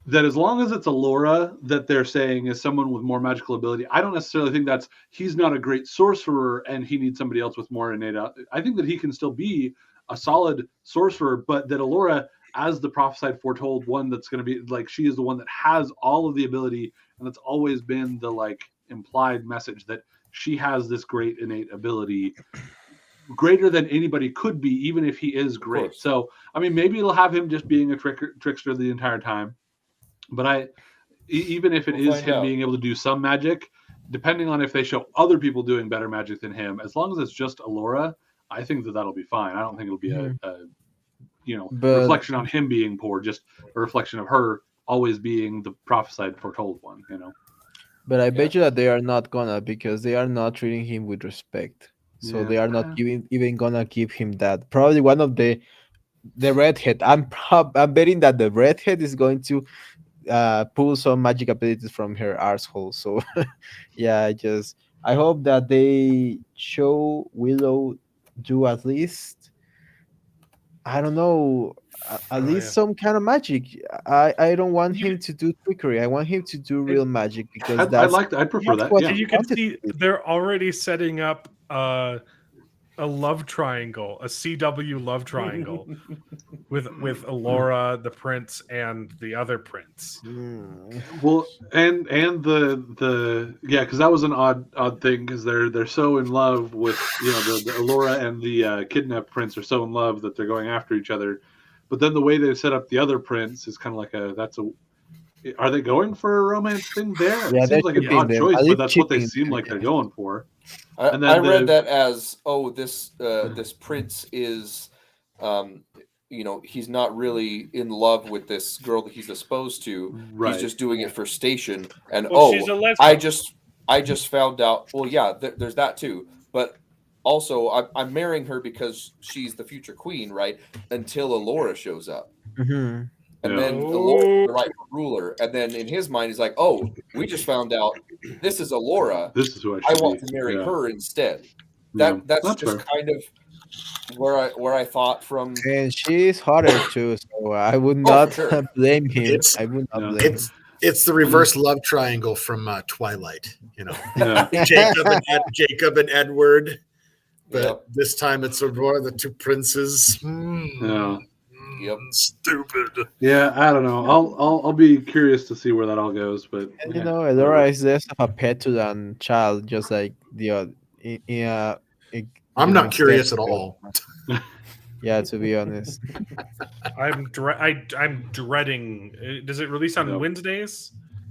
Speaker 10: that as long as it's Elora that they're saying is someone with more magical ability, I don't necessarily think he's not a great sorcerer and he needs somebody else with more innate. I think that he can still be a solid sorcerer, but that Elora, as the prophesied foretold one, that's going to be like, she is the one that has all of the ability, and that's always been the like implied message that she has this great innate ability, greater than anybody could be, even if he is great. So I mean, maybe it'll have him just being a trickster the entire time, but even if it is him being able to do some magic, depending on if they show other people doing better magic than him, as long as it's just Elora, I think that'll be fine. I don't think it'll be a reflection on him being poor, just a reflection of her always being the prophesied foretold one.
Speaker 11: But I bet you that they are not gonna, because they are not treating him with respect. So
Speaker 10: Yeah.
Speaker 11: they are not even gonna give him that. Probably one of the redhead. I'm betting that the redhead is going to pull some magic abilities from her arsehole. So yeah, I hope that they show Willow do at least, I don't know, at least some kind of magic. I don't want him to do trickery. I want him to do real magic, because
Speaker 10: I'd prefer
Speaker 11: that's
Speaker 10: that.
Speaker 11: what
Speaker 10: Yeah.
Speaker 1: And
Speaker 11: he
Speaker 1: you can
Speaker 11: wanted
Speaker 1: see
Speaker 11: to do.
Speaker 1: they're already setting up a love triangle, a CW love triangle with Alora, the prince, and the other prince.
Speaker 10: Well, and the because that was an odd thing, because they're so in love with, the Alora and the kidnapped prince are so in love that they're going after each other. But then the way they set up the other prince is kind of like are they going for a romance thing there?
Speaker 11: Yeah,
Speaker 10: It
Speaker 11: they're
Speaker 10: seems like an
Speaker 11: cheating
Speaker 10: odd
Speaker 11: them.
Speaker 10: choice,
Speaker 11: At
Speaker 10: but
Speaker 11: least
Speaker 10: that's what they
Speaker 11: cheating
Speaker 10: seem
Speaker 11: them,
Speaker 10: like they're
Speaker 11: yeah.
Speaker 10: going for.
Speaker 9: I,
Speaker 10: And then
Speaker 9: I read that as, this prince is, he's not really in love with this girl that he's supposed to.
Speaker 10: Right.
Speaker 9: He's just doing it for station. And
Speaker 1: Well, she's a lesbian.
Speaker 9: I just found out. Well, yeah, there's that too. But also, I'm marrying her because she's the future queen, right? Until Alora shows up.
Speaker 11: Mm-hmm.
Speaker 9: And then Alora, the right ruler. And then in his mind, he's like, "Oh, we just found out this is Alora.
Speaker 10: This is who I
Speaker 9: I
Speaker 10: should
Speaker 9: want
Speaker 10: be."
Speaker 9: to marry
Speaker 10: Yeah.
Speaker 9: her instead."
Speaker 10: Yeah,
Speaker 9: That's
Speaker 10: that's
Speaker 9: just
Speaker 10: fair.
Speaker 9: kind of where I thought from.
Speaker 11: And she's hotter too, so I would
Speaker 9: Oh,
Speaker 11: not
Speaker 9: for sure.
Speaker 11: blame him.
Speaker 13: It's
Speaker 11: I would not blame him.
Speaker 13: it's the reverse love triangle from Twilight.
Speaker 10: Yeah.
Speaker 13: Jacob and Edward, but
Speaker 9: Yep.
Speaker 13: this time it's Aurora, the two princes.
Speaker 10: Yeah.
Speaker 9: Yep.
Speaker 13: Stupid.
Speaker 10: Yeah, I don't know. I'll be curious to see where that all goes, but
Speaker 11: And Elora is less of a pet to than child, just like the other.
Speaker 13: I'm not curious at all.
Speaker 11: Yeah, to be honest.
Speaker 1: I'm dreading. Does it release on Wednesdays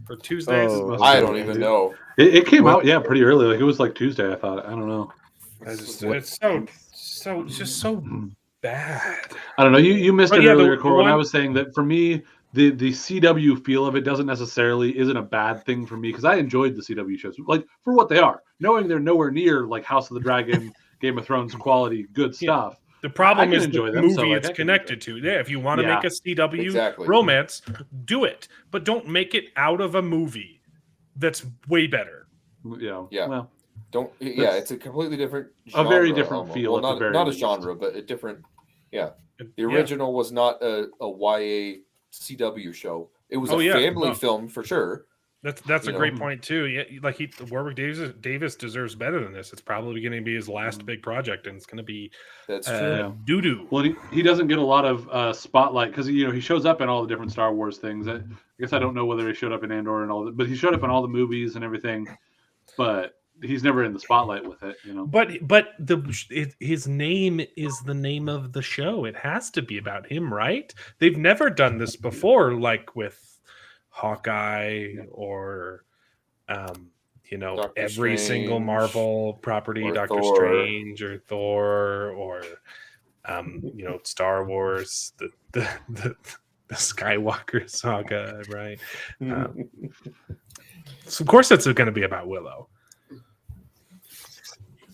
Speaker 1: or Tuesdays?
Speaker 11: Oh,
Speaker 9: I don't even know.
Speaker 10: It came out pretty early. Like it was like Tuesday, I thought. I don't know.
Speaker 1: It's just so bad.
Speaker 10: I don't know. You missed
Speaker 1: But
Speaker 10: it
Speaker 1: yeah,
Speaker 10: earlier,
Speaker 1: the
Speaker 10: Cor, when I
Speaker 1: one-
Speaker 10: was saying that for me, the CW feel of it isn't a bad thing for me, because I enjoyed the CW shows, like for what they are, knowing they're nowhere near like House of the Dragon, Game of Thrones quality good stuff.
Speaker 1: The problem
Speaker 10: I can
Speaker 1: is
Speaker 10: enjoy
Speaker 1: the
Speaker 10: them, so,
Speaker 1: movie
Speaker 10: like,
Speaker 1: it's
Speaker 10: I can
Speaker 1: connected to. Yeah, if you want to
Speaker 10: Yeah.
Speaker 1: make a CW
Speaker 9: Exactly.
Speaker 1: romance, do it, but don't make it out of a movie that's way better.
Speaker 10: Yeah.
Speaker 9: Yeah.
Speaker 10: Well,
Speaker 9: Don't. Yeah, it's a completely different.
Speaker 10: A very
Speaker 9: genre,
Speaker 10: different
Speaker 9: almost.
Speaker 10: feel
Speaker 9: Well,
Speaker 10: at the very
Speaker 9: not a
Speaker 10: least.
Speaker 9: genre, but a different. Yeah. The
Speaker 1: Yeah.
Speaker 9: original was not a YA CW show. It was
Speaker 1: Oh,
Speaker 9: a
Speaker 1: yeah,
Speaker 9: family
Speaker 1: no.
Speaker 9: film for sure.
Speaker 1: That's a
Speaker 9: You
Speaker 1: great
Speaker 9: know.
Speaker 1: point too. Yeah, like Warwick Davis deserves better than this. It's probably going to be his last big project, and it's going to be
Speaker 9: That's true.
Speaker 1: doo doo.
Speaker 10: Well, he doesn't get a lot of spotlight, because he shows up in all the different Star Wars things. I guess I don't know whether he showed up in Andor and all that, but he showed up in all the movies and everything. But he's never in the spotlight with it,
Speaker 1: But his name is the name of the show. It has to be about him, right? They've never done this before, like with Hawkeye or
Speaker 9: Doctor
Speaker 1: every single
Speaker 9: Strange,
Speaker 1: Marvel property,
Speaker 9: or
Speaker 1: Doctor
Speaker 9: Thor.
Speaker 1: Strange or Thor or Star Wars, the Skywalker saga, right? So of course it's going to be about Willow.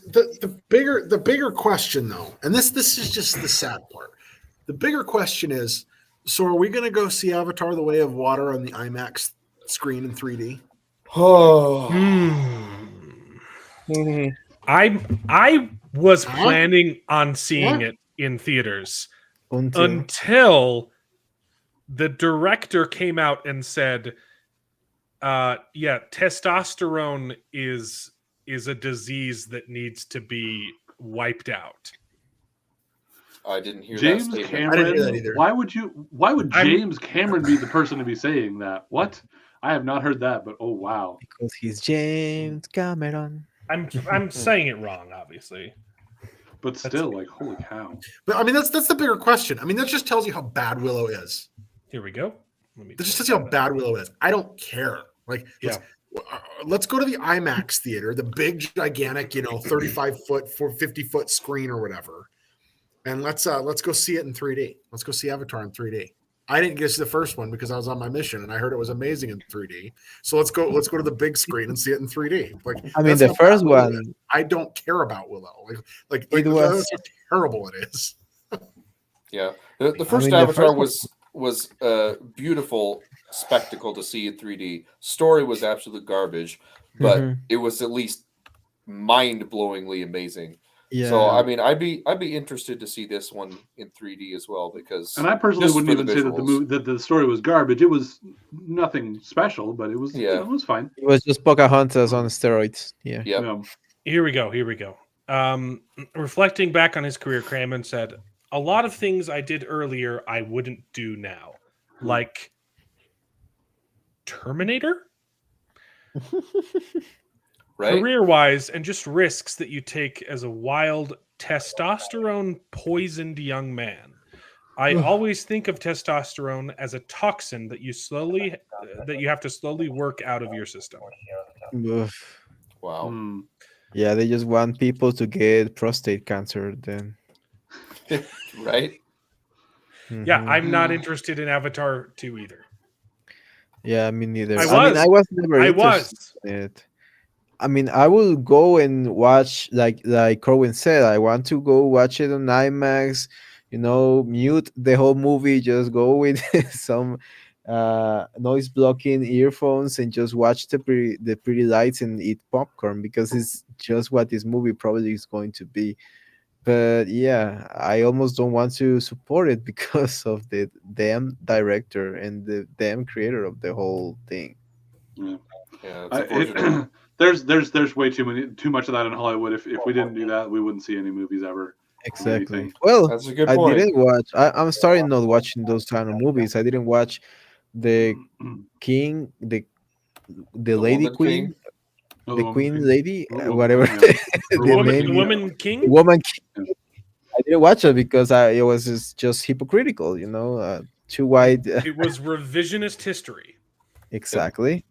Speaker 13: The bigger question though, and this is just the sad part. The bigger question is, so are we going to go see Avatar: The Way of Water on the IMAX screen in 3D?
Speaker 9: Oh.
Speaker 1: I was planning on seeing it in theaters until the director came out and said, testosterone is a disease that needs to be wiped out.
Speaker 9: I didn't hear
Speaker 10: James
Speaker 9: that statement.
Speaker 10: Cameron.
Speaker 13: I didn't hear that either.
Speaker 10: Why would James Cameron be the person to be saying that? What? I have not heard that, but oh wow.
Speaker 11: Because he's James Cameron.
Speaker 1: I'm saying it wrong, obviously.
Speaker 10: But still, like, holy cow.
Speaker 13: But I mean, that's the bigger question. I mean, that just tells you how bad Willow is.
Speaker 1: Here we go.
Speaker 13: That just tells you how bad Willow is. I don't care. Like, let's go to the IMAX theater, the big, gigantic, 35-foot, 50-foot screen or whatever, and let's go see it in 3D. Let's go see Avatar in 3D. I didn't get to see the first one because I was on my mission and I heard it was amazing in 3D. So let's go to the big screen and see it in 3D. Like,
Speaker 11: I mean,
Speaker 13: that's
Speaker 11: the
Speaker 13: how
Speaker 11: first
Speaker 13: bad Willow
Speaker 11: one,
Speaker 13: is. I don't care about Willow. Like
Speaker 11: it was.
Speaker 13: that's how terrible it is.
Speaker 9: Yeah, the first
Speaker 11: mean, the
Speaker 9: Avatar
Speaker 11: first
Speaker 9: was a beautiful spectacle to see in 3D. Story was absolute garbage, but
Speaker 11: Mhm.
Speaker 9: it was at least mind-blowingly amazing.
Speaker 11: Yeah.
Speaker 9: So I mean, I'd be interested to see this one in 3D as well because.
Speaker 10: And I personally
Speaker 9: just
Speaker 10: wouldn't
Speaker 9: for the
Speaker 10: even say that
Speaker 9: visuals.
Speaker 10: that the story was garbage. It was nothing special, but it was it was fine.
Speaker 11: It was just Pocahontas on steroids. Yeah.
Speaker 1: Here we go. Reflecting back on his career, Crammon said, "A lot of things I did earlier I wouldn't do now, like Terminator."
Speaker 9: Right?
Speaker 1: Career-wise, and just risks that you take as a wild, testosterone-poisoned young man. I always think of testosterone as a toxin that you have to slowly work out of your system.
Speaker 11: Oof.
Speaker 9: Wow.
Speaker 11: Yeah, they just want people to get prostate cancer then.
Speaker 9: Right?
Speaker 1: Yeah,
Speaker 11: Mhm.
Speaker 1: I'm not interested in Avatar 2 either.
Speaker 11: Yeah, me neither.
Speaker 1: I
Speaker 11: I was never
Speaker 1: I
Speaker 11: interested
Speaker 1: was.
Speaker 11: in it. I mean, I will go and watch, like Corwin said, I want to go watch it on IMAX, mute the whole movie, just go with some noise blocking earphones and just watch the pretty lights and eat popcorn, because it's just what this movie probably is going to be. But yeah, I almost don't want to support it because of the damn director and the damn creator of the whole thing.
Speaker 9: Yeah, it's unfortunate.
Speaker 10: There's way too much of that in Hollywood. If we didn't do that, we wouldn't see any movies ever.
Speaker 11: Exactly.
Speaker 10: Anything.
Speaker 11: Well,
Speaker 9: That's a good
Speaker 11: I
Speaker 9: point.
Speaker 11: didn't watch. I'm starting not watching those kind of movies. I didn't watch the King, the Lady
Speaker 9: Woman
Speaker 11: Queen,
Speaker 9: King?
Speaker 10: Oh,
Speaker 11: the
Speaker 10: the
Speaker 11: Queen
Speaker 10: Woman
Speaker 11: Lady,
Speaker 10: King.
Speaker 11: whatever
Speaker 10: Yeah.
Speaker 11: the name.
Speaker 1: The Woman King?
Speaker 11: The Woman King. I didn't watch it because it was just hypocritical. Too wide.
Speaker 1: It was revisionist history.
Speaker 11: Exactly.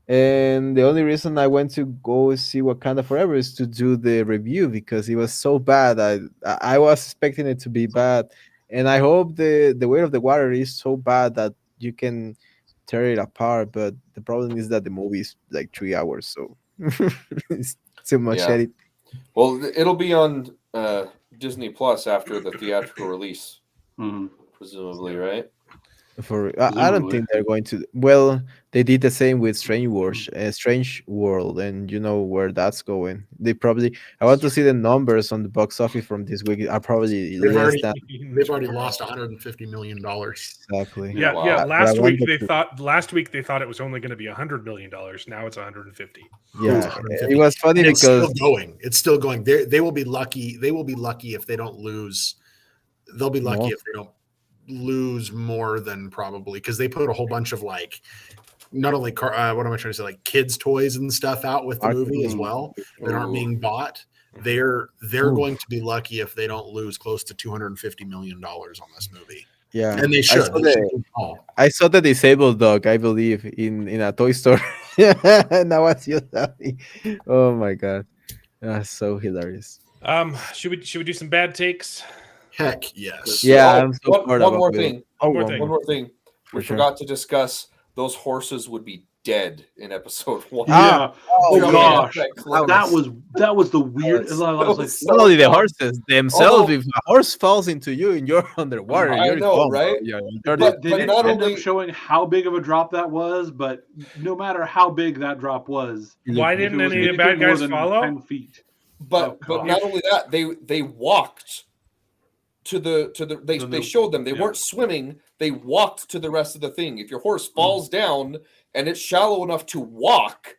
Speaker 11: And the only reason I went to go see Wakanda Forever is to do the review, because it was so bad. I was expecting it to be bad, and I hope the weight of the water is so bad that you can tear it apart. But the problem is that the movie is like 3 hours, so it's too much
Speaker 9: Yeah.
Speaker 11: edit.
Speaker 9: Well, it'll be on Disney Plus after the theatrical release, presumably, right?
Speaker 11: I don't think they're going to. Well, they did the same with Strange World, and you know where that's going. They probably. I want to see the numbers on the box office from this week. Are probably
Speaker 13: They've
Speaker 11: less than.
Speaker 13: they've already lost $150 million.
Speaker 11: Exactly.
Speaker 1: Yeah,
Speaker 9: Wow.
Speaker 1: yeah.
Speaker 11: But
Speaker 1: Last
Speaker 11: I
Speaker 1: week
Speaker 11: wanted
Speaker 1: they thought it was only going to be $100 million. Now it's 150.
Speaker 11: Yeah, it was funny
Speaker 13: And it's
Speaker 11: because
Speaker 13: still going. It's still going. They will be lucky. They will be lucky if they don't lose. They'll be lucky
Speaker 11: More.
Speaker 13: if they don't lose more than probably, because they put a whole bunch of like, not only what am I trying to say, like kids toys and stuff out with the movie as well that aren't being bought. They're going to be lucky if they don't lose close to $250 million on this movie.
Speaker 11: yeah,
Speaker 13: And they should.
Speaker 11: I saw the disabled dog, I believe, in a toy store. And I was just happy. Oh my god, that's so hilarious.
Speaker 1: Should we do some bad takes?
Speaker 13: Heck yes.
Speaker 11: Yeah,
Speaker 9: Oh,
Speaker 11: I'm so
Speaker 9: one
Speaker 11: bored
Speaker 9: more
Speaker 11: about
Speaker 9: thing.
Speaker 11: it.
Speaker 1: One more
Speaker 11: one
Speaker 1: thing.
Speaker 9: One more thing.
Speaker 11: For
Speaker 9: We
Speaker 11: sure.
Speaker 9: forgot to discuss those horses would be dead in episode 1.
Speaker 10: Yeah. Oh
Speaker 9: Jumping
Speaker 10: gosh,
Speaker 9: off cliff.
Speaker 10: that was the weird. I was like,
Speaker 11: Not only the
Speaker 9: dumb.
Speaker 11: horses themselves. If a horse falls into you and you're underwater,
Speaker 9: I
Speaker 11: you're
Speaker 9: know,
Speaker 11: gone,
Speaker 9: right?
Speaker 11: bro.
Speaker 10: They didn't
Speaker 9: not
Speaker 10: end
Speaker 9: only-
Speaker 10: up showing how big of a drop that was, but no matter how big that drop was,
Speaker 1: Why
Speaker 10: if
Speaker 1: didn't
Speaker 10: it was
Speaker 1: any of the
Speaker 10: anything
Speaker 1: bad
Speaker 10: more
Speaker 1: guys
Speaker 10: than
Speaker 1: follow?
Speaker 10: 10 feet.
Speaker 9: But
Speaker 10: Oh,
Speaker 9: not only that, they walked to the they showed them they weren't swimming, they walked to the rest of the thing. If your horse falls down and it's shallow enough to walk,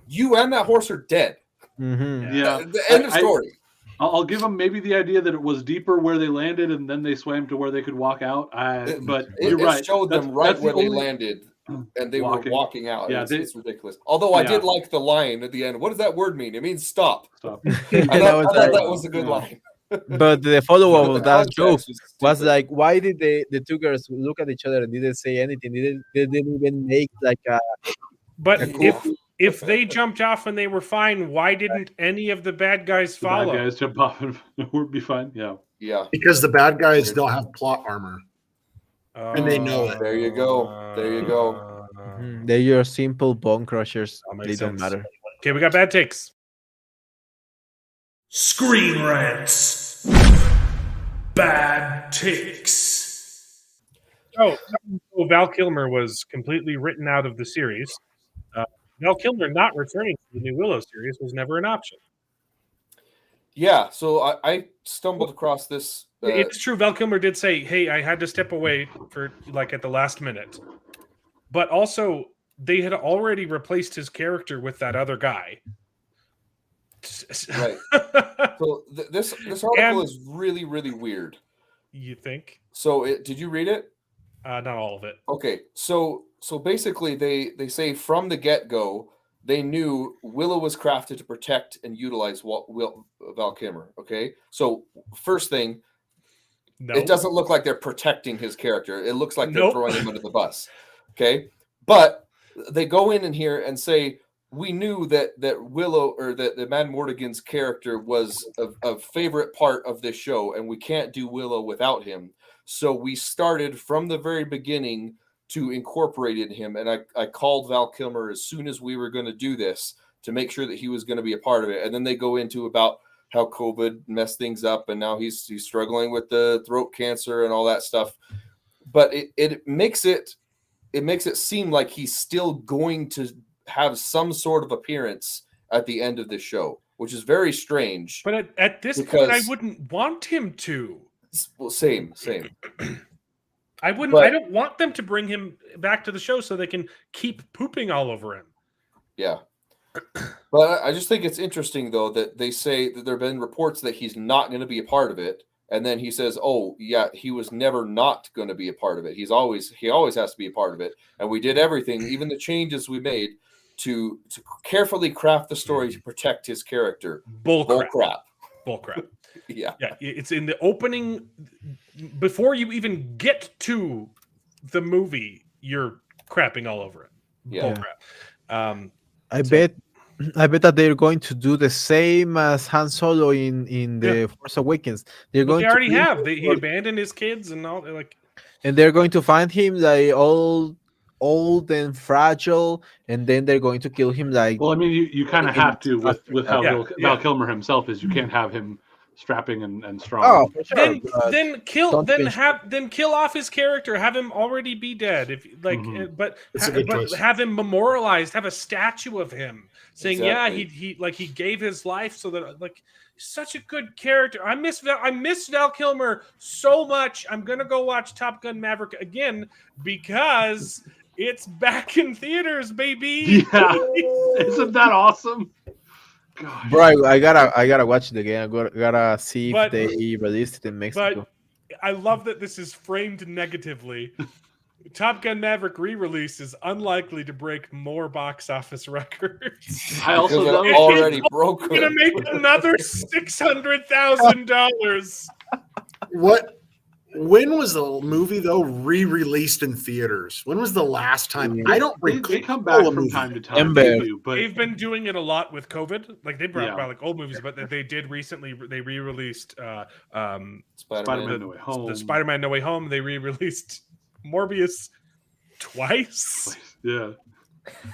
Speaker 9: you and that horse are dead.
Speaker 11: Mm-hmm.
Speaker 10: Yeah.
Speaker 9: The end of story.
Speaker 10: I'll give them maybe the idea that it was deeper where they landed and then they swam to where they could walk out. But you're right.
Speaker 9: It showed them
Speaker 10: That's
Speaker 9: where
Speaker 10: the
Speaker 9: they
Speaker 10: only-
Speaker 9: landed, and they
Speaker 10: Walking.
Speaker 9: were walking out.
Speaker 10: Yeah,
Speaker 9: It's ridiculous. Although I
Speaker 10: Yeah.
Speaker 9: did like the line at the end. What does that word mean? It means stop.
Speaker 10: Stop.
Speaker 9: I thought that was a good line.
Speaker 11: But the follow-up of that
Speaker 9: context
Speaker 11: joke
Speaker 9: was
Speaker 11: was
Speaker 9: stupid.
Speaker 11: like, why did the two girls look at each other and didn't say anything? They didn't even make like a.
Speaker 1: But
Speaker 11: a cool-
Speaker 1: if they jumped off and they were fine, why didn't any of the bad guys
Speaker 10: The
Speaker 1: follow?
Speaker 10: bad guys jump off and would be fine. Yeah.
Speaker 9: Yeah.
Speaker 13: Because the bad guys don't have plot armor. And they know it.
Speaker 9: There you go. There you go.
Speaker 11: They're your simple bone crushers. They
Speaker 1: makes
Speaker 11: don't
Speaker 1: sense.
Speaker 11: matter.
Speaker 1: Okay, we got bad takes.
Speaker 8: Screen rants. Bad takes.
Speaker 1: Oh, so Val Kilmer was completely written out of the series. Val Kilmer not returning to the new Willow series was never an option.
Speaker 9: Yeah, so I stumbled across this.
Speaker 1: It's true. Val Kilmer did say, "Hey, I had to step away for like at the last minute," but also they had already replaced his character with that other guy.
Speaker 9: Right. So this article is really, really weird.
Speaker 1: You think?
Speaker 9: So did you read it?
Speaker 1: Not all of it.
Speaker 9: Okay, so basically they say from the get-go they knew Willow was crafted to protect and utilize Val Kilmer. Okay, so first thing, it doesn't look like they're protecting his character. It looks like they're throwing him under the bus. Okay, but they go in here and say we knew that Willow or that Mad Mortigan's character was a favorite part of this show, and we can't do Willow without him. So we started from the very beginning to incorporate him, and I called Val Kilmer as soon as we were going to do this to make sure that he was going to be a part of it. And then they go into about how COVID messed things up, and now he's struggling with the throat cancer and all that stuff. But it makes it seem like he's still going to have some sort of appearance at the end of the show, which is very strange.
Speaker 1: But at this point, I wouldn't want him to.
Speaker 9: Well, same.
Speaker 1: I wouldn't. I don't want them to bring him back to the show so they can keep pooping all over him.
Speaker 9: Yeah. But I just think it's interesting, though, that they say that there have been reports that he's not going to be a part of it. And then he says, oh, yeah, he was never not going to be a part of it. He always has to be a part of it. And we did everything, even the changes we made, to carefully craft the story to protect his character.
Speaker 1: Bull crap.
Speaker 9: Yeah.
Speaker 1: It's in the opening. Before you even get to the movie, you're crapping all over it.
Speaker 9: Yeah.
Speaker 1: Bull crap.
Speaker 11: I bet that they're going to do the same as Han Solo in the Force Awakens. They
Speaker 1: already have. He abandoned his kids and all.
Speaker 11: And they're going to find him like old and fragile, and then they're going to kill him like.
Speaker 10: Well, I mean, you kind of have to with how Val Kilmer himself is. You can't have him strapping and strong.
Speaker 11: Oh, for sure.
Speaker 1: Then kill off his character. Have him already be dead. If but have him memorialized. Have a statue of him saying, he gave his life so that such a good character. I miss Val Kilmer so much. I'm gonna go watch Top Gun Maverick again because it's back in theaters, baby.
Speaker 10: Yeah, isn't that awesome?
Speaker 11: Gosh. Bro, I gotta watch it again. I gotta see if they released it in Mexico.
Speaker 1: But I love that this is framed negatively. Top Gun Maverick re-release is unlikely to break more box office records.
Speaker 10: I also know
Speaker 9: already broke.
Speaker 1: It's gonna make another $600,000.
Speaker 13: What? When was the movie though re-released in theaters? When was the last time? I don't.
Speaker 10: They come back from time to time.
Speaker 1: They've been doing it a lot with COVID. Like they brought back old movies, but they did recently. They re-released
Speaker 10: Spider-Man No Way Home.
Speaker 1: The Spider-Man No Way Home. They re-released Morbius twice.
Speaker 10: Yeah.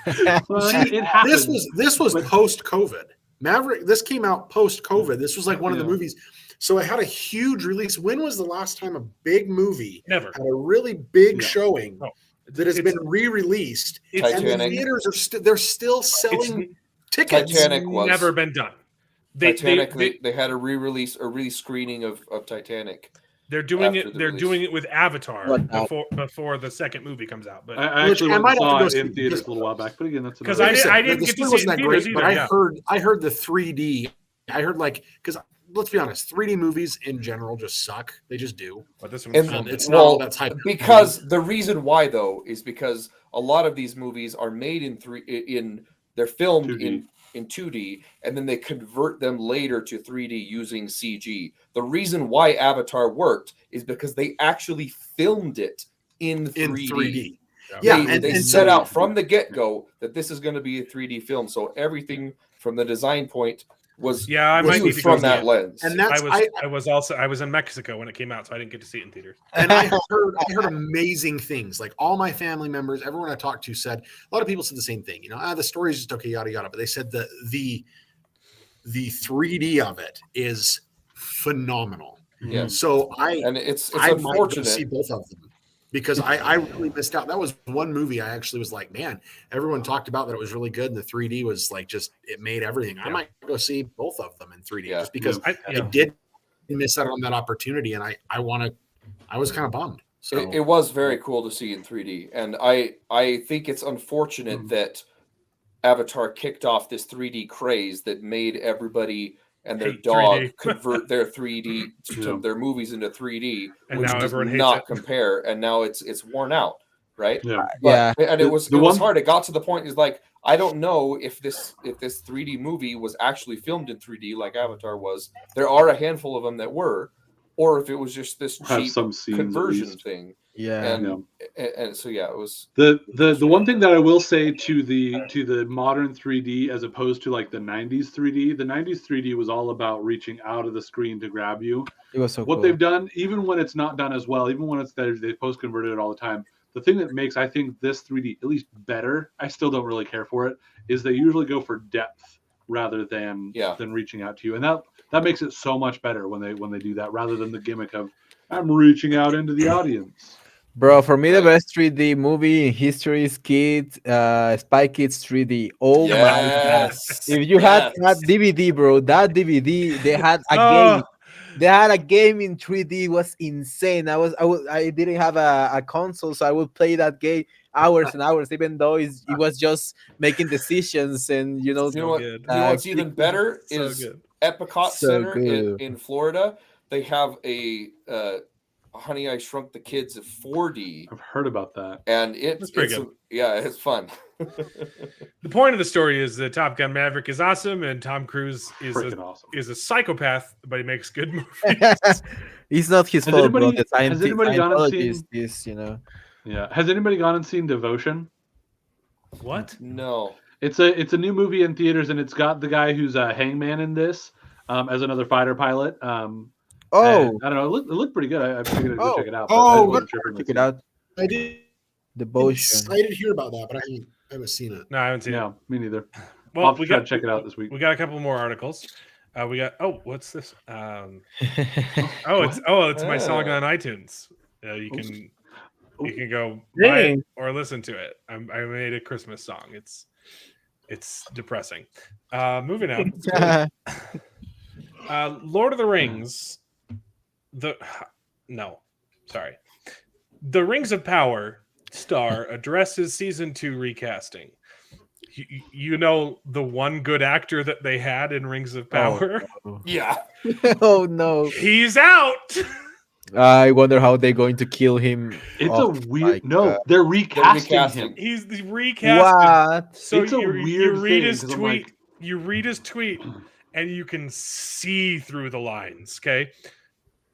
Speaker 13: This was post-COVID. Maverick. This came out post-COVID. This was like one of the movies. So it had a huge release. When was the last time a big movie had a really big showing that has been re-released? And the theaters are they're still selling tickets.
Speaker 9: Titanic was
Speaker 1: never been done.
Speaker 9: They had a re-release or re-screening of Titanic.
Speaker 1: They're doing it. They're doing it with Avatar before the second movie comes out. But
Speaker 10: I actually saw it in theaters a little while back. But again, that's
Speaker 1: because I didn't get to see it in theaters either.
Speaker 13: But I heard the 3D. I heard because. Let's be honest, 3D movies in general just suck. They just do.
Speaker 1: But this one,
Speaker 13: it's not all that type.
Speaker 9: Because the reason why though is because a lot of these movies are made they're filmed 2D. in 2D, and then they convert them later to 3D using CG. The reason why Avatar worked is because they actually filmed it in 3D.
Speaker 13: Yeah,
Speaker 9: they set out from the get-go that this is going to be a 3D film. So everything from the design point was
Speaker 1: I might need to go
Speaker 9: from that lens.
Speaker 13: And that's
Speaker 1: I was in Mexico when it came out, so I didn't get to see it in theaters.
Speaker 13: And I heard amazing things. Like all my family members, everyone I talked to said, a lot of people said the same thing. The story is just okay, yada yada. But they said the 3D of it is phenomenal.
Speaker 9: Yeah.
Speaker 13: So
Speaker 9: it's
Speaker 13: I might go
Speaker 9: unfortunate
Speaker 13: see both of them because I really missed out. That was one movie I actually was like, man, everyone talked about that it was really good, and the 3D was like just it made everything. I might go see both of them in 3D just because I did miss out on that opportunity, and I was kind of bummed. So
Speaker 9: it was very cool to see in 3D, and I think it's unfortunate that Avatar kicked off this 3D craze that made everybody and their dog
Speaker 1: 3D.
Speaker 9: convert their 3D to their movies into 3D,
Speaker 1: And
Speaker 9: which
Speaker 1: now
Speaker 9: does
Speaker 1: everyone hates
Speaker 9: not
Speaker 1: it.
Speaker 9: compare. And now it's worn out, right?
Speaker 10: Yeah.
Speaker 9: And it was hard. It got to the point is like I don't know if this 3D movie was actually filmed in 3D like Avatar was. There are a handful of them that were, or if it was just this cheap conversion thing. And so it was
Speaker 10: the one thing that I will say to the modern 3D as opposed to like the 90s 3D. The 90s 3D was all about reaching out of the screen to grab you.
Speaker 11: It was so
Speaker 10: what
Speaker 11: cool.
Speaker 10: they've done, even when it's not done as well, even when it's there, they post converted it all the time. The thing that makes I think this 3D at least better, I still don't really care for it, is they usually go for depth rather than reaching out to you, and that makes it so much better when they do that rather than the gimmick of I'm reaching out into the audience.
Speaker 11: Bro, for me, the best 3D movie in history is Spy Kids 3D. Oh my god! If you had that DVD, bro, that DVD, they had a game. They had a game in 3D. It was insane. I didn't have a console, so I would play that game hours and hours, even though it was just making decisions and
Speaker 9: you know what's even better is Epcot Center in Florida. They have a Honey, I Shrunk the Kids 4D.
Speaker 10: I've heard about that,
Speaker 9: and it's pretty good. It's fun.
Speaker 1: The point of the story is that Top Gun Maverick is awesome, and Tom Cruise is a psychopath, but he makes good movies.
Speaker 11: It's not his fault, bro.
Speaker 10: Has anybody gone and seen
Speaker 11: this?
Speaker 10: Yeah. Has anybody gone and seen Devotion?
Speaker 1: What?
Speaker 9: No.
Speaker 10: It's a new movie in theaters, and it's got the guy who's a Hangman in this as another fighter pilot. I don't know. It looked pretty good. I figured I'd go check it out.
Speaker 11: Check it out.
Speaker 13: I did.
Speaker 11: Devotion.
Speaker 13: I did hear about that, but I haven't seen it.
Speaker 1: No, I haven't seen it.
Speaker 10: Me neither.
Speaker 1: Well,
Speaker 10: I'll try to check it out this week.
Speaker 1: We got a couple more articles. We got what's this? It's my song on iTunes. You can go buy it or listen to it. I made a Christmas song. It's depressing. Moving on. Lord of the Rings. The Rings of Power star addresses season 2 recasting. You know the one good actor that they had in Rings of Power?
Speaker 9: Yeah.
Speaker 11: Oh no.
Speaker 1: He's out.
Speaker 11: I wonder how they're going to kill him.
Speaker 10: It's a weird. They're recasting him.
Speaker 1: He's recasting.
Speaker 11: What?
Speaker 1: So
Speaker 10: it's a weird
Speaker 1: you read
Speaker 10: thing,
Speaker 1: his tweet. You read his tweet, and you can see through the lines. Okay.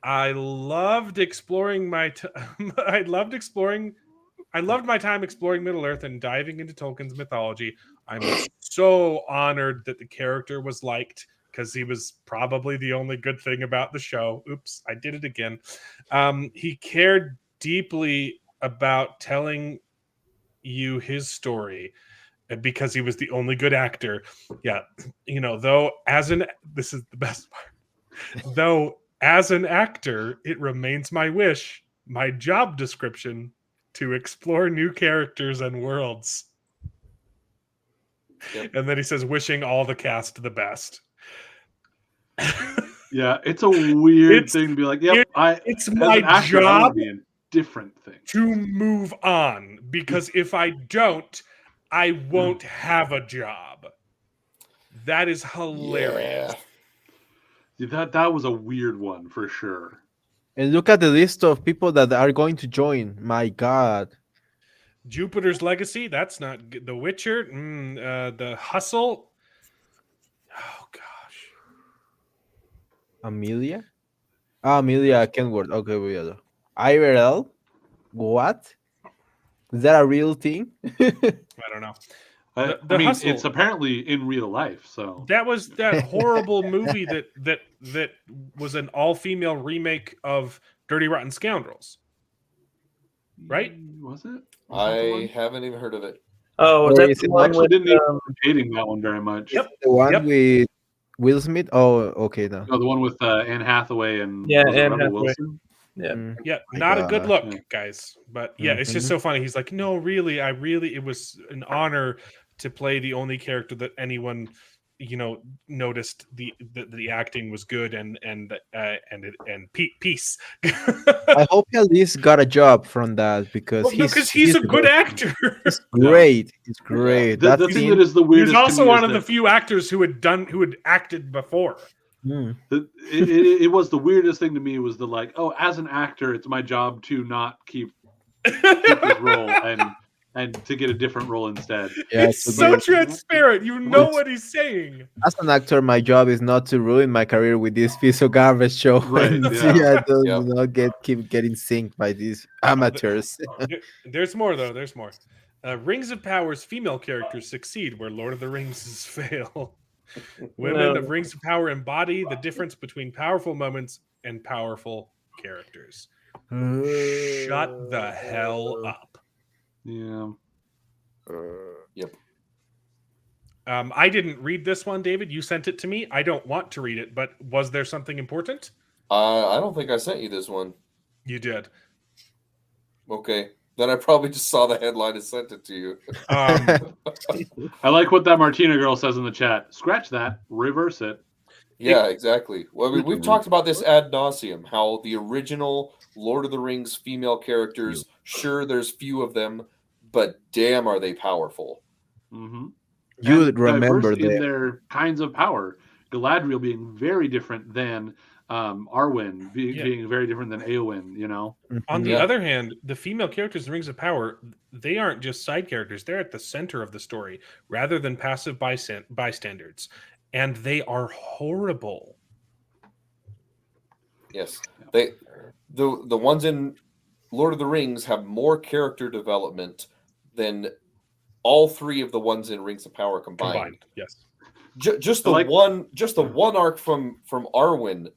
Speaker 1: I loved exploring I loved my time exploring Middle Earth and diving into Tolkien's mythology. I'm so honored that the character was liked because he was probably the only good thing about the show. Oops, I did it again. He cared deeply about telling you his story because he was the only good actor. Yeah, this is the best part. Though as an actor, it remains my wish, my job description, to explore new characters and worlds. Yep. And then he says, wishing all the cast the best.
Speaker 10: Yeah, it's a weird thing to be like,
Speaker 1: it's my job
Speaker 10: be a different thing
Speaker 1: to move on, because if I don't, I won't have a job. That is hilarious.
Speaker 10: Yeah, that was a weird one for sure.
Speaker 11: And look at the list of people that are going to join. My God.
Speaker 1: Jupiter's Legacy. That's not good. The Witcher. The Hustle. Oh, gosh.
Speaker 11: Amelia? Amelia Kenworth. Okay, we are. IRL? What? Is that a real thing?
Speaker 1: I don't know. The
Speaker 10: I mean,
Speaker 1: Hustle.
Speaker 10: it's apparently in real life. So
Speaker 1: that was that horrible movie that was an all-female remake of Dirty Rotten Scoundrels, right?
Speaker 10: Was it?
Speaker 9: I haven't even heard of it.
Speaker 12: Oh, was
Speaker 11: Or
Speaker 12: that
Speaker 11: is
Speaker 12: the
Speaker 11: it
Speaker 12: one
Speaker 10: actually
Speaker 12: with?
Speaker 10: didn't even hating that one very much.
Speaker 1: Yep.
Speaker 11: the one
Speaker 1: Yep.
Speaker 11: with Will Smith? Oh, okay, no.
Speaker 10: No, the one with Anne Hathaway and
Speaker 12: Yeah,
Speaker 10: was it
Speaker 12: Anne
Speaker 10: Rebel
Speaker 12: Hathaway.
Speaker 10: Wilson.
Speaker 12: Yeah.
Speaker 1: Yeah,
Speaker 11: My
Speaker 1: not a good
Speaker 11: gosh.
Speaker 1: look,
Speaker 10: Yeah.
Speaker 1: guys. But yeah, it's just so funny. He's like, no, really, it was an honor to play the only character that anyone, noticed the acting was good and peace.
Speaker 11: I hope he at least got a job from that because
Speaker 1: Well, no, because he's a good actor.
Speaker 11: He's great. He's great.
Speaker 10: The
Speaker 11: That
Speaker 10: thing
Speaker 11: scene-
Speaker 10: that is the
Speaker 1: He
Speaker 10: weirdest
Speaker 1: was
Speaker 10: to
Speaker 1: also
Speaker 10: me
Speaker 1: one
Speaker 10: is
Speaker 1: of the
Speaker 10: that
Speaker 1: few actors who had acted before.
Speaker 10: it was the weirdest thing to me was the like, oh, as an actor, it's my job to not keep his role and to get a different role instead.
Speaker 11: Yeah,
Speaker 1: It's
Speaker 11: to
Speaker 1: so
Speaker 11: be-
Speaker 1: transparent. You know what he's saying.
Speaker 11: As an actor, my job is not to ruin my career with this piece of garbage show.
Speaker 10: Right,
Speaker 11: And
Speaker 10: yeah.
Speaker 11: see, I don't
Speaker 9: Yep.
Speaker 11: keep getting synced by these amateurs.
Speaker 1: There's more though. There's more. Rings of Power's female characters succeed where Lord of the Rings fail. Women of Rings of Power embody the difference between powerful moments and powerful characters. Shut the hell up.
Speaker 10: Yeah.
Speaker 9: Yep.
Speaker 1: I didn't read this one, David. You sent it to me. I don't want to read it, but was there something important?
Speaker 9: I don't think I sent you this one.
Speaker 1: You did.
Speaker 9: Okay. Then I probably just saw the headline and sent it to you.
Speaker 10: I like what that Martina girl says in the chat. Scratch that, reverse it.
Speaker 9: Yeah, exactly. Well, I mean, we've talked about this ad nauseum, how the original Lord of the Rings female characters, sure, there's few of them, but damn, are they powerful.
Speaker 10: Mm-hmm.
Speaker 11: You
Speaker 10: And
Speaker 11: remember
Speaker 10: diverse in
Speaker 11: that.
Speaker 10: their kinds of power. Galadriel being very different than Arwen, being very different than Eowyn, you know?
Speaker 1: On the other hand, the female characters in Rings of Power, they aren't just side characters. They're at the center of the story rather than passive bystanders. And they are horrible.
Speaker 9: Yes. The ones in Lord of the Rings have more character development than all three of the ones in Rings of Power combined.
Speaker 1: Yes.
Speaker 9: Just the one arc from Arwen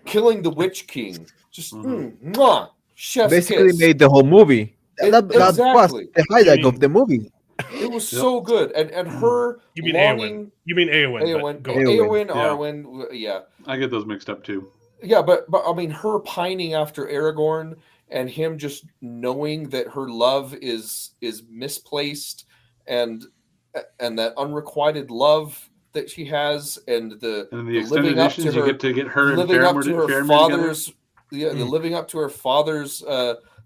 Speaker 9: killing the Witch King. Just mwah, chef's
Speaker 11: Basically
Speaker 9: kiss.
Speaker 11: made the whole movie. That was
Speaker 9: Exactly.
Speaker 11: the highlight of the movie.
Speaker 9: It was so good, and her
Speaker 1: You mean
Speaker 9: longing.
Speaker 1: Eowyn? You mean Eowyn?
Speaker 9: Eowyn,
Speaker 1: but go on.
Speaker 9: Eowyn,
Speaker 10: Yeah.
Speaker 9: Arwen, yeah.
Speaker 10: I get those mixed up too.
Speaker 9: Yeah, but I mean, her pining after Aragorn and him just knowing that her love is misplaced, and that unrequited love that she has, and the
Speaker 10: extended
Speaker 9: living up to
Speaker 10: editions, you
Speaker 9: her,
Speaker 10: get to get her and
Speaker 9: living up
Speaker 10: Faramir
Speaker 9: to her
Speaker 10: together.
Speaker 9: father's, the living up to her father's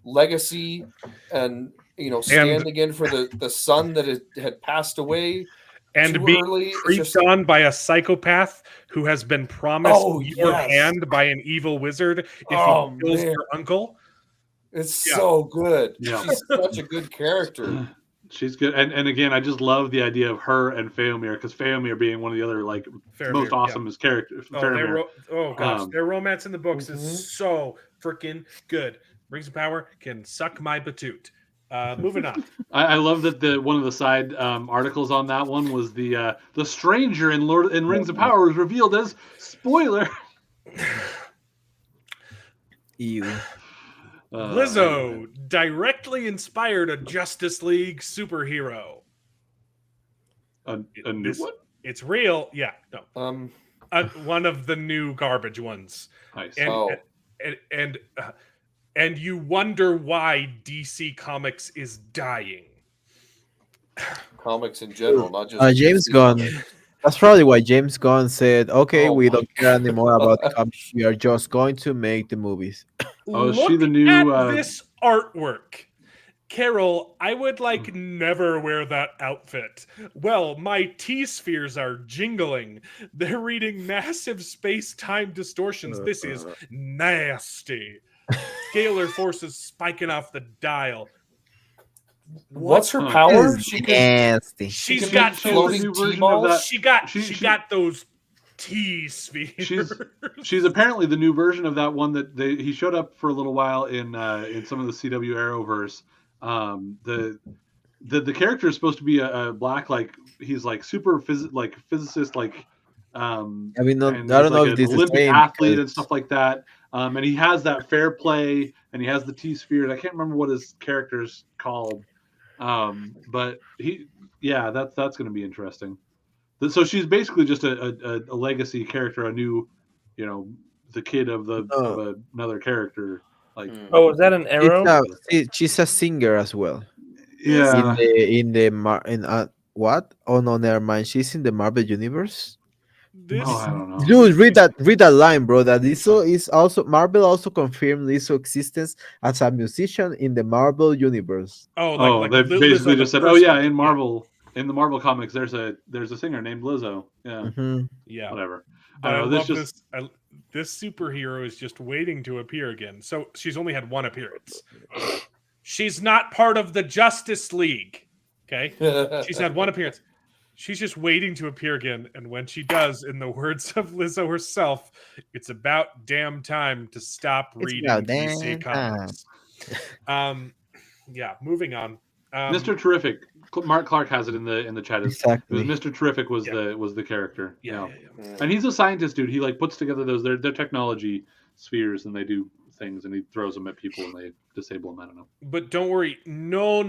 Speaker 9: legacy, and standing in for the son that had passed away.
Speaker 1: And
Speaker 9: too
Speaker 1: being
Speaker 9: early. It's
Speaker 1: creeped
Speaker 9: just-
Speaker 1: on by a psychopath who has been promised
Speaker 9: Oh,
Speaker 1: your
Speaker 9: yes.
Speaker 1: hand by an evil wizard if
Speaker 9: Oh,
Speaker 1: he kills
Speaker 9: man.
Speaker 1: your uncle.
Speaker 9: It's so good.
Speaker 10: Yeah.
Speaker 9: She's such a good character.
Speaker 10: She's good, and again, I just love the idea of her and Faramir, because Faramir being one of the other
Speaker 1: Faramir,
Speaker 10: most awesomest characters.
Speaker 1: Oh gosh, their romance in the books
Speaker 9: Mhm.
Speaker 1: is so freaking good. Rings of Power can suck my patoot. Moving on.
Speaker 10: I love that one of the side articles on that one was the stranger in Rings of Power was revealed as spoiler.
Speaker 11: Ew.
Speaker 1: Lizzo directly inspired a Justice League superhero.
Speaker 10: A new one?
Speaker 1: It's real. Yeah, no. One of the new garbage ones.
Speaker 10: Nice.
Speaker 1: And you wonder why DC Comics is dying.
Speaker 9: Comics in general, not just
Speaker 11: James
Speaker 9: DC
Speaker 11: Gunn.
Speaker 9: comics.
Speaker 11: That's probably why James Gunn said, "Okay,
Speaker 9: Oh
Speaker 11: we
Speaker 9: my
Speaker 11: don't care anymore about the comics. We are just going to make the movies."
Speaker 10: Oh, is she
Speaker 1: Look
Speaker 10: the new,
Speaker 1: at this artwork. Carol, I would never wear that outfit. Well, my T-spheres are jingling. They're reading massive space-time distortions. This is nasty. Scalar forces spiking off the dial.
Speaker 9: What's her power?
Speaker 11: This is
Speaker 9: She can,
Speaker 11: nasty.
Speaker 9: she
Speaker 1: She's
Speaker 9: can
Speaker 1: got
Speaker 9: make
Speaker 1: those
Speaker 9: floating
Speaker 10: new version of
Speaker 9: T-balls.
Speaker 10: that.
Speaker 1: She got those T-spheres.
Speaker 10: She's apparently the new version of that one that he showed up for a little while in some of the CW Arrowverse. the character is supposed to be a black, like he's like super physicist, like
Speaker 11: I mean,
Speaker 10: and
Speaker 11: I
Speaker 10: he's
Speaker 11: don't know
Speaker 10: like
Speaker 11: if
Speaker 10: an
Speaker 11: this is the
Speaker 10: Olympic
Speaker 11: same
Speaker 10: athlete and
Speaker 11: because
Speaker 10: stuff like that. And he has that fair play, and he has the T-sphere. I can't remember what his character's called, but that's going to be interesting. So she's basically just a legacy character, a new, the kid of another character. Like,
Speaker 12: Oh, is that an arrow?
Speaker 11: she's a singer as well.
Speaker 10: Yeah.
Speaker 11: What? Oh no, never mind. She's in the Marvel universe.
Speaker 1: This
Speaker 10: I don't know.
Speaker 11: Dude, read that line, bro. That Lizzo is also Marvel also confirmed Lizzo's existence as a musician in the Marvel universe.
Speaker 10: They basically just said, "Oh yeah, in Marvel, in the Marvel comics, there's a singer named Lizzo." Yeah,
Speaker 1: Yeah,
Speaker 10: whatever.
Speaker 1: But I
Speaker 10: don't
Speaker 1: love
Speaker 10: know,
Speaker 1: this. This superhero is just waiting to appear again. So she's only had one appearance. She's not part of the Justice League. Okay, she's had one appearance. She's just waiting to appear again, and when she does, in the words of Lizzo herself, it's about damn time to stop reading DC comics. Yeah, moving on.
Speaker 10: Mr. Terrific. Mark Clark has it in the chat.
Speaker 11: Exactly.
Speaker 10: It was Mr. Terrific was the character.
Speaker 1: Yeah.
Speaker 10: And he's a scientist dude. He like puts together those their technology spheres, and they do things, and he throws them at people, and they disable them. I don't know.
Speaker 1: But don't worry, no,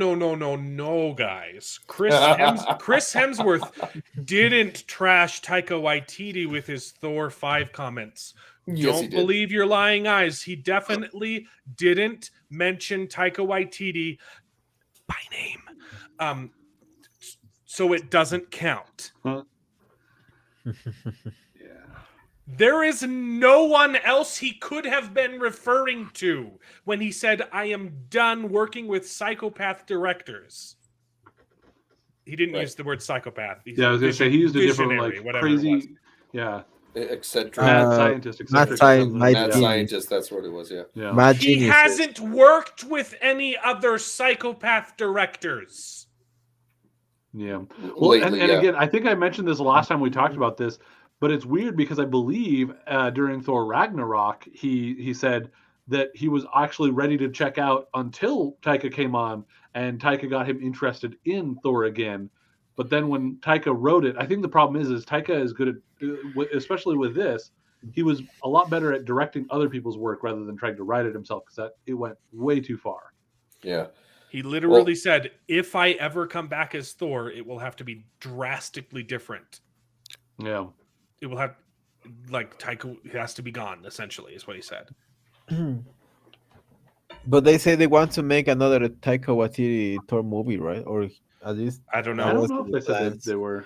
Speaker 1: guys. Chris Hemsworth didn't trash Taika Waititi with his Thor 5 comments.
Speaker 9: Yes,
Speaker 1: Don't believe your lying eyes. He definitely didn't mention Taika Waititi by name. So it doesn't count.
Speaker 10: Huh?
Speaker 1: There is no one else he could have been referring to when he said, "I am done working with psychopath directors." He didn't use the word psychopath.
Speaker 10: I was going to say he used a different crazy,
Speaker 9: eccentric
Speaker 10: mad scientist.
Speaker 9: Mad scientist. That's what it was. Yeah.
Speaker 1: He hasn't worked with any other psychopath directors.
Speaker 10: Yeah. Well,
Speaker 9: Lately,
Speaker 10: and again, I think I mentioned this last time we talked about this. But it's weird because I believe during Thor Ragnarok, he said that he was actually ready to check out until Taika came on, and Taika got him interested in Thor again. But then when Taika wrote it, I think the problem is Taika is good at, especially with this, he was a lot better at directing other people's work rather than trying to write it himself because it went way too far.
Speaker 9: Yeah.
Speaker 1: He literally said, "If I ever come back as Thor, it will have to be drastically different."
Speaker 10: Yeah.
Speaker 1: It will have, Taika has to be gone, essentially, is what he said.
Speaker 11: But they say they want to make another Taika Waititi Thor movie, right? Or at least
Speaker 1: I don't know.
Speaker 10: I don't know if they said they were.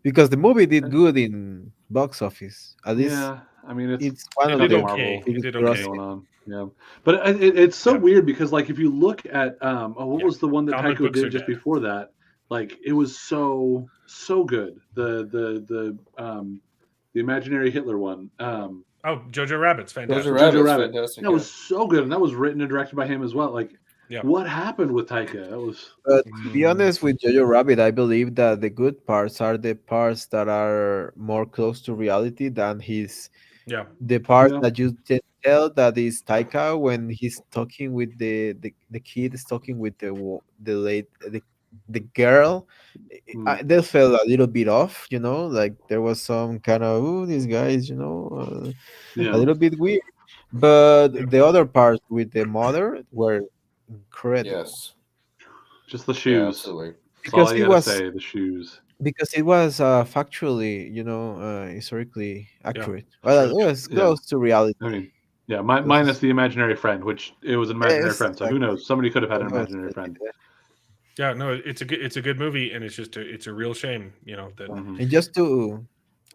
Speaker 11: Because the movie did good in box office. At least,
Speaker 10: I mean, it's
Speaker 11: one of the Marvel.
Speaker 1: It did okay.
Speaker 10: Going on. Yeah, but it's so weird because if you look at what was the one that Taika did just before that? It was so good. The imaginary Hitler one.
Speaker 1: Jojo Rabbit's fantastic.
Speaker 10: Jojo Rabbit.
Speaker 9: Fantastic.
Speaker 10: That was so good, and that was written and directed by him as well. What happened with Taika? That was.
Speaker 11: But to be honest, with Jojo Rabbit, I believe that the good parts are the parts that are more close to reality than the part that you can tell that is Taika when he's talking with the kid is talking with the girl. They felt a little bit off, there was some kind of these guys, a little bit weird. But the other parts with the mother were incredible.
Speaker 9: Yes,
Speaker 10: just the shoes.
Speaker 9: Yeah, absolutely.
Speaker 10: Because it was the shoes.
Speaker 11: Because it was factually, historically accurate. Well, it was close to reality.
Speaker 10: I mean, minus the imaginary friend, which it was an imaginary friend. So who knows? Somebody could have had an imaginary friend.
Speaker 1: Yeah, no, it's a good movie, and it's a real shame, that.
Speaker 11: And just to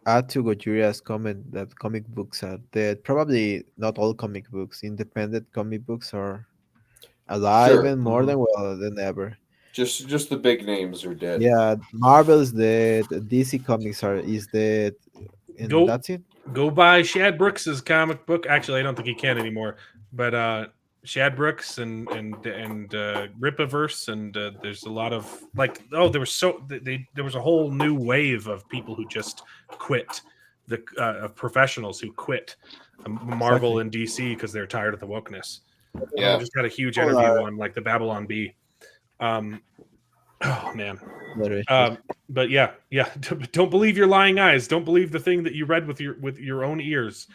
Speaker 11: add to Gojira's comment that comic books are dead, probably not all comic books. Independent comic books are alive and more than ever.
Speaker 9: Just the big names are dead.
Speaker 11: Yeah, Marvel's dead. DC Comics is dead. And that's it.
Speaker 1: Go buy Shad Brooks's comic book. Actually, I don't think he can anymore. But Shad Brooks and Rippaverse, and there's a lot of there was a whole new wave of people who just quit, of professionals who quit Marvel and DC because they're tired of the wokeness.
Speaker 9: Yeah,
Speaker 1: I just got a huge interview on the Babylon Bee. Oh man.
Speaker 11: Literally.
Speaker 1: But yeah. Don't believe your lying eyes. Don't believe the thing that you read with your own ears.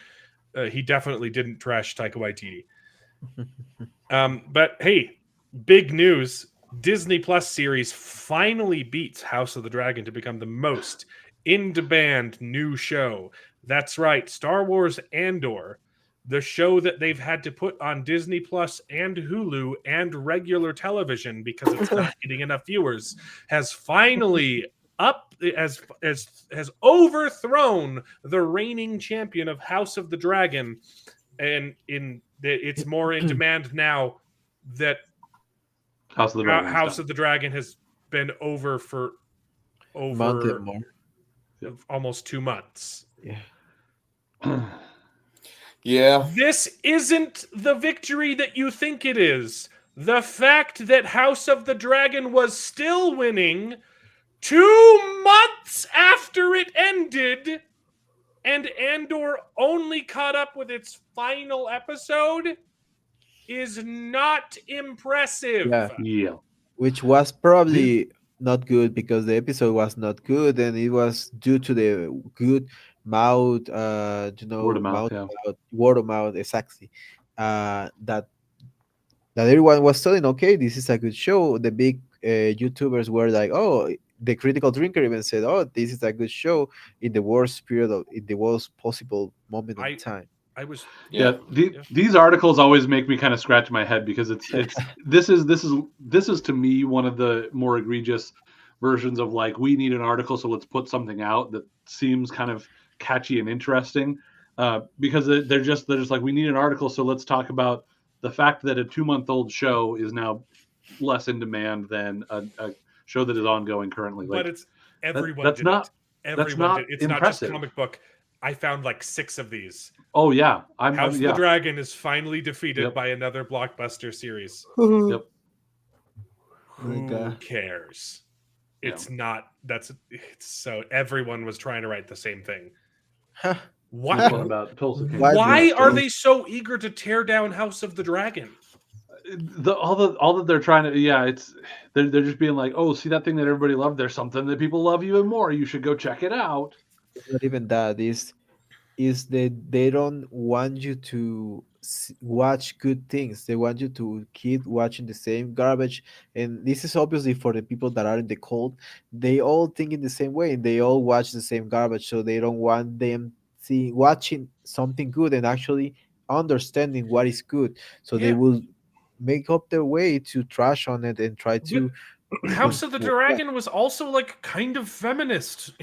Speaker 1: He definitely didn't trash Taika Waititi. But hey, big news. Disney Plus series finally beats House of the Dragon to become the most in-demand new show. That's right, Star Wars Andor, the show that they've had to put on Disney Plus and Hulu and regular television because it's not getting enough viewers, has finally has overthrown the reigning champion of House of the Dragon, and it's more in demand now that
Speaker 10: House of
Speaker 1: the Dragon has been over for
Speaker 11: Month and more.
Speaker 1: almost 2 months.
Speaker 11: Yeah.
Speaker 9: Yeah.
Speaker 1: This isn't the victory that you think it is. The fact that House of the Dragon was still winning 2 months after it ended, and Andor only caught up with its final episode, is not impressive.
Speaker 10: Yeah.
Speaker 11: Which was probably not good because the episode was not good, and it was due to the good mouth, word of mouth, exactly. That everyone was telling, okay, this is a good show. The big YouTubers were like, oh, the critical drinker even said, oh, this is a good show in the worst in the worst possible moment in time.
Speaker 10: These articles always make me kind of scratch my head because this is to me one of the more egregious versions of like, we need an article, so let's put something out that seems kind of catchy and interesting, because they're just like, we need an article, so let's talk about the fact that a 2-month-old show is now less in demand than a show that is ongoing currently.
Speaker 1: But
Speaker 10: like,
Speaker 1: it's everyone.
Speaker 10: That's not
Speaker 1: It's
Speaker 10: impressive.
Speaker 1: not just comic book. I found like 6 of these.
Speaker 10: Oh yeah,
Speaker 1: House of the Dragon is finally defeated by another blockbuster series.
Speaker 10: Yep.
Speaker 1: Who cares? It's not. So everyone was trying to write the same thing. Why are they so eager to tear down House of the Dragon?
Speaker 10: All that they're trying to, they're just being like, oh, see that thing that everybody loved? There's something that people love even more. You should go check it out.
Speaker 11: Not even that. Is that they don't want you to watch good things. They want you to keep watching the same garbage. And this is obviously for the people that are in the cold. They all think in the same way, and they all watch the same garbage. So they don't want them watching something good and actually understanding what is good. So they will make up their way to trash on it and try to.
Speaker 1: House of the Dragon was also like kind of feminist.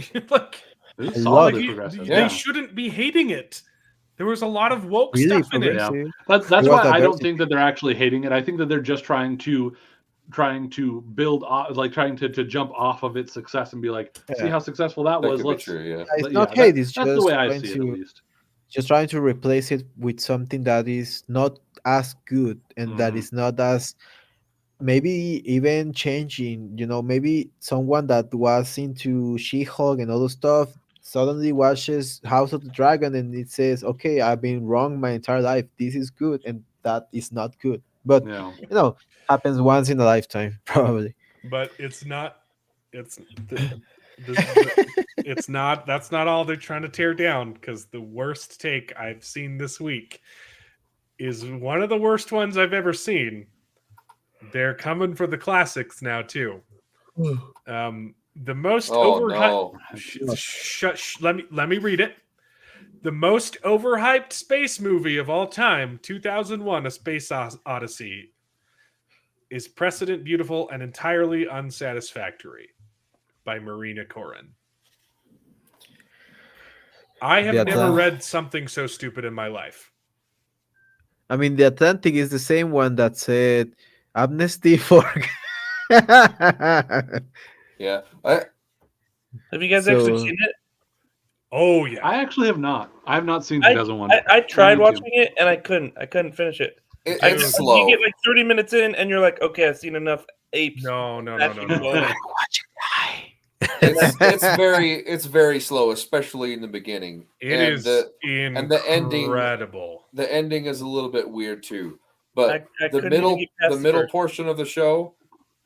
Speaker 1: They shouldn't be hating it. There was a lot of woke stuff in it.
Speaker 10: Yeah. That's why I don't think that they're actually hating it. I think that they're just trying to build, like trying to jump off of its success and be like, see how successful that was.
Speaker 11: It's not hate. It's
Speaker 10: that's
Speaker 11: just
Speaker 10: the way I see it, at least.
Speaker 11: Just trying to replace it with something that is not as good and that is not as maybe even changing. Maybe someone that was into She-Hulk and all the stuff suddenly watches House of the Dragon and it says, okay, I've been wrong my entire life. This is good, and that is not good. But happens once in a lifetime, probably.
Speaker 1: But it's not. It's not. That's not all they're trying to tear down. Because the worst take I've seen this week is one of the worst ones I've ever seen. They're coming for the classics now too. The most let me read it. The most overhyped space movie of all time, 2001: A Space Odyssey, is Precedent Beautiful and Entirely Unsatisfactory by Marina Koren. I have never read something so stupid in my life.
Speaker 11: I mean, The Atlantic is the same one that said amnesty for.
Speaker 9: Yeah.
Speaker 12: Have you guys actually seen it?
Speaker 1: Oh yeah.
Speaker 10: I actually have not. I have not seen 2001.
Speaker 12: I tried watching it and I couldn't finish it.
Speaker 9: It's slow.
Speaker 12: You get like 30 minutes in and you're like, okay, I've seen enough apes.
Speaker 1: No.
Speaker 9: It's very slow, especially in the beginning.
Speaker 1: Incredible.
Speaker 9: And the ending. The ending is a little bit weird too. But the middle portion of the show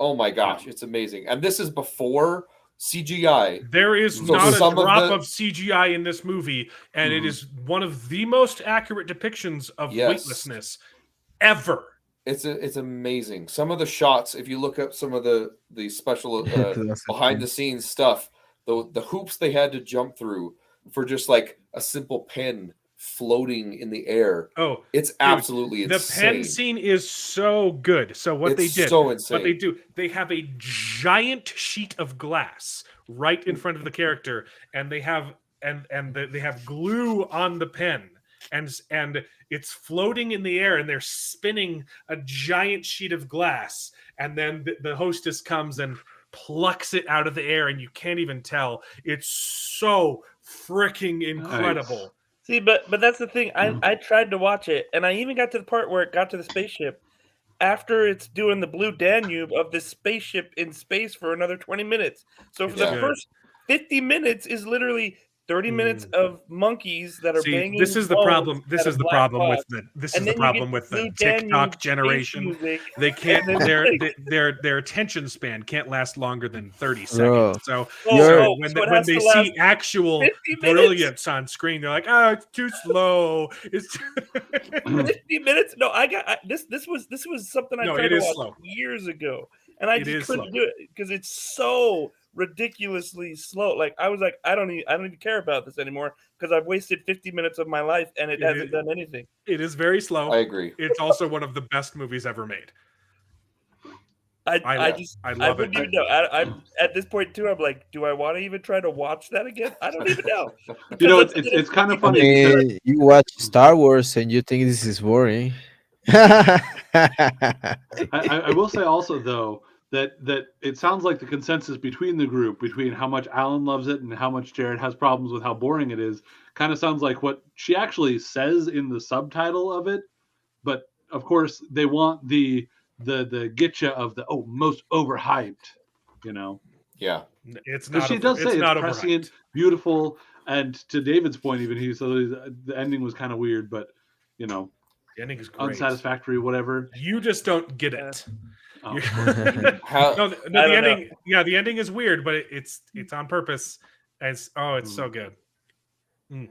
Speaker 9: Oh my gosh, it's amazing. And this is before CGI.
Speaker 1: There is
Speaker 9: So
Speaker 1: not a
Speaker 9: some
Speaker 1: drop
Speaker 9: the-
Speaker 1: of CGI in this movie, and it is one of the most accurate depictions of weightlessness ever.
Speaker 9: It's amazing. Some of the shots, if you look up some of the special behind the scenes stuff, the hoops they had to jump through for just like a simple pen floating in the air.
Speaker 1: Oh,
Speaker 9: it's absolutely
Speaker 1: the
Speaker 9: insane.
Speaker 1: pen scene is so good. So what
Speaker 9: It's
Speaker 1: they did,
Speaker 9: so insane.
Speaker 1: what they do, they have a giant sheet of glass right in front of the character, and they have they have glue on the pen, and it's floating in the air, and they're spinning a giant sheet of glass, and then the hostess comes and plucks it out of the air, and you can't even tell. It's so freaking incredible.
Speaker 12: Nice. See, but that's the thing. I tried to watch it, and I even got to the part where it got to the spaceship. After it's doing the Blue Danube of this spaceship in space for another 20 minutes. So for the first 50 minutes is literally 30 minutes of monkeys that are banging.
Speaker 1: This is the problem. This is the problem with the TikTok generation. They can't. Their attention span can't last longer than 30 seconds. So when they see actual brilliance on screen, they're like, "Oh, it's too slow." It's
Speaker 12: 50 minutes. No, this was something I tried to watch years ago, and I just couldn't do it because it's so ridiculously slow. Like I was like, I don't even care about this anymore because I've wasted 50 minutes of my life and it hasn't done anything.
Speaker 1: It is very slow.
Speaker 9: I agree.
Speaker 1: It's also one of the best movies ever made.
Speaker 12: I
Speaker 1: love
Speaker 12: wouldn't
Speaker 1: it.
Speaker 12: even know. I'm at this point too. I'm like, do I want to even try to watch that again? I don't even know.
Speaker 10: You know, it's kind of funny.
Speaker 11: mean, you watch Star Wars and you think this is boring.
Speaker 10: I will say also though that it sounds like the consensus between the group, between how much Alan loves it and how much Jared has problems with how boring it is, kind of sounds like what she actually says in the subtitle of it. But of course, they want the getcha of the most overhyped, you know.
Speaker 9: Yeah,
Speaker 1: it's
Speaker 10: because
Speaker 1: not.
Speaker 10: She does say it's
Speaker 1: not
Speaker 10: prescient, beautiful, and to David's point, even he said the ending was kind of weird, but you know,
Speaker 1: the ending is great.
Speaker 10: Unsatisfactory, whatever.
Speaker 1: You just don't get it.
Speaker 10: Oh.
Speaker 1: The ending. Yeah, the ending is weird, but it's on purpose. It's so good.
Speaker 9: Yeah.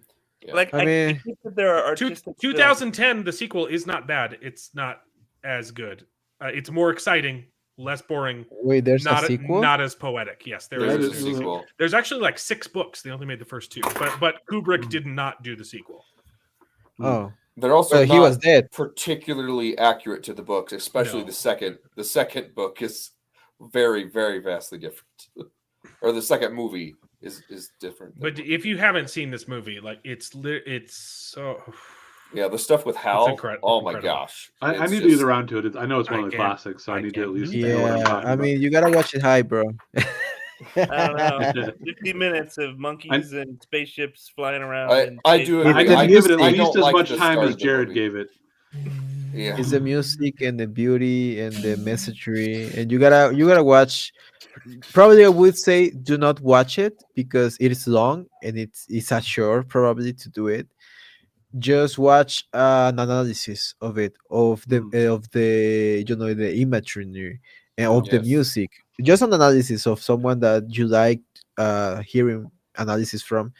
Speaker 12: Like
Speaker 11: I mean,
Speaker 12: I think that there are artistic
Speaker 1: 2010. The sequel is not bad. It's not as good. It's more exciting, less boring.
Speaker 11: Wait, there's
Speaker 1: not
Speaker 11: a sequel?
Speaker 1: Not as poetic. Yes, there is
Speaker 9: a sequel.
Speaker 1: There's actually like 6 books. They only made the first 2, but Kubrick did not do the sequel.
Speaker 11: Oh,
Speaker 9: they're also
Speaker 11: he was dead.
Speaker 9: Particularly accurate to the books, especially the second. The second book is very, very vastly different, or the second movie is different.
Speaker 1: But if you haven't seen this movie, like it's so.
Speaker 9: Yeah, the stuff with Hal. Oh my
Speaker 1: incredible.
Speaker 9: gosh!
Speaker 10: I need to get around to it. I know it's one of the classics, so I need to at least know what I'm
Speaker 11: Yeah,
Speaker 10: talking
Speaker 11: I
Speaker 10: about.
Speaker 11: mean, you gotta watch it high, bro.
Speaker 12: I don't know. 50 minutes of monkeys and spaceships flying around.
Speaker 9: I do agree.
Speaker 10: I give it at
Speaker 9: I
Speaker 10: least
Speaker 9: don't
Speaker 10: as
Speaker 9: like
Speaker 10: much
Speaker 9: the
Speaker 10: time
Speaker 9: start
Speaker 10: as
Speaker 9: of the
Speaker 10: Jared
Speaker 9: movie.
Speaker 10: gave it.
Speaker 9: Yeah,
Speaker 11: It's the music and the beauty and the messagery, and you gotta watch. Probably, I would say do not watch it because it is long and it's a chore probably to do it. Just watch an analysis of it, of the the imagery and of the
Speaker 9: Yes.
Speaker 11: music. Just an analysis of someone that you like hearing analysis from.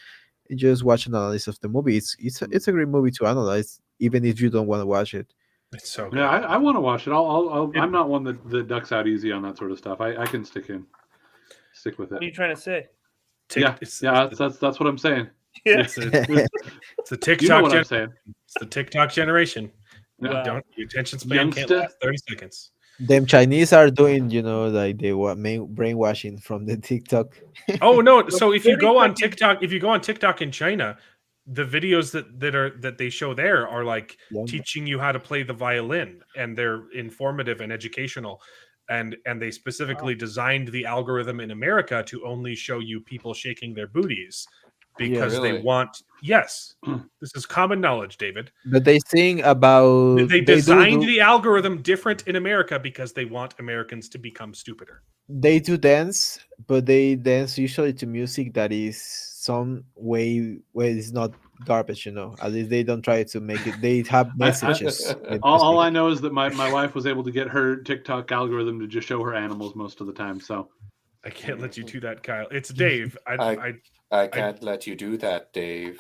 Speaker 11: Just watch an analysis of the movie. It's a great movie to analyze, even if you don't want to watch it.
Speaker 1: It's so good.
Speaker 10: Yeah, I want to watch it. I'm not one that ducks out easy on that sort of stuff. I can stick with
Speaker 12: What are
Speaker 10: it.
Speaker 12: you trying to say?
Speaker 10: That's what I'm saying.
Speaker 12: Yeah.
Speaker 1: It's the TikTok.
Speaker 10: You know what I'm saying.
Speaker 1: It's the TikTok generation.
Speaker 10: Yeah.
Speaker 1: Don't your attention span can't
Speaker 10: Youngster.
Speaker 1: last 30 seconds.
Speaker 11: Them Chinese are doing, like the brainwashing from the TikTok.
Speaker 1: Oh no! So if you go on TikTok in China, the videos that they show there are like teaching you how to play the violin, and they're informative and educational. And they specifically designed the algorithm in America to only show you people shaking their booties because they
Speaker 9: really?
Speaker 1: want. Yes, this is common knowledge, David.
Speaker 11: But they sing about
Speaker 1: They designed the algorithm different in America because they want Americans to become stupider.
Speaker 11: they do dance, but they dance usually to music that is some way where it's not garbage. At least they don't try to make it. They have messages.
Speaker 10: All I know is that my wife was able to get her TikTok algorithm to just show her animals most of the time. So
Speaker 1: I can't let you do that, Kyle. It's Dave.
Speaker 9: I can't let you do that, Dave.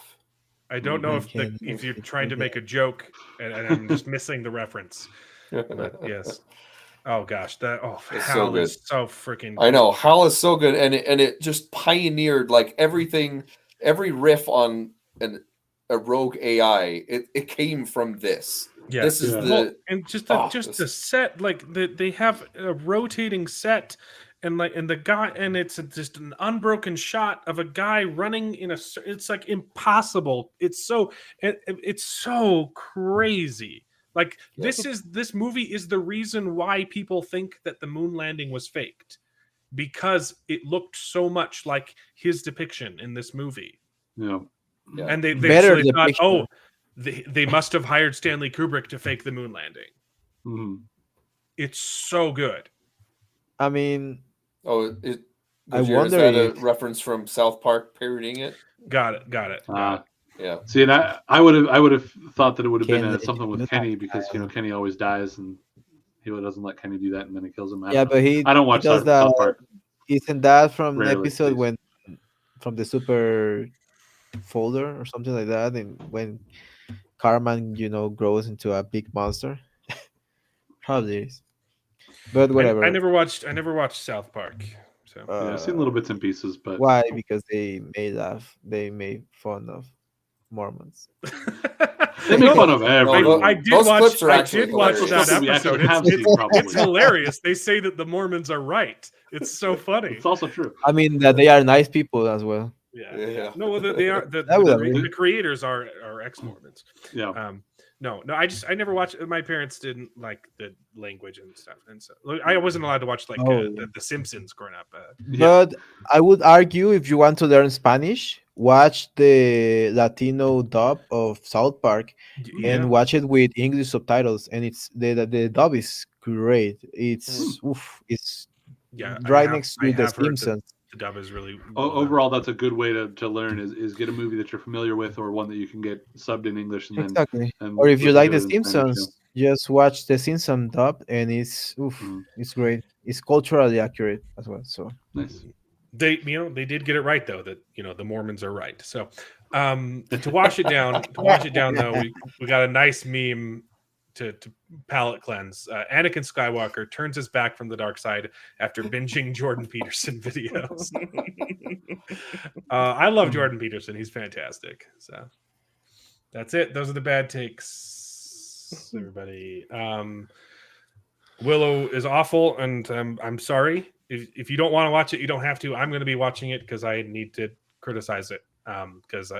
Speaker 1: I don't know if you're trying to make a joke and I'm just missing the reference. But yes. Oh gosh, Hal is so freaking good.
Speaker 9: I know Hal is so good, and it just pioneered like everything, every riff on a rogue AI. It came from this.
Speaker 1: Yeah,
Speaker 9: this is
Speaker 1: the set. Like they have a rotating set, and the guy, and it's just an unbroken shot of a guy running in a. It's like impossible. It's so crazy. Like this movie is the reason why people think that the moon landing was faked, because it looked so much like his depiction in this movie.
Speaker 10: Yeah.
Speaker 1: And they thought, they must have hired Stanley Kubrick to fake the moon landing.
Speaker 10: Mm-hmm.
Speaker 1: It's so good.
Speaker 11: I mean,
Speaker 9: is
Speaker 11: wonder
Speaker 9: that a reference from South Park parodying it?
Speaker 1: Got it.
Speaker 9: Yeah.
Speaker 10: See, and I would have thought that it would have been something with Kenny, because Kenny always dies and he doesn't let Kenny do that, and then he kills him.
Speaker 11: I
Speaker 10: don't watch South Park.
Speaker 11: Isn't that from
Speaker 10: Rarely,
Speaker 11: the episode from the super folder or something like that, and when Cartman grows into a big monster? Probably is. But whatever.
Speaker 1: I never watched South Park. So
Speaker 10: I've seen little bits and pieces, but
Speaker 11: why? Because they made fun of Mormons.
Speaker 10: They make fun of everyone.
Speaker 1: I did watch that episode. It's hilarious. They say that the Mormons are right. It's so funny.
Speaker 10: It's also true.
Speaker 11: I mean that they are nice people as well.
Speaker 1: Yeah. No, they are. The creators are ex-Mormons.
Speaker 10: Yeah.
Speaker 1: No. I never watched. My parents didn't like the language and stuff, and so I wasn't allowed to watch the Simpsons growing up.
Speaker 11: But I would argue, if you want to learn Spanish, watch the Latino dub of South Park and watch it with English subtitles, and it's the dub is great. It's right next to the Simpsons.
Speaker 1: The dub is really
Speaker 10: overall. That's a good way to learn is get a movie that you're familiar with, or one that you can get subbed in English. And
Speaker 11: exactly.
Speaker 10: Then,
Speaker 11: or if you like the Simpsons, just watch the Simpsons dub, and it's great. It's culturally accurate as well. So
Speaker 10: nice.
Speaker 1: They did get it right though, that the Mormons are right. So to wash it down, though, we got a nice meme to palate cleanse. Anakin Skywalker turns his back from the dark side after binging Jordan Peterson videos. I love Jordan Peterson. He's fantastic. So that's it. Those are the bad takes, everybody. Willow is awful, and I'm sorry. If you don't want to watch it, you don't have to. I'm going to be watching it because I need to criticize it because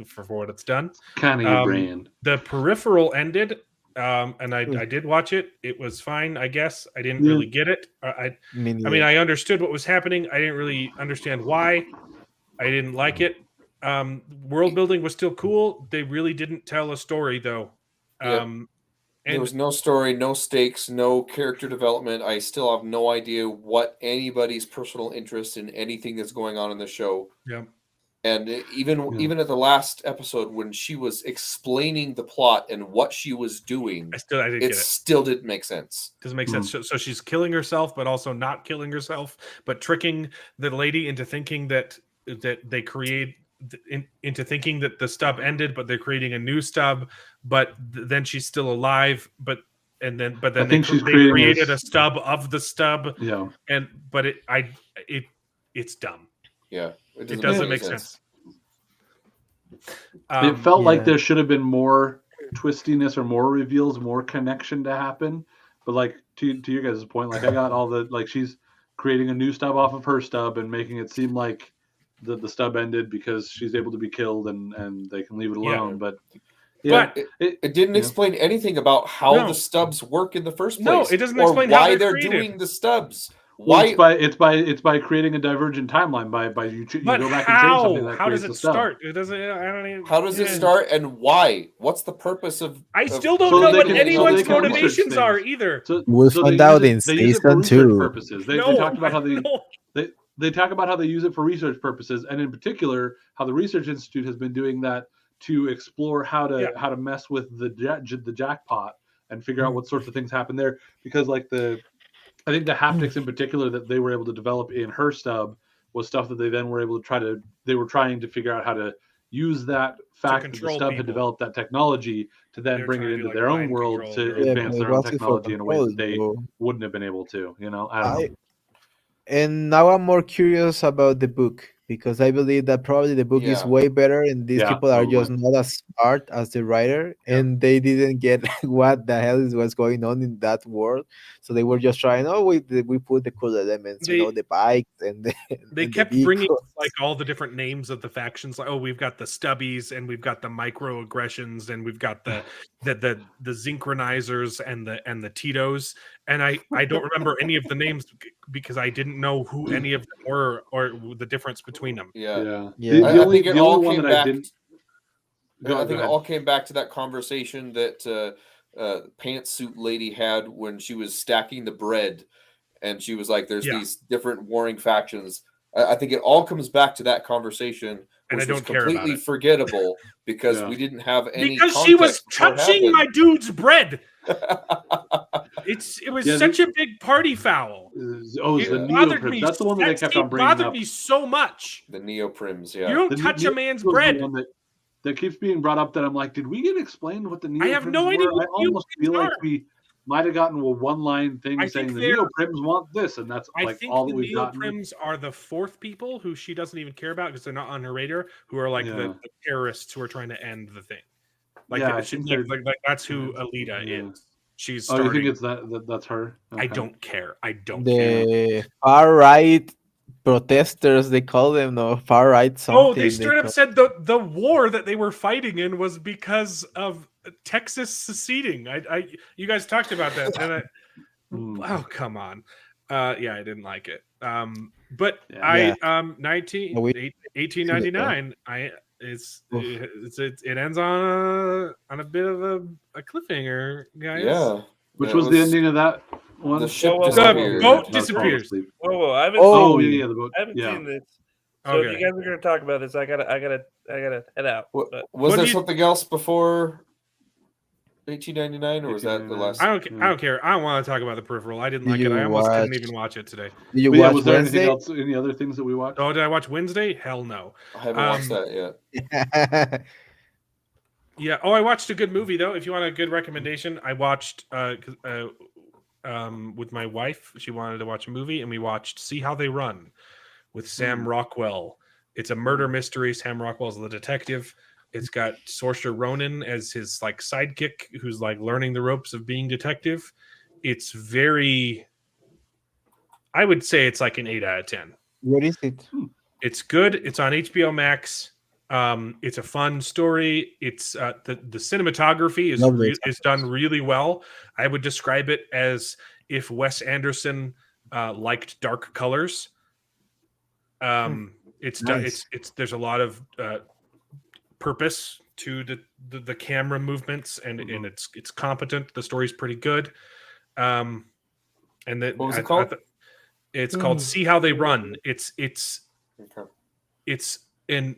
Speaker 1: for what it's done.
Speaker 10: Kind of your brand.
Speaker 1: The Peripheral ended. And I did watch it. It was fine, I guess. I didn't really get it. I mean, I understood what was happening. I didn't really understand why. I didn't like it. World building was still cool. They really didn't tell a story, though.
Speaker 9: And there was no story, no stakes, no character development. I still have no idea what anybody's personal interest in anything that's going on in the show.
Speaker 1: Yeah.
Speaker 9: And even at the last episode, when she was explaining the plot and what she was doing, it still didn't make sense.
Speaker 1: Doesn't make sense. So she's killing herself, but also not killing herself, but tricking the lady into thinking that they create into thinking that the stub ended, but they're creating a new stub. But then she's still alive. But then they created a stub of the stub.
Speaker 10: Yeah.
Speaker 1: But it's dumb.
Speaker 9: Yeah.
Speaker 1: It doesn't make sense.
Speaker 10: It felt like there should have been more twistiness or more reveals, more connection to happen. But like to your guys' point, like I got all the she's creating a new stub off of her stub and making it seem like the stub ended because she's able to be killed and they can leave it alone. But
Speaker 9: it didn't explain anything about how the stubs work in the first place.
Speaker 1: No, it doesn't explain
Speaker 9: why
Speaker 1: how
Speaker 9: they're doing the stubs.
Speaker 10: Why? It's by creating a divergent timeline. By you go back and change something. That
Speaker 1: how does it start?
Speaker 10: It
Speaker 1: doesn't. I don't even.
Speaker 9: How does it start and why? What's the purpose of?
Speaker 1: I still don't know what anyone's motivations are either.
Speaker 11: We'll find out in season 2.
Speaker 10: Purposes. They talked about how they talk about how they use it for research purposes, and in particular, how the Research Institute has been doing that to explore how to mess with the jackpot and figure out what sorts of things happen there, because like I think the haptics in particular that they were able to develop in her stub was stuff that they then were able to they were trying to figure out how to use that fact that the stub had developed that technology to then bring it into their own world to advance their own technology in a way that they wouldn't have been able to, I don't know.
Speaker 11: And now I'm more curious about the book, because I believe that probably the book is way better, and these people are just not as smart as the writer, and they didn't get what the hell is what's going on in that world. So they were just trying, we put the cool elements, the bikes and
Speaker 1: they kept bringing like all the different names of the factions. Like, we've got the Stubbies, and we've got the microaggressions, and we've got the Synchronizers and the Tito's. And I don't remember any of the names because I didn't know who any of them were or the difference between them.
Speaker 9: Yeah.
Speaker 10: The only one that I didn't.
Speaker 9: I think it all came back to that conversation that pantsuit lady had when she was stacking the bread, and she was like, "There's these different warring factions." I think it all comes back to that conversation,
Speaker 1: and
Speaker 9: which
Speaker 1: I don't
Speaker 9: was
Speaker 1: care
Speaker 9: completely
Speaker 1: about it.
Speaker 9: forgettable because we didn't have any.
Speaker 1: Because she was touching my dude's bread. It was such a big party foul.
Speaker 10: The neoprim. That's the one that they kept on bringing up.
Speaker 1: It bothered me so much.
Speaker 9: The neoprims,
Speaker 1: You don't touch a man's bread.
Speaker 10: That keeps being brought up. That I'm like, did we get explained what the neoprims
Speaker 1: I have no idea.
Speaker 10: I almost feel like we might have gotten a one-line thing saying the neoprims want this, and that's like all that we've gotten.
Speaker 1: I think the neoprims are the fourth people who she doesn't even care about because they're not on her radar, who are like the terrorists who are trying to end the thing. Like that's who Alita is. She's starting.
Speaker 10: You think it's that's her? Okay.
Speaker 1: I don't care. I don't
Speaker 11: care.
Speaker 1: The
Speaker 11: far right protesters, they call them, far right something.
Speaker 1: They straight up said the war that they were fighting in was because of Texas seceding. You guys talked about that, and oh come on, I didn't like it. But 1899. It ends on a bit of a cliffhanger, guys.
Speaker 9: Yeah.
Speaker 10: Which was the ending of that one?
Speaker 9: The ship
Speaker 1: disappears. The boat disappears.
Speaker 12: Whoa! I haven't
Speaker 10: the boat.
Speaker 12: I haven't seen this. So if you guys are going to talk about this, I gotta head out.
Speaker 9: Was there something else before 1899, or was that the last?
Speaker 1: I don't care. I don't want to talk about the Peripheral. I didn't like it. I almost couldn't even watch it today.
Speaker 10: Was there anything else? Any other things that we watched?
Speaker 1: Oh, did I watch Wednesday? Hell no.
Speaker 9: I haven't watched that yet.
Speaker 1: Yeah. Oh, I watched a good movie though. If you want a good recommendation, I watched with my wife. She wanted to watch a movie, and we watched See How They Run with Sam Rockwell. It's a murder mystery. Sam Rockwell's the detective. It's got Saoirse Ronan as his like sidekick, who's like learning the ropes of being detective. It's very, I would say it's like an 8 out of 10.
Speaker 11: What is it?
Speaker 1: It's good. It's on HBO Max. It's a fun story. It's the cinematography is done really well. I would describe it as if Wes Anderson liked dark colors. There's a lot of purpose to the camera movements, and it's competent. The story's pretty good. And
Speaker 9: what was it called?
Speaker 1: It's called See How They Run. It's an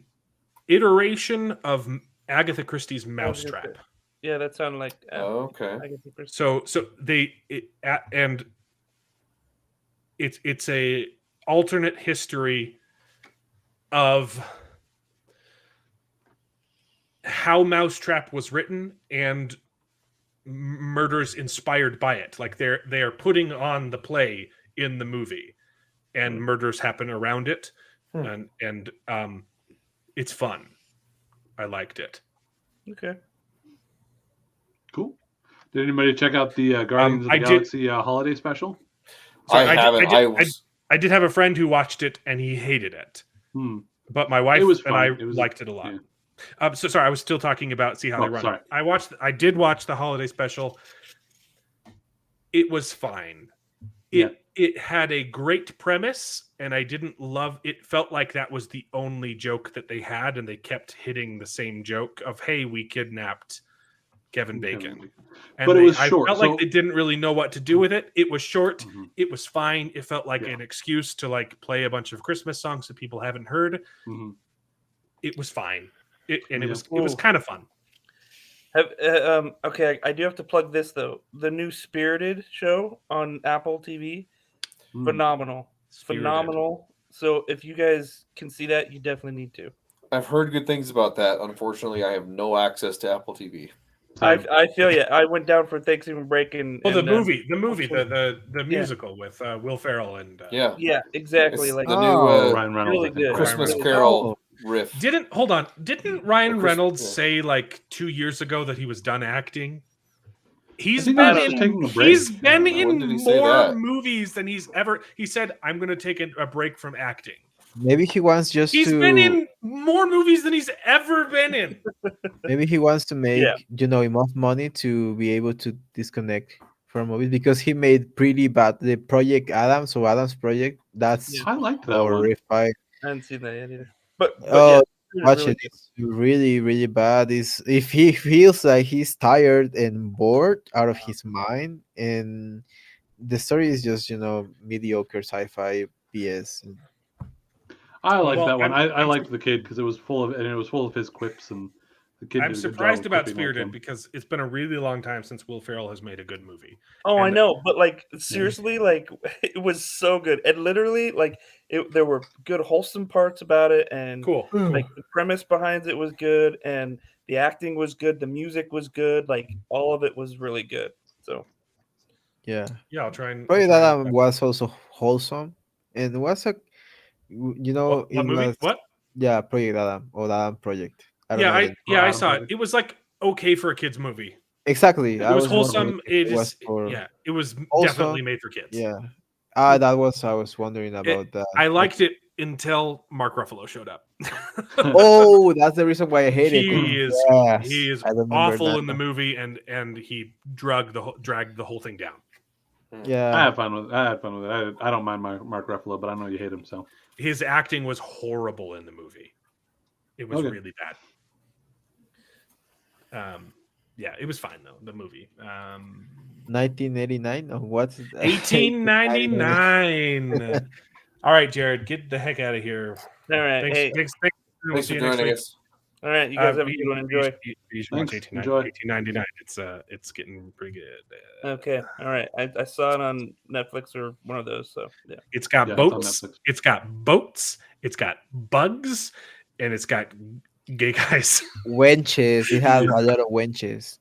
Speaker 1: iteration of Agatha Christie's Mousetrap.
Speaker 12: Yeah, that sounded like
Speaker 9: okay.
Speaker 1: So it's a alternate history of how Mousetrap was written and murders inspired by it. Like they are putting on the play in the movie, and murders happen around it, and it's fun. I liked it.
Speaker 12: Okay.
Speaker 10: Cool. Did anybody check out the Guardians of the Galaxy holiday special?
Speaker 1: I did have a friend who watched it and he hated it. But my wife and I liked it a lot. Yeah. So sorry, I was still talking about See How They Run.
Speaker 10: Sorry.
Speaker 1: I did watch the holiday special. It was fine. It had a great premise, and I didn't love it. Felt like that was the only joke that they had, and they kept hitting the same joke of, hey, we kidnapped Kevin Bacon. And
Speaker 10: but it was short.
Speaker 1: I felt like they didn't really know what to do with it. It was short. It was fine. It felt like an excuse to like play a bunch of Christmas songs that people haven't heard. It was fine. It was kind of fun.
Speaker 12: Okay, I do have to plug this though. The new Spirited show on Apple TV, phenomenal, phenomenal. So if you guys can see that, you definitely need to.
Speaker 9: I've heard good things about that. Unfortunately, I have no access to Apple TV.
Speaker 12: I feel you. I went down for Thanksgiving break and
Speaker 1: the movie, the musical with Will Ferrell and
Speaker 12: yeah, exactly.
Speaker 9: It's
Speaker 12: like
Speaker 9: the new
Speaker 10: Ryan Reynolds,
Speaker 12: really good.
Speaker 9: Christmas
Speaker 12: Really
Speaker 9: Carol riff.
Speaker 1: Didn't Ryan Reynolds say like 2 years ago that he was done acting? He's been in more movies than he's ever. He said, "I'm going to take a break from acting."
Speaker 11: Maybe he wants just
Speaker 1: He's
Speaker 11: to.
Speaker 1: been in more movies than he's ever been in.
Speaker 11: Maybe he wants to make enough money to be able to disconnect from movies because he made pretty bad the Project Adam. So Adam's project. That's
Speaker 10: I liked that one.
Speaker 11: horrific.
Speaker 12: I didn't see that yet either. But
Speaker 11: watch
Speaker 12: really
Speaker 11: it. It's really, really bad. Is if he feels like he's tired and bored out of his mind, and the story is just mediocre sci-fi BS.
Speaker 10: I like that one. I liked the kid because it was full of his quips, and the kid.
Speaker 1: I'm surprised about Spirited because it's been a really long time since Will Ferrell has made a good movie.
Speaker 12: Oh, I know, but like seriously, like it was so good, and literally, like there were good wholesome parts about it, and
Speaker 1: cool.
Speaker 12: Like the premise behind it was good, and the acting was good, the music was good, like all of it was really good. So
Speaker 11: yeah,
Speaker 1: I'll try and.
Speaker 11: Project Adam was also wholesome, and was a
Speaker 1: what movie? What?
Speaker 11: Yeah, Project Adam or Adam Project.
Speaker 1: I saw it. It was like okay for a kids movie.
Speaker 11: Exactly.
Speaker 1: It was wholesome. It was definitely made for kids.
Speaker 11: Yeah. I was wondering about that.
Speaker 1: I liked it until Mark Ruffalo showed up.
Speaker 11: Oh, that's the reason why I hate it.
Speaker 1: He is awful in the movie, and he dragged the whole thing down.
Speaker 11: Yeah,
Speaker 10: I had fun with it. I don't mind Mark Ruffalo, but I know you hate him. So
Speaker 1: his acting was horrible in the movie. It was really bad. It was fine though. The movie.
Speaker 11: 1989 or what's
Speaker 1: 1899. All right, Jared, get the heck out of here.
Speaker 12: All right,
Speaker 9: thanks for joining us.
Speaker 12: All right, you guys have a good one. Enjoy.
Speaker 1: You should watch 1899. It's getting pretty good.
Speaker 12: Okay, all right. I saw it on Netflix or one of those. So yeah,
Speaker 1: it's got boats. It's got boats. It's got bugs, and it's got gay guys.
Speaker 11: Wenches. It has a lot of wenches.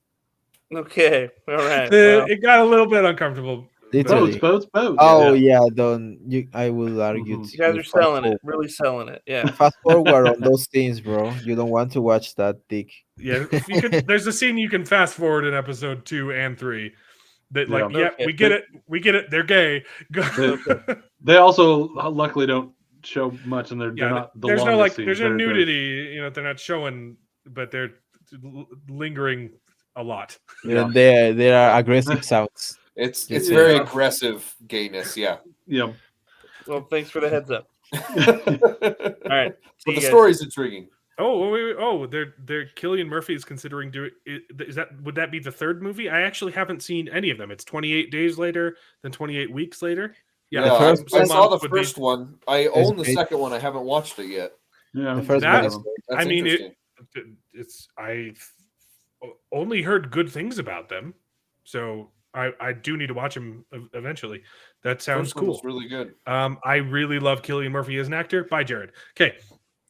Speaker 12: Okay, all right.
Speaker 1: It got a little bit uncomfortable.
Speaker 10: Boats.
Speaker 11: Oh yeah, I will argue.
Speaker 12: You guys are selling it, really selling it. Yeah.
Speaker 11: Fast forward on those things, bro. You don't want to watch that dick.
Speaker 1: Yeah, there's a scene you can fast forward in episode 2 and 3. That we get it. They're gay.
Speaker 10: They also luckily don't show much, and they're not the
Speaker 1: there's no
Speaker 10: longest
Speaker 1: there's
Speaker 10: scenes.
Speaker 1: no nudity. They're not showing, but they're lingering a lot.
Speaker 11: Yeah, there are aggressive sounds.
Speaker 9: It's very aggressive gayness, yeah.
Speaker 10: Yeah.
Speaker 12: Well, thanks for the heads up. All right.
Speaker 9: But the story's intriguing.
Speaker 1: They're Cillian Murphy is considering doing. Would that be the third movie? I actually haven't seen any of them. It's 28 days later, then 28 weeks later.
Speaker 9: Yeah, I saw the first one. I own the second one. I haven't watched it yet.
Speaker 10: Yeah,
Speaker 11: the first one.
Speaker 1: I mean, I only heard good things about them, so I do need to watch them eventually. That sounds cool.
Speaker 9: Really good.
Speaker 1: I really love Cillian Murphy as an actor. Bye, Jared. Okay.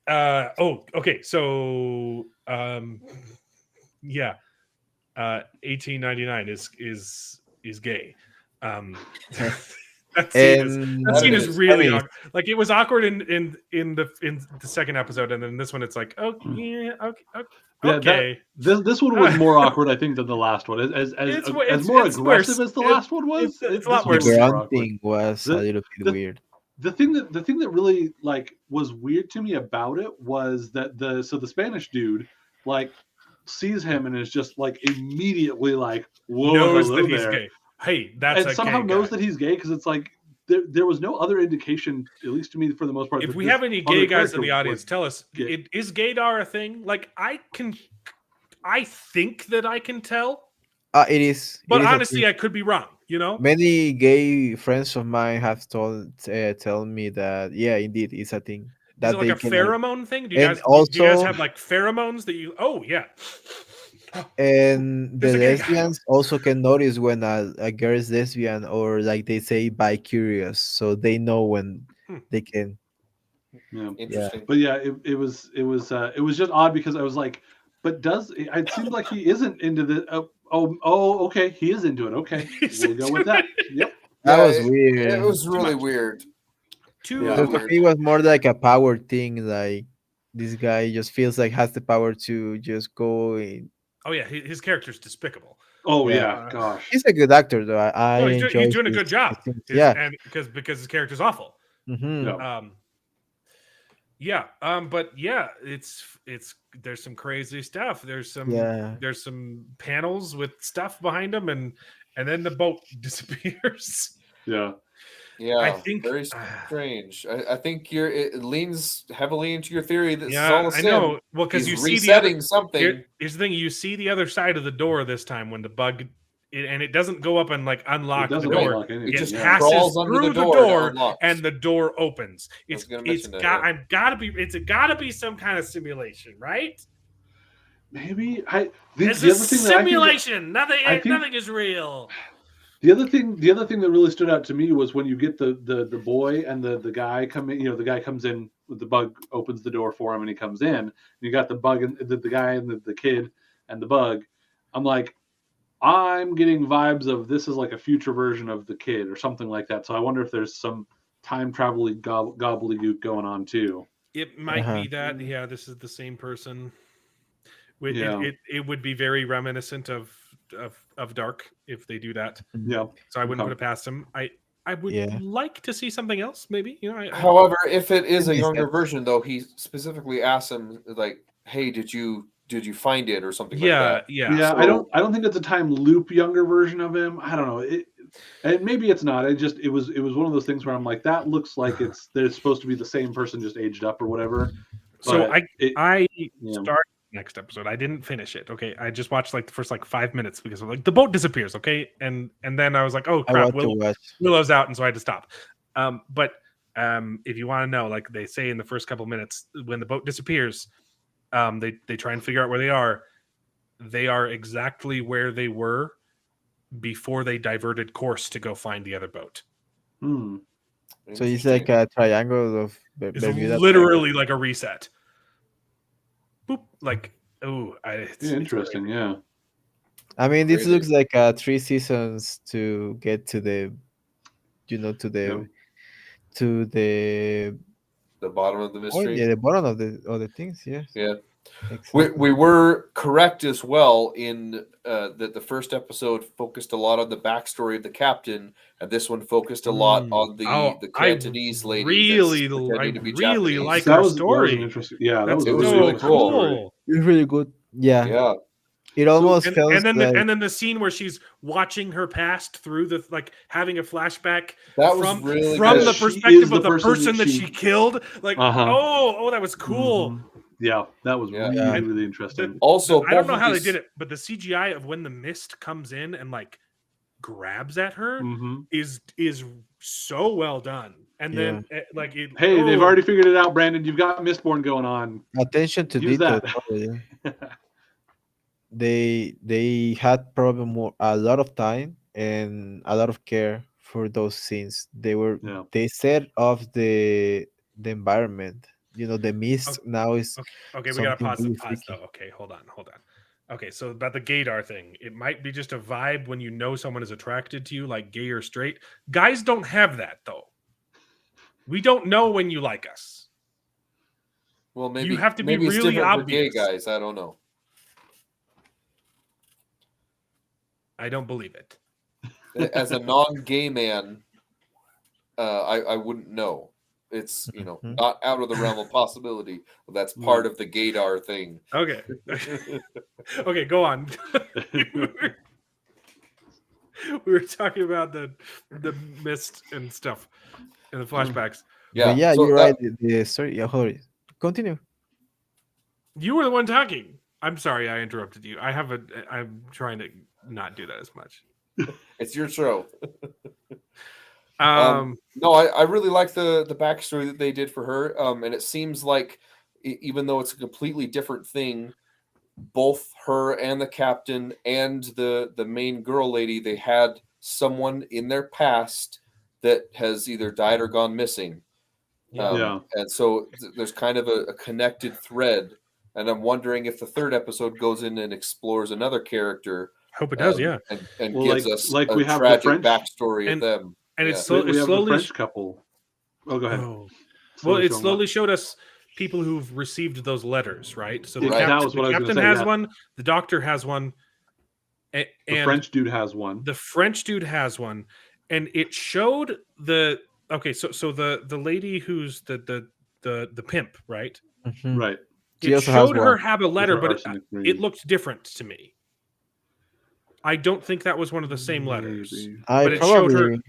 Speaker 1: Okay. So, 1899 is gay. That scene is really awkward. Like it was awkward in the second episode, and then this one it's like, okay.
Speaker 10: This one was more awkward, I think, than the last one. As more aggressive as the last one was,
Speaker 1: it's a lot worse.
Speaker 11: The grunting was a little bit weird.
Speaker 10: The thing that really was weird to me about it was that the Spanish dude sees him and is just immediately whoa,
Speaker 1: knows that he's gay. Hey, that's
Speaker 10: and somehow knows that he's gay because it's there was no other indication, at least to me, for the most part.
Speaker 1: If we have any gay guys in the audience, tell us: is gaydar a thing? I think that I can tell.
Speaker 11: It is,
Speaker 1: but honestly, I could be wrong.
Speaker 11: Many gay friends of mine have tell me that indeed, it's a thing. that
Speaker 1: it like
Speaker 11: they
Speaker 1: a
Speaker 11: can
Speaker 1: pheromone thing? Do you
Speaker 11: and
Speaker 1: guys
Speaker 11: also
Speaker 1: do you guys have like pheromones that you? Oh yeah.
Speaker 11: and
Speaker 1: There's
Speaker 11: the
Speaker 1: a gay guy.
Speaker 11: lesbians also can notice when a girl is lesbian, or like they say bi-curious, so they know when they can.
Speaker 10: Yeah.
Speaker 9: Interesting.
Speaker 10: But yeah, it was just odd because I was like, but it seems like he isn't into the okay, he is into it. Okay, we'll go with that. Yep.
Speaker 11: That
Speaker 9: Yeah,
Speaker 11: was weird.
Speaker 9: It was really weird.
Speaker 1: Too
Speaker 11: For me, it was more like a power thing. Like this guy just feels like has the power to just go in.
Speaker 1: Oh yeah, his character's despicable.
Speaker 10: Oh yeah, gosh.
Speaker 11: He's a good actor though. I
Speaker 1: No,
Speaker 11: enjoy.
Speaker 1: he's doing a good job.
Speaker 11: Yeah.
Speaker 1: And because his character's awful.
Speaker 11: Mhm.
Speaker 1: But yeah, it's there's some crazy stuff. There's
Speaker 11: Yeah.
Speaker 1: some panels with stuff behind them, and then the boat disappears.
Speaker 10: Yeah.
Speaker 9: Yeah,
Speaker 1: I think
Speaker 9: very strange. I think it leans heavily into your theory that this is
Speaker 1: yeah,
Speaker 9: all a
Speaker 1: I
Speaker 9: sim.
Speaker 1: know. Well, because
Speaker 9: He's
Speaker 1: you see
Speaker 9: resetting something.
Speaker 1: Here's the thing: you see the other side of the door this time when the bug, and it doesn't go up and like unlock the door.
Speaker 10: It
Speaker 9: just
Speaker 1: passes
Speaker 9: crawls under
Speaker 1: through
Speaker 9: the
Speaker 1: the
Speaker 9: door
Speaker 1: door,
Speaker 9: and unlocks.
Speaker 1: and the door opens. It's
Speaker 9: gonna mention that, yeah.
Speaker 1: gotta be some kind of simulation, right?
Speaker 10: Maybe
Speaker 1: It's
Speaker 10: the
Speaker 1: a
Speaker 10: other thing that
Speaker 1: simulation. Nothing
Speaker 10: think-
Speaker 1: is real.
Speaker 10: The other thing that really stood out to me was when you get the boy and the guy come in. You know, the guy comes in, the bug opens the door for him, and he comes in. And you got the bug and the guy and the kid and the bug. I'm like, I'm getting vibes of this is like a future version of the kid or something like that. So I wonder if there's some time traveling gobbledygook going on too.
Speaker 1: It might be that. Yeah, this is the same person. It would be very reminiscent of Dark if they do that.
Speaker 10: Yeah.
Speaker 1: So I wouldn't put it past them. I would like to see something else, maybe. You know.
Speaker 9: However, if it is a younger version, though, he specifically asks him like, "Hey, did you find it or something like that?"
Speaker 1: Yeah.
Speaker 10: So, I don't think it's a time loop younger version of him. I don't know. And maybe it's not. It was one of those things where I'm like, that looks like they're supposed to be the same person just aged up or whatever.
Speaker 1: So I started next episode. I didn't finish it. Okay, I just watched like the first 5 minutes because like the boat disappears. Okay, and then I was like, oh crap, Willow's out, and so I had to stop. But if you want to know, like they say in the first couple minutes, when the boat disappears, they try and figure out where they are. They are exactly where they were before they diverted course to go find the other boat.
Speaker 11: So it's like a triangle of
Speaker 1: It's
Speaker 11: Bermuda.
Speaker 1: literally like a reset. Boop, like it's
Speaker 10: interesting. Yeah.
Speaker 11: I mean, this looks like 3 seasons to get to the, to the
Speaker 9: bottom of the mystery.
Speaker 11: Yeah, the bottom of the things. Yes.
Speaker 9: Yeah.
Speaker 11: Exactly.
Speaker 9: We were correct as well in that the first episode focused a lot on the backstory of the captain, and this one focused a lot on the Cantonese lady.
Speaker 1: I really like
Speaker 10: that
Speaker 1: her
Speaker 10: was
Speaker 1: story.
Speaker 10: Interesting. Yeah,
Speaker 1: that
Speaker 10: was
Speaker 1: really cool.
Speaker 11: It's really good. Yeah.
Speaker 9: Yeah.
Speaker 11: It almost
Speaker 1: and
Speaker 11: feels
Speaker 1: then
Speaker 11: like...
Speaker 1: and then the scene where she's watching her past through the having a flashback
Speaker 9: that was
Speaker 1: from
Speaker 9: really
Speaker 1: the
Speaker 9: good.
Speaker 1: perspective of the person that she killed. Like
Speaker 10: Uh-huh.
Speaker 1: that was cool.
Speaker 10: Mm-hmm. Yeah, that was really interesting.
Speaker 9: Also,
Speaker 1: I don't know how they did it, but the CGI of when the mist comes in and like grabs at her is so well done. And then like it,
Speaker 10: they've already figured it out, Brandon. You've got Mistborn going on.
Speaker 11: Attention to
Speaker 10: Use
Speaker 11: detail.
Speaker 10: that.
Speaker 11: They had probably a lot of time and a lot of care for those scenes. They set off the environment. The mist now is
Speaker 1: okay. We gotta pause
Speaker 11: really
Speaker 1: though. Okay, hold on. Okay, so about the gaydar thing, it might be just a vibe when you know someone is attracted to you, like gay or straight. Guys don't have that though. We don't know when you like us.
Speaker 9: Well, maybe
Speaker 1: you have to be
Speaker 9: maybe it's
Speaker 1: really
Speaker 9: different for
Speaker 1: obvious.
Speaker 9: gay guys. I don't know.
Speaker 1: I don't believe it.
Speaker 9: As a non-gay man, I wouldn't know. It's not out of the realm of possibility. But that's part of the gaydar thing.
Speaker 1: Okay. Okay, go on. We were talking about the mist and stuff and the flashbacks.
Speaker 11: Yeah,
Speaker 9: so
Speaker 11: you're right. The story. Yeah, hold it. Continue.
Speaker 1: You were the one talking. I'm sorry, I interrupted you. I'm trying to not do that as much.
Speaker 9: It's your show. No, I really like the backstory that they did for her. And it seems like even though it's a completely different thing, both her and the captain and the main girl lady, they had someone in their past that has either died or gone missing. And so there's kind of a connected thread. And I'm wondering if the third episode goes in and explores another character.
Speaker 1: Hope it does, yeah.
Speaker 9: And
Speaker 10: Well,
Speaker 9: gives
Speaker 10: like-
Speaker 9: us
Speaker 10: like
Speaker 9: a
Speaker 10: we have the
Speaker 9: tragic
Speaker 10: French-
Speaker 9: backstory of
Speaker 1: And-
Speaker 9: them.
Speaker 1: And
Speaker 9: Yeah.
Speaker 1: it's
Speaker 10: We have the
Speaker 1: slowly
Speaker 10: French couple. Oh, go ahead.
Speaker 1: well,
Speaker 10: Slowly
Speaker 1: it
Speaker 10: showing
Speaker 1: slowly
Speaker 10: up.
Speaker 1: showed us people who've received those letters, right? So the
Speaker 10: Right. That
Speaker 1: captain,
Speaker 10: was what I was gonna
Speaker 1: captain
Speaker 10: say,
Speaker 1: has
Speaker 10: yeah.
Speaker 1: one, the doctor has one, and
Speaker 10: The French dude has one.
Speaker 1: The French dude has one, and it showed the So the lady who's the pimp, right?
Speaker 11: Mhm.
Speaker 10: Right.
Speaker 11: She
Speaker 1: It
Speaker 11: also has
Speaker 1: showed her
Speaker 11: one.
Speaker 1: have a letter,
Speaker 10: her
Speaker 1: but
Speaker 10: arsenic ring.
Speaker 1: it looked different to me. I don't think that was one of the same letters.
Speaker 11: I
Speaker 1: But it showed her.
Speaker 11: probably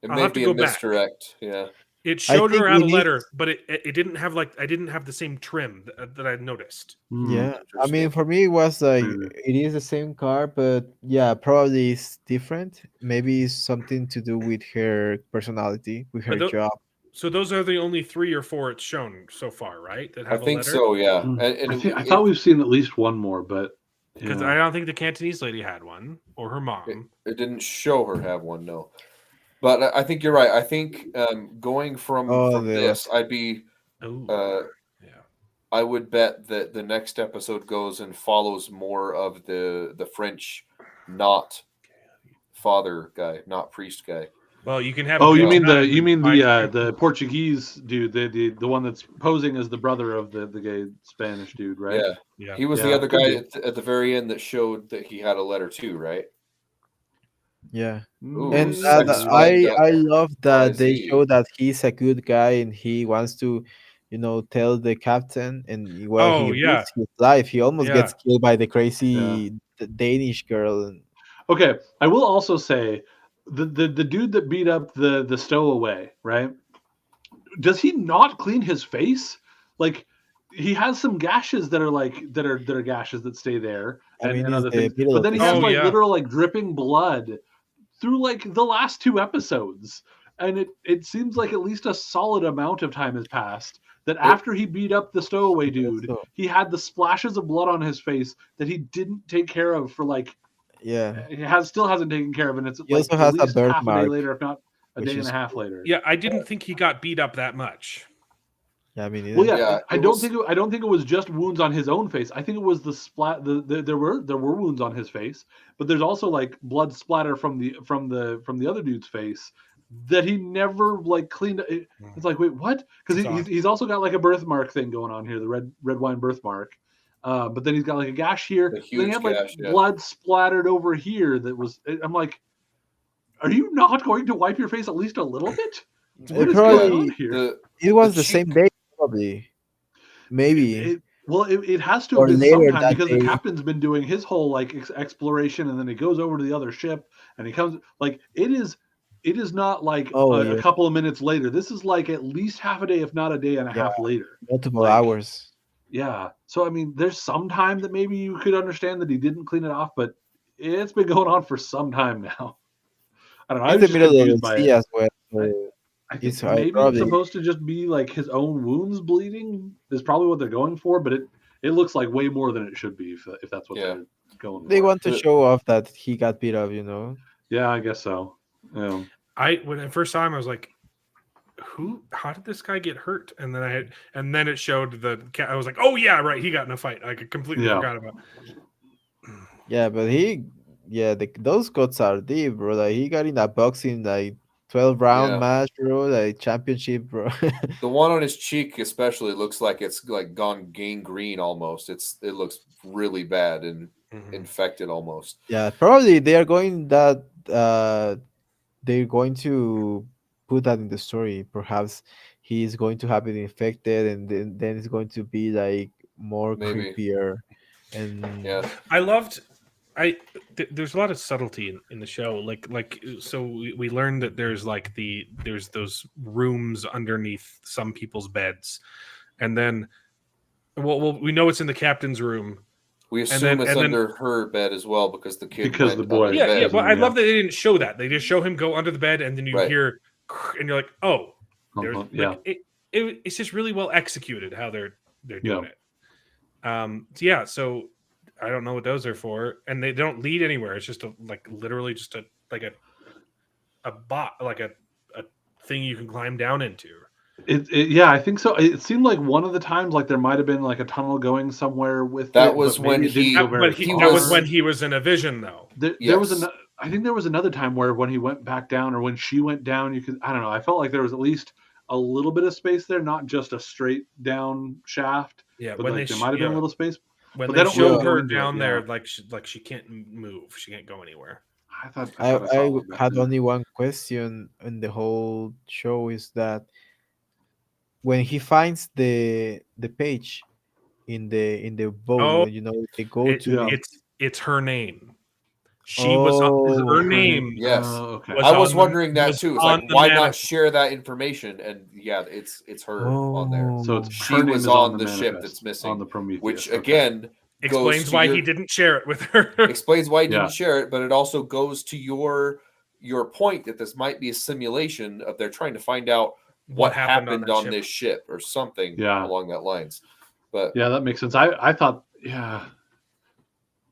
Speaker 9: It
Speaker 1: I'll
Speaker 9: may
Speaker 1: have to
Speaker 9: be
Speaker 1: go
Speaker 9: a
Speaker 1: back.
Speaker 9: misdirect. Yeah.
Speaker 1: It showed
Speaker 11: think
Speaker 1: her have
Speaker 11: we
Speaker 1: a
Speaker 11: need-
Speaker 1: letter, but it didn't have I didn't have the same trim that I noticed.
Speaker 11: Yeah, I mean, for me, it was like it is the same car, but yeah, probably it's different. Maybe it's something to do with her personality, with her
Speaker 1: But tho-
Speaker 11: job.
Speaker 1: So those are the only 3 or 4 it's shown so far, right? That
Speaker 9: I
Speaker 1: have a
Speaker 9: think
Speaker 1: letter?
Speaker 9: so, yeah.
Speaker 10: Mm.
Speaker 9: And
Speaker 10: I thought we've seen at least one more, but
Speaker 1: Because
Speaker 10: yeah.
Speaker 1: I don't think the Cantonese lady had one or her mom.
Speaker 9: it didn't show her have one, no. But I think you're right. I think going from this, I'd be I would bet that the next episode goes and follows more of the French not father guy, not priest guy.
Speaker 1: Well, you can have.
Speaker 10: Oh,
Speaker 1: a
Speaker 10: you
Speaker 1: dual
Speaker 10: mean
Speaker 1: time
Speaker 10: the
Speaker 1: and
Speaker 10: the Portuguese dude, the one that's posing as the brother of the gay Spanish dude, right?
Speaker 9: Yeah. He was the other guy at the very end that showed that he had a letter too, right?
Speaker 11: Yeah,
Speaker 9: Ooh,
Speaker 11: and
Speaker 9: sex
Speaker 11: I
Speaker 9: red,
Speaker 11: love that they
Speaker 9: YZ.
Speaker 11: show that he's a good guy and he wants to, tell the captain, and while he
Speaker 1: Oh, yeah.
Speaker 11: risks his life, he almost
Speaker 1: Yeah.
Speaker 11: gets killed by the crazy Danish girl. And
Speaker 10: Okay, I will also say the dude that beat up the stowaway, right? Does he not clean his face? Like he has some gashes that are gashes that stay there,
Speaker 11: I mean,
Speaker 10: and
Speaker 11: it's
Speaker 10: other
Speaker 11: the
Speaker 10: things.
Speaker 11: middle
Speaker 10: But
Speaker 11: of
Speaker 10: then he
Speaker 11: the
Speaker 10: has
Speaker 1: Oh,
Speaker 10: like
Speaker 1: yeah.
Speaker 10: literal like dripping blood through like the last 2 episodes, and it seems like at least a solid amount of time has passed. That after he beat up the stowaway dude,
Speaker 11: so.
Speaker 10: he had the splashes of blood on his face that he didn't take care of for like
Speaker 11: yeah,
Speaker 10: he still hasn't taken care of, and it's
Speaker 11: He
Speaker 10: like
Speaker 11: also
Speaker 10: at
Speaker 11: has a
Speaker 10: least half a day
Speaker 11: birthmark,
Speaker 10: later, if not a
Speaker 11: which
Speaker 10: day and
Speaker 11: is
Speaker 10: a half later.
Speaker 1: Yeah, I didn't think he got beat up that much.
Speaker 11: yeah, I mean,
Speaker 10: Well, yeah,
Speaker 9: Yeah,
Speaker 10: I
Speaker 9: it
Speaker 10: don't
Speaker 9: was-
Speaker 10: think I don't think it was just wounds on his own face. I think it was the splat. There were wounds on his face, but there's also like blood splatter from the other dude's face that he never like cleaned. It's like, wait, what? Because he's also got like a birthmark thing going on here, the red wine birthmark. But then he's got like a gash here.
Speaker 9: A
Speaker 10: Then
Speaker 9: huge
Speaker 10: he had like
Speaker 9: gash, yeah.
Speaker 10: blood splattered over here. That was. I'm like, are you not going to wipe your face at least a little bit? What is
Speaker 11: probably-
Speaker 10: going on here?
Speaker 11: it was the
Speaker 9: cheek-
Speaker 11: same day, probably. Maybe.
Speaker 10: It has to
Speaker 11: Or
Speaker 10: have been
Speaker 11: later
Speaker 10: sometime
Speaker 11: that
Speaker 10: because the
Speaker 11: day.
Speaker 10: captain's been doing his whole like exploration, and then he goes over to the other ship, and he comes like it is not like a
Speaker 11: Yeah.
Speaker 10: couple of minutes later. This is like at least half a day, if not a day and a half later.
Speaker 11: Multiple
Speaker 10: like-
Speaker 11: hours.
Speaker 10: Yeah. So I mean, there's some time that maybe you could understand that he didn't clean it off, but it's been going on for some time now. I don't know. I'm
Speaker 11: In the
Speaker 10: just
Speaker 11: middle of
Speaker 10: confused
Speaker 11: the
Speaker 10: by
Speaker 11: sea
Speaker 10: it.
Speaker 11: as well. So
Speaker 10: I think
Speaker 11: it's
Speaker 10: maybe
Speaker 11: probably-
Speaker 10: it's supposed to just be like his own wounds bleeding is probably what they're going for, but it looks like way more than it should be if that's what they're going for.
Speaker 11: they want to
Speaker 9: But-
Speaker 11: show off that he got beat up,
Speaker 10: Yeah, I guess so. Yeah.
Speaker 1: When I first saw him, I was like, how did this guy get hurt? And then it showed I was like, oh yeah, right, he got in a fight. I completely
Speaker 10: Yeah.
Speaker 1: forgot about.
Speaker 11: Yeah, but those cuts are deep, bro. Like he got in that boxing like 12-round
Speaker 9: Yeah.
Speaker 11: match, bro. Like championship, bro.
Speaker 9: The one on his cheek especially looks like it's like gone gangrene almost. It looks really bad and infected almost.
Speaker 11: Yeah, probably they are going that they're going to put that in the story. Perhaps he's going to have it infected, and then it's going to be like more
Speaker 9: Maybe.
Speaker 11: creepier. And
Speaker 9: Yeah.
Speaker 1: I loved. There's a lot of subtlety in the show. So we learned that there's there's those rooms underneath some people's beds, and then we know it's in the captain's room.
Speaker 9: We
Speaker 1: And
Speaker 9: assume
Speaker 1: then-
Speaker 9: it's
Speaker 1: and then-
Speaker 9: under her bed as well because the kid
Speaker 10: Because
Speaker 9: went
Speaker 10: the boy-
Speaker 9: under
Speaker 1: Yeah,
Speaker 9: bed.
Speaker 1: yeah. But I love that they didn't show that. They just show him go under the bed, and then you
Speaker 9: Right.
Speaker 1: hear and you're like, oh, there's
Speaker 10: yeah.
Speaker 1: like, it's just really well executed how they're doing
Speaker 10: Yeah.
Speaker 1: it. Yeah, so I don't know what those are for, and they don't lead anywhere. It's just literally just a bot, like a thing you can climb down into.
Speaker 10: Yeah, I think so. It seemed like one of the times like there might have been like a tunnel going somewhere with
Speaker 9: That
Speaker 10: it,
Speaker 9: was
Speaker 10: but
Speaker 9: when
Speaker 10: maybe it didn't
Speaker 9: he-
Speaker 10: go very
Speaker 9: but he
Speaker 10: far.
Speaker 1: That was when he was in a vision, though.
Speaker 10: There was I think there was another time where when he went back down or when she went down, you could, I don't know. I felt like there was at least a little bit of space there, not just a straight down shaft.
Speaker 1: Yeah,
Speaker 10: but
Speaker 1: when
Speaker 10: like
Speaker 1: they
Speaker 10: there might have been a little space.
Speaker 1: When
Speaker 10: but
Speaker 1: they
Speaker 10: don't
Speaker 1: show
Speaker 10: really go
Speaker 1: her
Speaker 10: into it,
Speaker 1: down
Speaker 10: yeah.
Speaker 1: there, like she can't move, she can't go anywhere.
Speaker 10: I thought
Speaker 11: I,
Speaker 10: I saw a
Speaker 11: I
Speaker 10: little bit,
Speaker 11: had
Speaker 10: yeah.
Speaker 11: only one question in the whole show is that when he finds the page in the boat,
Speaker 1: Oh,
Speaker 11: you know, they go to the
Speaker 1: it's her name. She was on her name.
Speaker 9: Yes,
Speaker 10: okay.
Speaker 9: I was
Speaker 1: on
Speaker 9: wondering
Speaker 1: the,
Speaker 9: that
Speaker 1: was
Speaker 9: too. It's
Speaker 1: on
Speaker 9: like,
Speaker 1: the
Speaker 9: why not
Speaker 1: manifest.
Speaker 9: share that information? And yeah, it's her on there.
Speaker 11: Oh.
Speaker 10: So it's
Speaker 9: She
Speaker 10: her name
Speaker 9: was
Speaker 10: is
Speaker 9: on
Speaker 10: the
Speaker 9: the ship
Speaker 10: manifest,
Speaker 9: that's missing,
Speaker 10: on the Prometheus.
Speaker 9: which
Speaker 10: okay.
Speaker 9: again
Speaker 1: Explains
Speaker 9: goes to
Speaker 1: why
Speaker 9: your,
Speaker 1: he didn't share it with her.
Speaker 9: explains why he
Speaker 10: Yeah.
Speaker 9: didn't share it, but it also goes to your point that this might be a simulation of they're trying to find out what happened on
Speaker 1: that
Speaker 9: this ship or something
Speaker 10: Yeah.
Speaker 9: along that lines. But
Speaker 10: Yeah, that makes sense. I thought, yeah.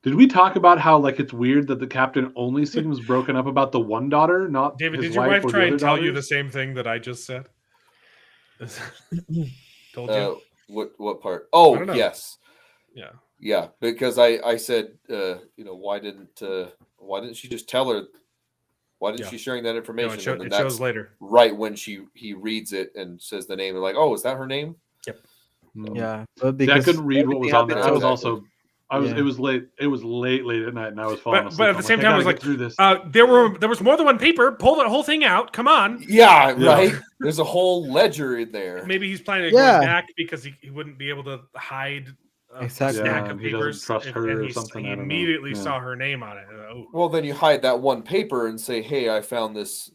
Speaker 10: Did we talk about how like it's weird that the captain only seems broken up about the one daughter, not
Speaker 1: David,
Speaker 10: his
Speaker 1: did your
Speaker 10: wife
Speaker 1: wife
Speaker 10: or
Speaker 1: try
Speaker 10: the
Speaker 1: and
Speaker 10: other
Speaker 1: tell you the
Speaker 10: daughters?
Speaker 1: same thing that I just said? Told you?
Speaker 9: what part?
Speaker 1: I
Speaker 9: Oh,
Speaker 1: don't know.
Speaker 9: yes.
Speaker 1: Yeah.
Speaker 9: Yeah, because I said, why didn't she just tell her? Why didn't
Speaker 1: Yeah.
Speaker 9: she sharing that information?
Speaker 1: No,
Speaker 9: And then
Speaker 1: it shows
Speaker 9: that's
Speaker 1: later.
Speaker 9: right when he reads it and says the name and like, oh, is that her name?
Speaker 1: Yep.
Speaker 11: yeah. But
Speaker 10: See, I
Speaker 11: because
Speaker 10: couldn't read what was
Speaker 11: everything
Speaker 10: on there.
Speaker 11: happened
Speaker 10: I was
Speaker 11: so-
Speaker 10: also
Speaker 11: Yeah.
Speaker 10: It was late. It was late at night, and I was falling asleep.
Speaker 1: But at
Speaker 10: I'm
Speaker 1: the same
Speaker 10: I
Speaker 1: time, I
Speaker 10: gotta
Speaker 1: was
Speaker 10: get through this.
Speaker 1: there was more than one paper. Pull that whole thing out. Come on.
Speaker 9: Yeah,
Speaker 10: Yeah.
Speaker 9: right. There's a whole ledger in there.
Speaker 1: Maybe he's planning to
Speaker 11: Yeah.
Speaker 1: go back because he wouldn't be able to hide a
Speaker 11: Exactly.
Speaker 1: stack
Speaker 10: Yeah,
Speaker 1: of
Speaker 10: he doesn't
Speaker 1: papers.
Speaker 10: trust her
Speaker 1: and
Speaker 10: or
Speaker 1: he,
Speaker 10: something,
Speaker 1: he
Speaker 10: I don't know.
Speaker 1: immediately
Speaker 10: Yeah.
Speaker 1: saw her name on it. Oh.
Speaker 9: Well, then you hide that one paper and say, hey, I found this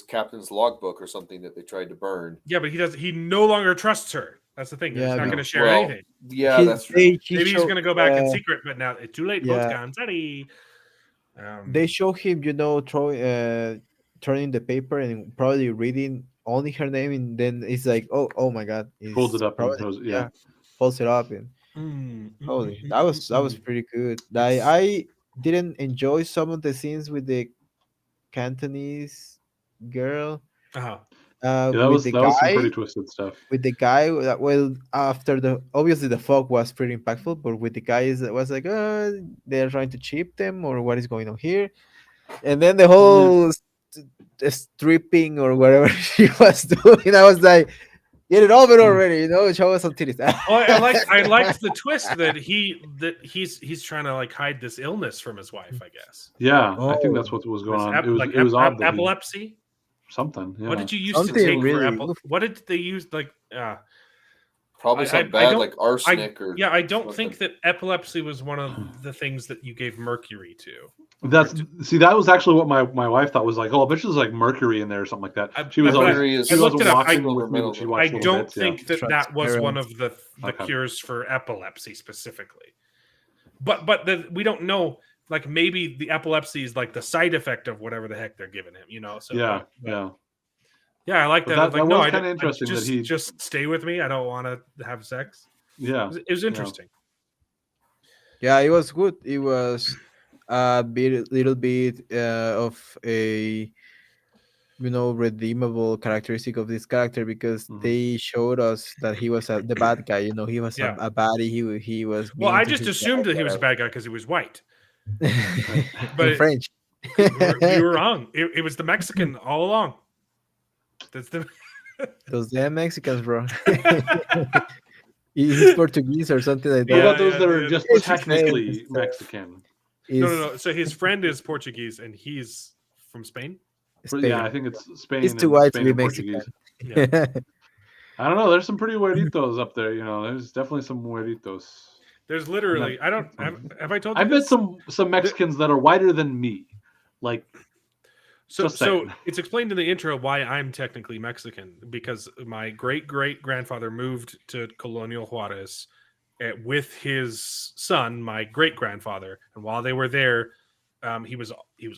Speaker 9: captain's logbook or something that they tried to burn.
Speaker 1: Yeah, but he no longer trusts her. That's the thing.
Speaker 11: Yeah,
Speaker 1: He's not
Speaker 11: no.
Speaker 1: going to share
Speaker 9: Well,
Speaker 1: anything.
Speaker 9: Yeah,
Speaker 11: He-
Speaker 9: that's true.
Speaker 11: they- he
Speaker 1: Maybe he's
Speaker 11: show-
Speaker 1: going to go back in
Speaker 11: uh,
Speaker 1: secret, but now it's too late.
Speaker 11: yeah.
Speaker 1: Both gone. Sorry.
Speaker 11: They show him, turning the paper and probably reading only her name, and then it's like, oh my god,
Speaker 10: Folds
Speaker 11: it's
Speaker 10: it up and
Speaker 11: probably-
Speaker 10: throws it. Yeah.
Speaker 11: folds it up, and holy, that was pretty good. I didn't enjoy some of the scenes with the Cantonese girl.
Speaker 1: Uh-huh.
Speaker 10: Yeah, that
Speaker 11: With
Speaker 10: was
Speaker 11: the
Speaker 10: some
Speaker 11: guy,
Speaker 10: pretty twisted stuff.
Speaker 11: with the guy that, well, after obviously the fog was pretty impactful, but with the guys it was like, they're trying to cheat them, or what is going on here? And then the whole stripping or whatever she was doing, I was like, get it over already, show us some titties.
Speaker 1: I liked the twist that he's trying to like hide this illness from his wife, I guess.
Speaker 10: Yeah, I think
Speaker 11: Oh.
Speaker 10: that's what was going
Speaker 1: This
Speaker 10: on. It was odd that he-
Speaker 1: epilepsy.
Speaker 10: something. Yeah.
Speaker 1: What did you use
Speaker 11: Something
Speaker 1: to take
Speaker 11: really
Speaker 1: for what did they use like
Speaker 9: Probably something bad like arsenic or
Speaker 1: I don't
Speaker 9: something.
Speaker 1: think that epilepsy was one of the things that you gave mercury to.
Speaker 10: That was actually what my wife thought was like. Oh, I bet there's like mercury in there or something like that. She was
Speaker 9: mercury
Speaker 10: always,
Speaker 9: is-
Speaker 10: she wasn't
Speaker 1: I looked it
Speaker 10: watching
Speaker 1: up.
Speaker 10: with me when she
Speaker 1: I
Speaker 10: watched little
Speaker 1: don't
Speaker 10: bits,
Speaker 1: think
Speaker 10: yeah.
Speaker 1: that was one
Speaker 11: Transparent.
Speaker 1: of the
Speaker 10: Okay.
Speaker 1: cures for epilepsy specifically. But we don't know. Like maybe the epilepsy is like the side effect of whatever the heck they're giving him. So
Speaker 10: Yeah,
Speaker 1: but-
Speaker 10: yeah.
Speaker 1: Yeah, I like
Speaker 10: But
Speaker 1: that. I was
Speaker 10: that
Speaker 1: like, no,
Speaker 10: was
Speaker 1: I
Speaker 10: kinda
Speaker 1: don't-
Speaker 10: interesting that
Speaker 1: just,
Speaker 10: he-
Speaker 1: just stay with me. I don't want to have sex.
Speaker 10: Yeah.
Speaker 1: It was interesting.
Speaker 11: Yeah, it was good. It was a little bit of a redeemable characteristic of this character, because they showed us that he was the bad guy. He was
Speaker 1: Yeah.
Speaker 11: a baddie. He was.
Speaker 1: Well,
Speaker 11: mean
Speaker 1: I
Speaker 11: to
Speaker 1: just
Speaker 11: his
Speaker 1: assumed
Speaker 11: wife,
Speaker 1: that he was a
Speaker 11: whatever.
Speaker 1: bad guy because he was white.
Speaker 11: In
Speaker 1: But
Speaker 11: French.
Speaker 1: we were wrong. It was the Mexican all along. That's the.
Speaker 11: Those damn Mexicans, bro. He's Portuguese or something like
Speaker 10: What
Speaker 11: that.
Speaker 10: about those that are just
Speaker 11: It's
Speaker 10: technically
Speaker 11: famous.
Speaker 10: Mexican?
Speaker 1: No. So his friend is Portuguese and he's from Spain.
Speaker 11: Spain.
Speaker 10: Yeah, I think it's Spain.
Speaker 11: It's too
Speaker 10: and
Speaker 11: white to
Speaker 10: Spain
Speaker 11: be
Speaker 10: and
Speaker 11: Mexican.
Speaker 10: Portuguese. I don't know. There's some pretty weirditos up there. There's definitely some weirditos.
Speaker 1: There's literally. I don't. Have I told you?
Speaker 10: I've met
Speaker 1: this?
Speaker 10: some Mexicans that are whiter than me. Like,
Speaker 1: So
Speaker 10: just saying.
Speaker 1: it's explained in the intro why I'm technically Mexican, because my great grandfather moved to Colonial Juarez with his son, my great grandfather, and while they were there, he was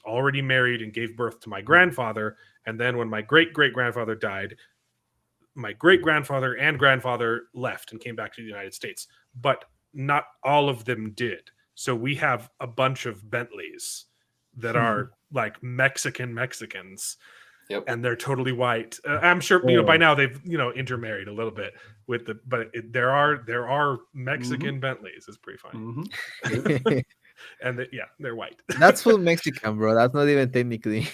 Speaker 1: already married and gave birth to my grandfather, And then when my great-great-grandfather died, my great-grandfather and grandfather left and came back to the United States. But not all of them did. So we have a bunch of Bentleys that are like Mexicans.
Speaker 9: Yep.
Speaker 1: And they're totally white. I'm sure by now they've intermarried a little bit with there are Mexican Bentleys. It's pretty funny. And they're white.
Speaker 11: That's full Mexican, bro. That's not even technically.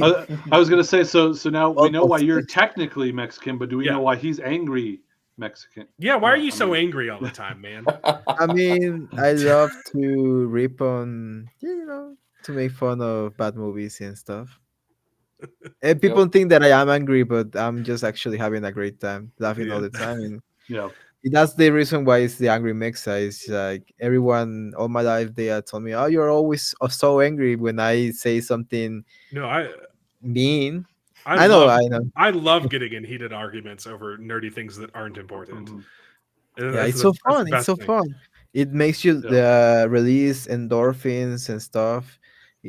Speaker 10: I was gonna say so now we know why you're technically Mexican, but do we know why he's angry Mexican?
Speaker 1: Yeah, why are you so angry all the time, man?
Speaker 11: I mean, I love to rip on, to make fun of bad movies and stuff. And people think that I am angry, but I'm just actually having a great time, laughing all the time. And that's the reason why it's the angry Mexa. It's like everyone all my life they told me, "Oh, you're always so angry when I say something." Mean. I know.
Speaker 1: I love getting in heated arguments over nerdy things that aren't important.
Speaker 11: Yeah, it's so fun. It's so fun. It makes you release endorphins and stuff.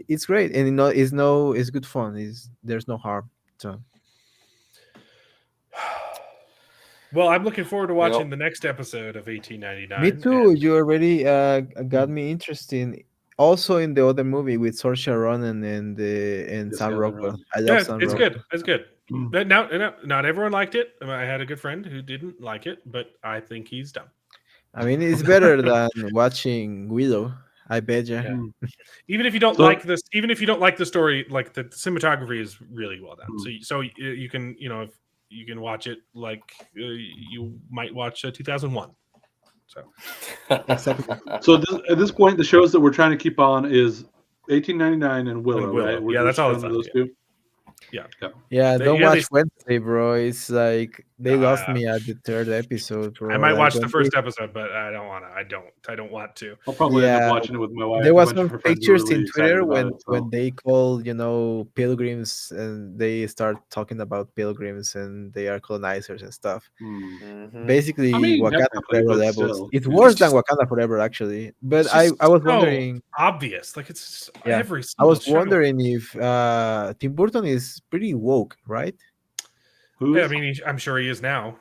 Speaker 11: It's great, and it's good fun. There's no harm. So,
Speaker 1: well, I'm looking forward to watching the next episode of 1899.
Speaker 11: Me too. You already got me interested. Also, in the other movie with Saoirse Ronan and Sam Rockwell. I love Sam
Speaker 1: it's
Speaker 11: Rockwell.
Speaker 1: good. It's good. But not everyone liked it. I had a good friend who didn't like it, but I think he's dumb.
Speaker 11: I mean, it's better than watching Willow. I bet you.
Speaker 1: Yeah. Even if you don't like this, even if you don't like the story, like the cinematography is really well done. So you can if you can watch it like you might watch 2001. So
Speaker 11: exactly.
Speaker 10: So at this point, the shows that we're trying to keep on is 1899 and Willow. Right?
Speaker 1: Yeah, that's all. Those
Speaker 10: two.
Speaker 11: Yeah. Don't watch Wednesday, bro. It's like they lost me at the third episode, bro.
Speaker 1: I might watch the first episode, but I don't want to. I don't want to.
Speaker 10: I'll probably end up watching it with my wife.
Speaker 11: There was some pictures in Twitter when they call pilgrims and they start talking about pilgrims and they are colonizers and stuff. Basically, Wakanda Forever levels. It's worse than Wakanda Forever, actually. But I was wondering.
Speaker 1: Obvious, like it's every.
Speaker 11: I was wondering if Tim Burton is pretty woke, right?
Speaker 1: Yeah, I mean, I'm sure he is now.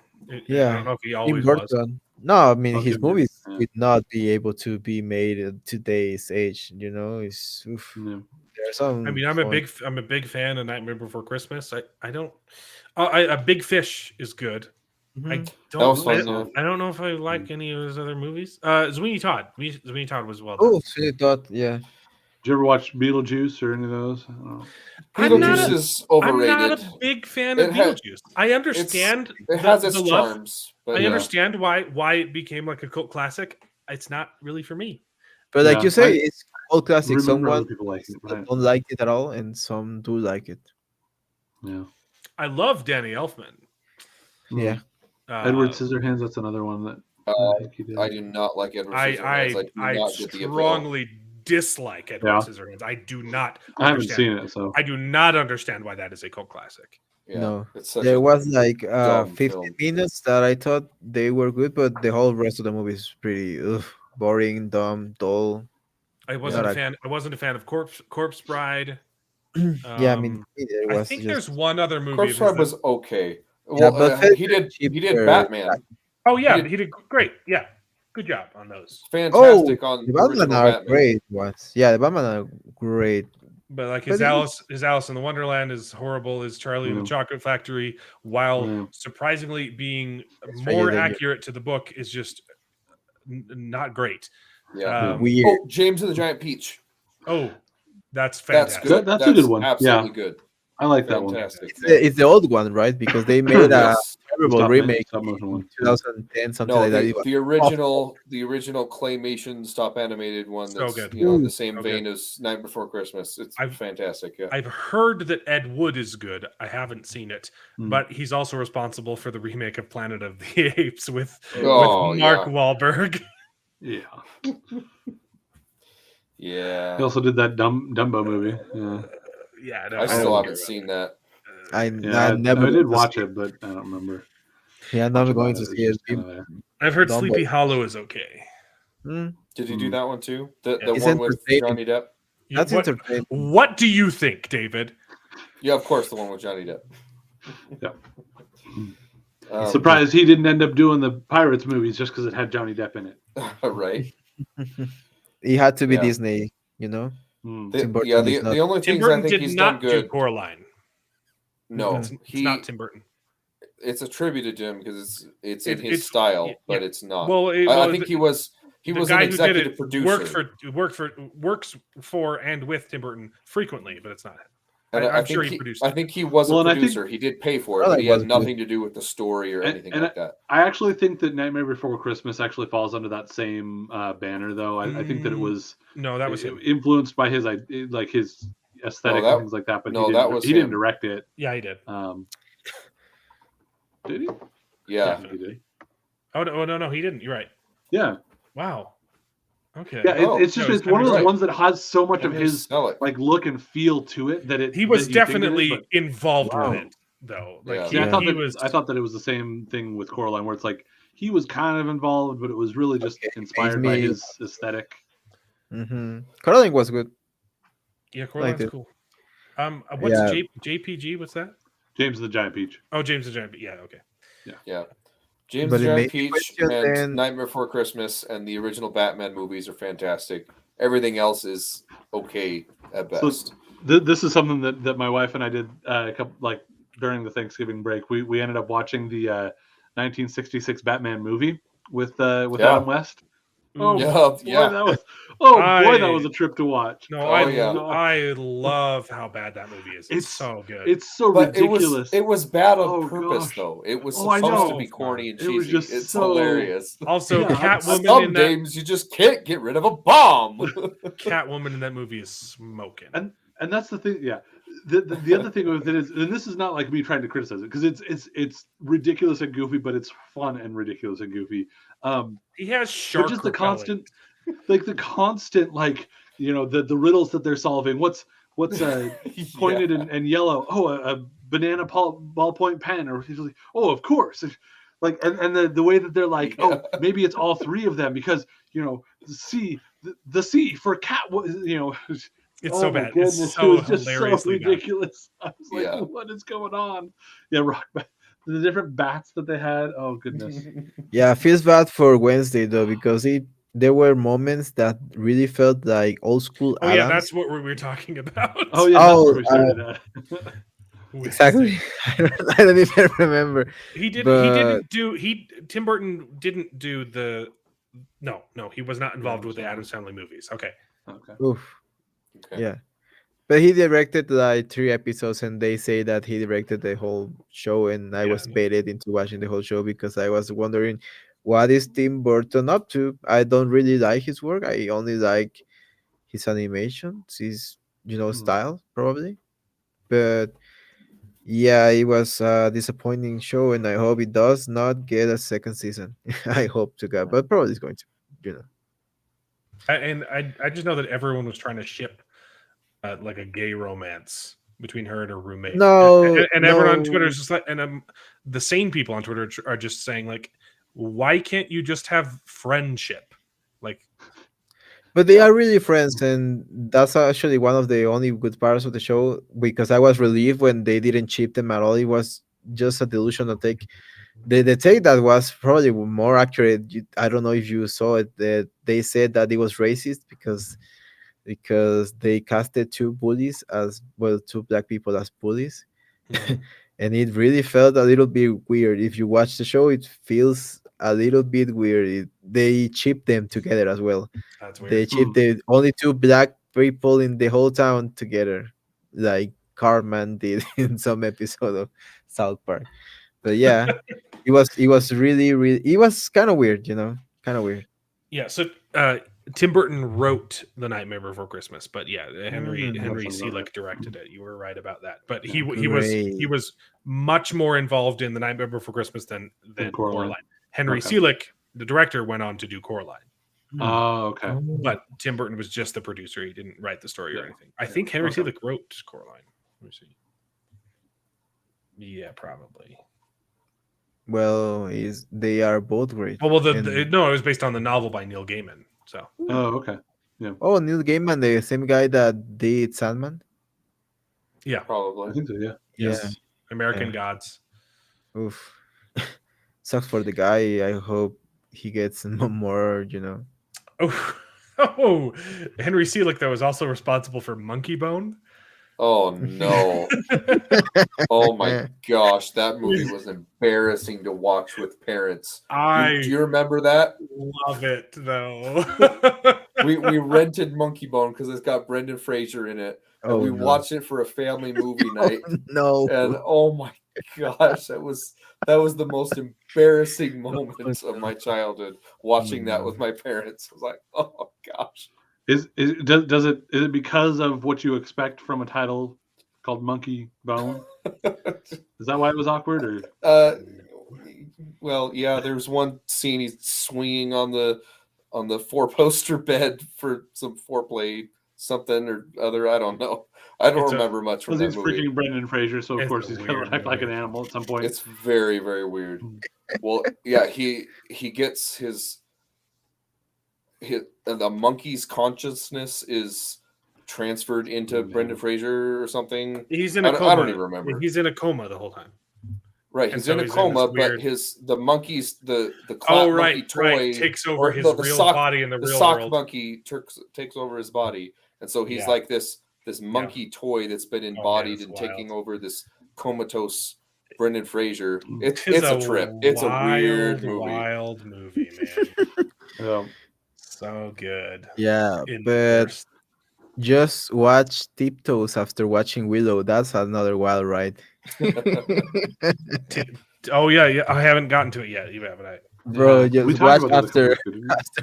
Speaker 11: Yeah,
Speaker 1: I don't know if he always
Speaker 11: Tim
Speaker 1: was.
Speaker 11: Burton. No, I mean his movies would not be able to be made at today's age. It's there's some.
Speaker 1: I mean, I'm a big fan of Nightmare Before Christmas. I don't. A Big Fish is good. I don't know if I like any of his other movies. Sweeney Todd. Sweeney Todd was well done.
Speaker 11: Oh, Sweeney Todd, yeah.
Speaker 10: Did you ever watch Beetlejuice or any of those? I don't know.
Speaker 9: Beetlejuice is overrated.
Speaker 1: I'm not a big fan of Beetlejuice. I understand
Speaker 9: it has its charms.
Speaker 1: But I understand why it became like a cult classic. It's not really for me.
Speaker 11: But like you say, it's a cult classic. Someone
Speaker 10: people like it,
Speaker 11: don't like it at all, and some do like it.
Speaker 10: Yeah.
Speaker 1: I love Danny Elfman.
Speaker 11: Yeah.
Speaker 10: Edward Scissorhands. That's another one that
Speaker 9: I do not like Edward Scissorhands.
Speaker 1: I strongly dislike Edward Scissorhands. I do not.
Speaker 10: I haven't seen it, so
Speaker 1: I do not understand why that is a cult classic.
Speaker 9: Yeah,
Speaker 11: no, there was like 15 minutes that I thought they were good, but the whole rest of the movie is pretty boring, dumb, dull.
Speaker 1: I wasn't a fan. I wasn't a fan of Corpse Bride.
Speaker 11: Yeah, I mean,
Speaker 1: I think there's one other movie.
Speaker 9: Corpse Bride was okay. Well, he did Batman.
Speaker 1: Oh yeah, he did great. Yeah, good job on those.
Speaker 9: Fantastic on
Speaker 11: the Batman are great ones. Yeah, the Batman are great.
Speaker 1: But like his Alice in the Wonderland is horrible. His Charlie and the Chocolate Factory, while surprisingly being more accurate to the book, is just not great.
Speaker 9: Yeah,
Speaker 11: weird.
Speaker 9: Oh, James and the Giant Peach.
Speaker 1: Oh, that's fantastic.
Speaker 9: That's good.
Speaker 10: That's a good one.
Speaker 9: Absolutely good.
Speaker 10: I like that
Speaker 9: Fantastic.
Speaker 10: one.
Speaker 11: It's the old one, right? Because they made a terrible remake in 2010, something like that.
Speaker 9: The original claymation stop animated one. That's
Speaker 1: good.
Speaker 9: In the same vein as Night Before Christmas. It's fantastic. Yeah,
Speaker 1: I've heard that Ed Wood is good. I haven't seen it, but he's also responsible for the remake of Planet of the Apes with Mark Wahlberg.
Speaker 10: Yeah.
Speaker 9: Yeah.
Speaker 10: He also did that Dumbo movie. Yeah.
Speaker 1: Yeah,
Speaker 9: I still haven't seen that.
Speaker 11: I never
Speaker 10: did watch it, but I don't remember.
Speaker 11: Yeah, I'm never going to see it.
Speaker 1: I've heard Sleepy Hollow is okay.
Speaker 9: Did you do that one too? The
Speaker 11: It's
Speaker 9: one with Johnny Depp?
Speaker 11: That's entertaining.
Speaker 1: What do you think, David?
Speaker 9: Yeah, of course, the one with Johnny Depp.
Speaker 10: Yeah. Surprised he didn't end up doing the Pirates movies just because it had Johnny Depp in it.
Speaker 9: Right.
Speaker 11: It had to be Disney, you know.
Speaker 9: The only
Speaker 1: Tim
Speaker 9: things
Speaker 1: Burton
Speaker 9: I think
Speaker 1: did
Speaker 9: he's
Speaker 1: not
Speaker 9: done good.
Speaker 1: do Coraline.
Speaker 9: No,
Speaker 1: it's not Tim Burton.
Speaker 9: It's attributed to him because it's in his style, but it's not.
Speaker 1: Well,
Speaker 9: I think he was an executive producer.
Speaker 1: Works for and with Tim Burton frequently, but it's not him.
Speaker 9: And
Speaker 1: I'm sure he produced.
Speaker 9: I think he was a producer. He did pay for it, but he had nothing to do with the story or anything like that.
Speaker 10: I actually think that Nightmare Before Christmas actually falls under that same banner, though. I think that it was
Speaker 1: that was him.
Speaker 10: Influenced by his his aesthetic and things like that. But he didn't direct it.
Speaker 1: Yeah, he did.
Speaker 10: Did he?
Speaker 9: Yeah,
Speaker 10: he did.
Speaker 1: Oh no, he didn't. You're right.
Speaker 10: Yeah.
Speaker 1: Wow. Okay.
Speaker 10: Yeah, it's one of those ones that has so much of his like look and feel to it that
Speaker 1: he was definitely involved with it, though. Like
Speaker 10: I thought that it was the same thing with Coraline, where it's like he was kind of involved, but it was really just inspired by his aesthetic.
Speaker 11: Coraline was good.
Speaker 1: Yeah, Coraline's cool. What's JPG? What's that?
Speaker 10: James the Giant Peach.
Speaker 1: Oh, James the Giant Peach. Yeah. Okay.
Speaker 9: Yeah. James the Giant Peach and Nightmare Before Christmas and the original Batman movies are fantastic. Everything else is okay at best.
Speaker 10: So this is something that my wife and I did during the Thanksgiving break. We ended up watching the 1966 Batman movie with Adam West. Oh yeah, that was a trip to watch.
Speaker 1: No, I love how bad that movie is. It's so good.
Speaker 10: It's so ridiculous.
Speaker 9: It was bad on purpose, though. It was supposed to be corny and cheesy. It's hilarious.
Speaker 1: Also, Catwoman.
Speaker 9: Some games you just can't get rid of a bomb.
Speaker 1: Catwoman in that movie is smoking.
Speaker 10: And that's the thing. Yeah. The other thing with it is, and this is not like me trying to criticize it because it's ridiculous and goofy, but it's fun and ridiculous and goofy.
Speaker 1: He has sharp.
Speaker 10: Just the constant, the riddles that they're solving. What's pointed and yellow? Oh, a banana ballpoint pen, or he's like, oh, of course. Like and the way that they're like, oh, maybe it's all three of them because the C for cat.
Speaker 1: It's so bad. It's so hilariously
Speaker 10: ridiculous. I was like, what is going on? Yeah, the different bats that they had. Oh goodness.
Speaker 11: Yeah, it feels bad for Wednesday though because there were moments that really felt like old school.
Speaker 1: Oh yeah, that's what we were talking about.
Speaker 10: Oh yeah, that's where we started at.
Speaker 11: Exactly. I don't even remember.
Speaker 1: Tim Burton didn't do the. No, he was not involved with the Addams Family movies. Okay.
Speaker 11: Oof. Okay. Yeah, but he directed like 3 episodes, and they say that he directed the whole show. And I was baited into watching the whole show because I was wondering, what is Tim Burton up to? I don't really like his work. I only like his animations, his style probably. But yeah, it was a disappointing show, and I hope it does not get a second season. I hope to God, but probably it's going to.
Speaker 1: I just know that everyone was trying to ship like a gay romance between her and her roommate. And everyone on Twitter is just like, and the sane people on Twitter are just saying like, why can't you just have friendship? Like,
Speaker 11: but they are really friends, and that's actually one of the only good parts of the show because I was relieved when they didn't cheat them at all. It was just a delusional take. The take that was probably more accurate. I don't know if you saw it. That they said that it was racist because they casted 2 bullies as well, 2 black people as bullies, and it really felt a little bit weird. If you watch the show, it feels a little bit weird. They chipped them together as well.
Speaker 1: That's weird.
Speaker 11: They chipped the only 2 black people in the whole town together, like Cartman did in some episode of South Park. But yeah, it was really it was kind of weird, kind of weird.
Speaker 1: Yeah. So Tim Burton wrote The Nightmare Before Christmas, but yeah, Henry Selick directed it. You were right about that. But he was much more involved in The Nightmare Before Christmas than Coraline. Henry Selick, the director, went on to do Coraline.
Speaker 10: Oh, okay.
Speaker 1: But Tim Burton was just the producer. He didn't write the story or anything. I think Henry Selick wrote Coraline. Let me see. Yeah, probably.
Speaker 11: Well, they are both great.
Speaker 1: Well, it was based on the novel by Neil Gaiman. So.
Speaker 10: Oh, okay. Yeah.
Speaker 11: Oh, Neil Gaiman, the same guy that did Sandman.
Speaker 1: Yeah,
Speaker 9: probably.
Speaker 10: I think so. Yeah.
Speaker 1: Yes. American
Speaker 11: Yeah.
Speaker 1: Gods.
Speaker 11: Oof. Sucks for the guy. I hope he gets more.
Speaker 1: Oh, Henry Selick though is also responsible for Monkey Bone.
Speaker 9: Oh no! Oh my gosh, that movie was embarrassing to watch with parents. Do you remember that?
Speaker 1: Love it though.
Speaker 9: we rented Monkey Bone because it's got Brendan Fraser in it, and
Speaker 11: Oh,
Speaker 9: we
Speaker 11: no.
Speaker 9: watched it for a family movie night.
Speaker 11: No.
Speaker 9: And oh my gosh, that was the most embarrassing moments of my childhood. Watching that with my parents, I was like, oh gosh.
Speaker 10: Is it because of what you expect from a title called Monkey Bone? Is that why it was awkward? Or
Speaker 9: well, yeah. There's one scene he's swinging on the 4-poster bed for some foreplay, something or other. I don't know. I don't remember much from that
Speaker 10: he's
Speaker 9: movie.
Speaker 10: freaking Brendan Fraser, so of course he's going to act like an animal at some point.
Speaker 9: It's very, very weird. Well, yeah, he gets the monkey's consciousness is transferred into Brendan Fraser or something.
Speaker 1: He's in a coma.
Speaker 9: I don't even remember.
Speaker 1: He's in a coma the whole time.
Speaker 9: Right, he's in a coma, but the monkey's the clap monkey toy
Speaker 1: takes over his real body in the real
Speaker 9: sock
Speaker 1: world.
Speaker 9: monkey takes over his body, and so he's like this monkey toy that's been embodied and taking over this comatose Brendan Fraser. It's a trip. It's a weird movie.
Speaker 1: Wild movie, man. So good.
Speaker 11: Yeah, but just watch Tiptoes after watching Willow. That's another wild ride.
Speaker 1: Oh yeah. I haven't gotten to it yet. You haven't, I?
Speaker 11: Bro, just watch after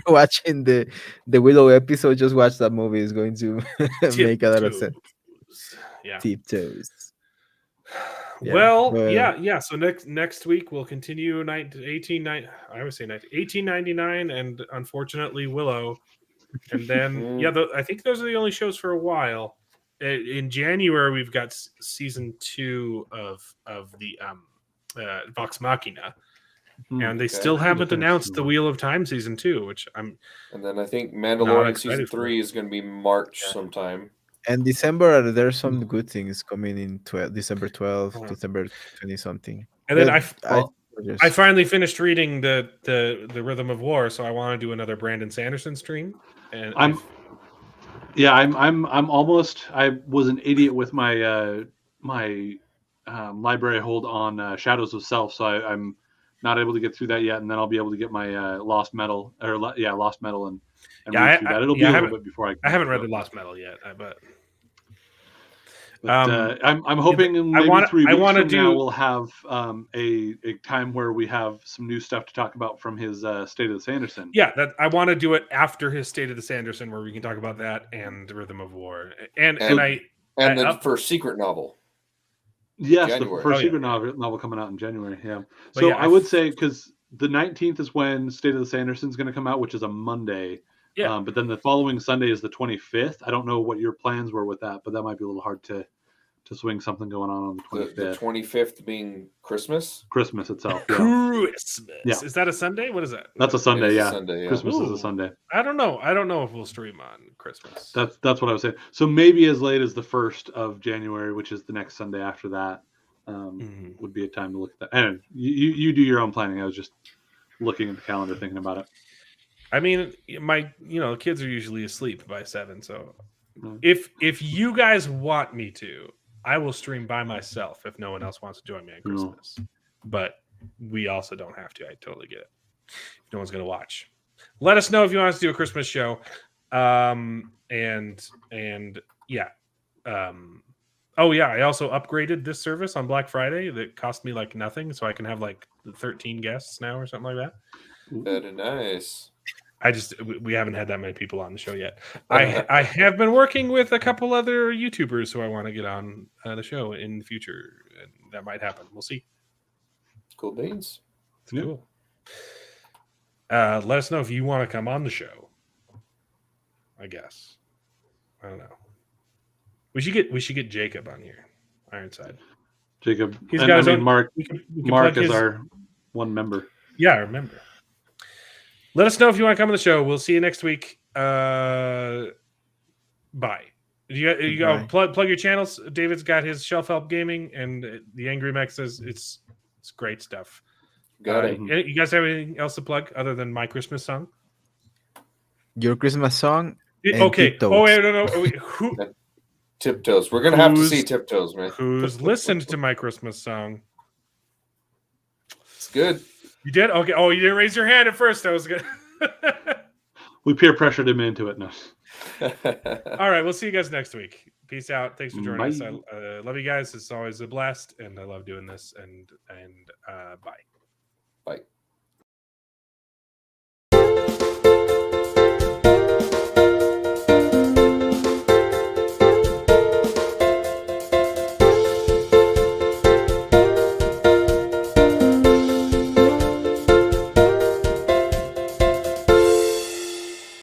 Speaker 11: watching the Willow episode. Just watch that movie. It's going to make a lot of sense.
Speaker 1: Yeah.
Speaker 11: Tiptoes.
Speaker 1: Yeah, So next week we'll continue 1899, and unfortunately Willow, and then I think those are the only shows for a while. In January we've got season 2 of the Vox Machina, and they still haven't announced the Wheel of Time season 2, which I'm.
Speaker 9: And then I think Mandalorian season 3 is going to be March sometime.
Speaker 11: And December, there's some good things coming in December 12th, December 20 something.
Speaker 1: And then I finally finished reading the Rhythm of War, so I want to do another Brandon Sanderson stream. And
Speaker 10: I'm almost. I was an idiot with my library hold on Shadows of Self, so I'm not able to get through that yet, and then I'll be able to get my Lost Metal and read through that. It'll be a little bit before I
Speaker 1: haven't read the Lost Metal yet, but
Speaker 10: I'm hoping in maybe 3 weeks from now we'll have a time where we have some new stuff to talk about from his State of the Sanderson.
Speaker 1: Yeah, I want to do it after his State of the Sanderson, where we can talk about that and the Rhythm of War, and
Speaker 9: the first secret novel.
Speaker 10: Yes, January. The first secret novel coming out in January. Yeah. So I would say because the 19th is when State of the Sanderson is going to come out, which is a Monday.
Speaker 1: Yeah.
Speaker 10: But then the following Sunday is the 25th. I don't know what your plans were with that, but that might be a little hard to swing something going on the 25th.
Speaker 9: The 25th being Christmas?
Speaker 10: Christmas itself.
Speaker 1: Yeah. Christmas.
Speaker 10: Yeah.
Speaker 1: Is that a Sunday? What is that?
Speaker 10: That's a Sunday, yeah.
Speaker 9: Sunday, yeah.
Speaker 10: Christmas is a Sunday.
Speaker 1: I don't know. I don't know if we'll stream on Christmas.
Speaker 10: That's what I was saying. So maybe as late as the 1st of January, which is the next Sunday after that, would be a time to look at that. And you do your own planning. I was just looking at the calendar thinking about it.
Speaker 1: I mean, my kids are usually asleep by 7, so if you guys want me to, I will stream by myself if no one else wants to join me on Christmas. But we also don't have to. I totally get it. No one's going to watch. Let us know if you want us to do a Christmas show. I also upgraded this service on Black Friday that cost me like nothing, so I can have like 13 guests now or something like that.
Speaker 9: Very nice.
Speaker 1: We haven't had that many people on the show yet. I have been working with a couple other YouTubers who I want to get on the show in the future, and that might happen. We'll see.
Speaker 9: Cool beans.
Speaker 1: It's cool. Let us know if you want to come on the show. I guess. I don't know. We should get Jacob on here. Ironside.
Speaker 10: Jacob.
Speaker 1: He's got his own.
Speaker 10: Mark. Mark is our one member.
Speaker 1: Yeah, I remember. Let us know if you want to come on the show. We'll see you next week. Bye. You go plug your channels. David's got his Shelf Help Gaming, and the Angry Mech says it's great stuff.
Speaker 9: Got it.
Speaker 1: You guys have anything else to plug other than my Christmas song?
Speaker 11: Your Christmas song.
Speaker 1: Okay.
Speaker 11: Tiptoes.
Speaker 1: Oh wait, no. Who?
Speaker 9: Tiptoes. We're gonna have to see Tiptoes, man.
Speaker 1: Who's listened to my Christmas song?
Speaker 9: It's good.
Speaker 1: You did? Okay. Oh, you didn't raise your hand at first. I was good.
Speaker 10: We peer pressured him into it. No.
Speaker 1: All right. We'll see you guys next week. Peace out. Thanks for joining
Speaker 10: Bye.
Speaker 1: us. I love you guys. It's always a blast, and I love doing this. And bye.
Speaker 9: Bye.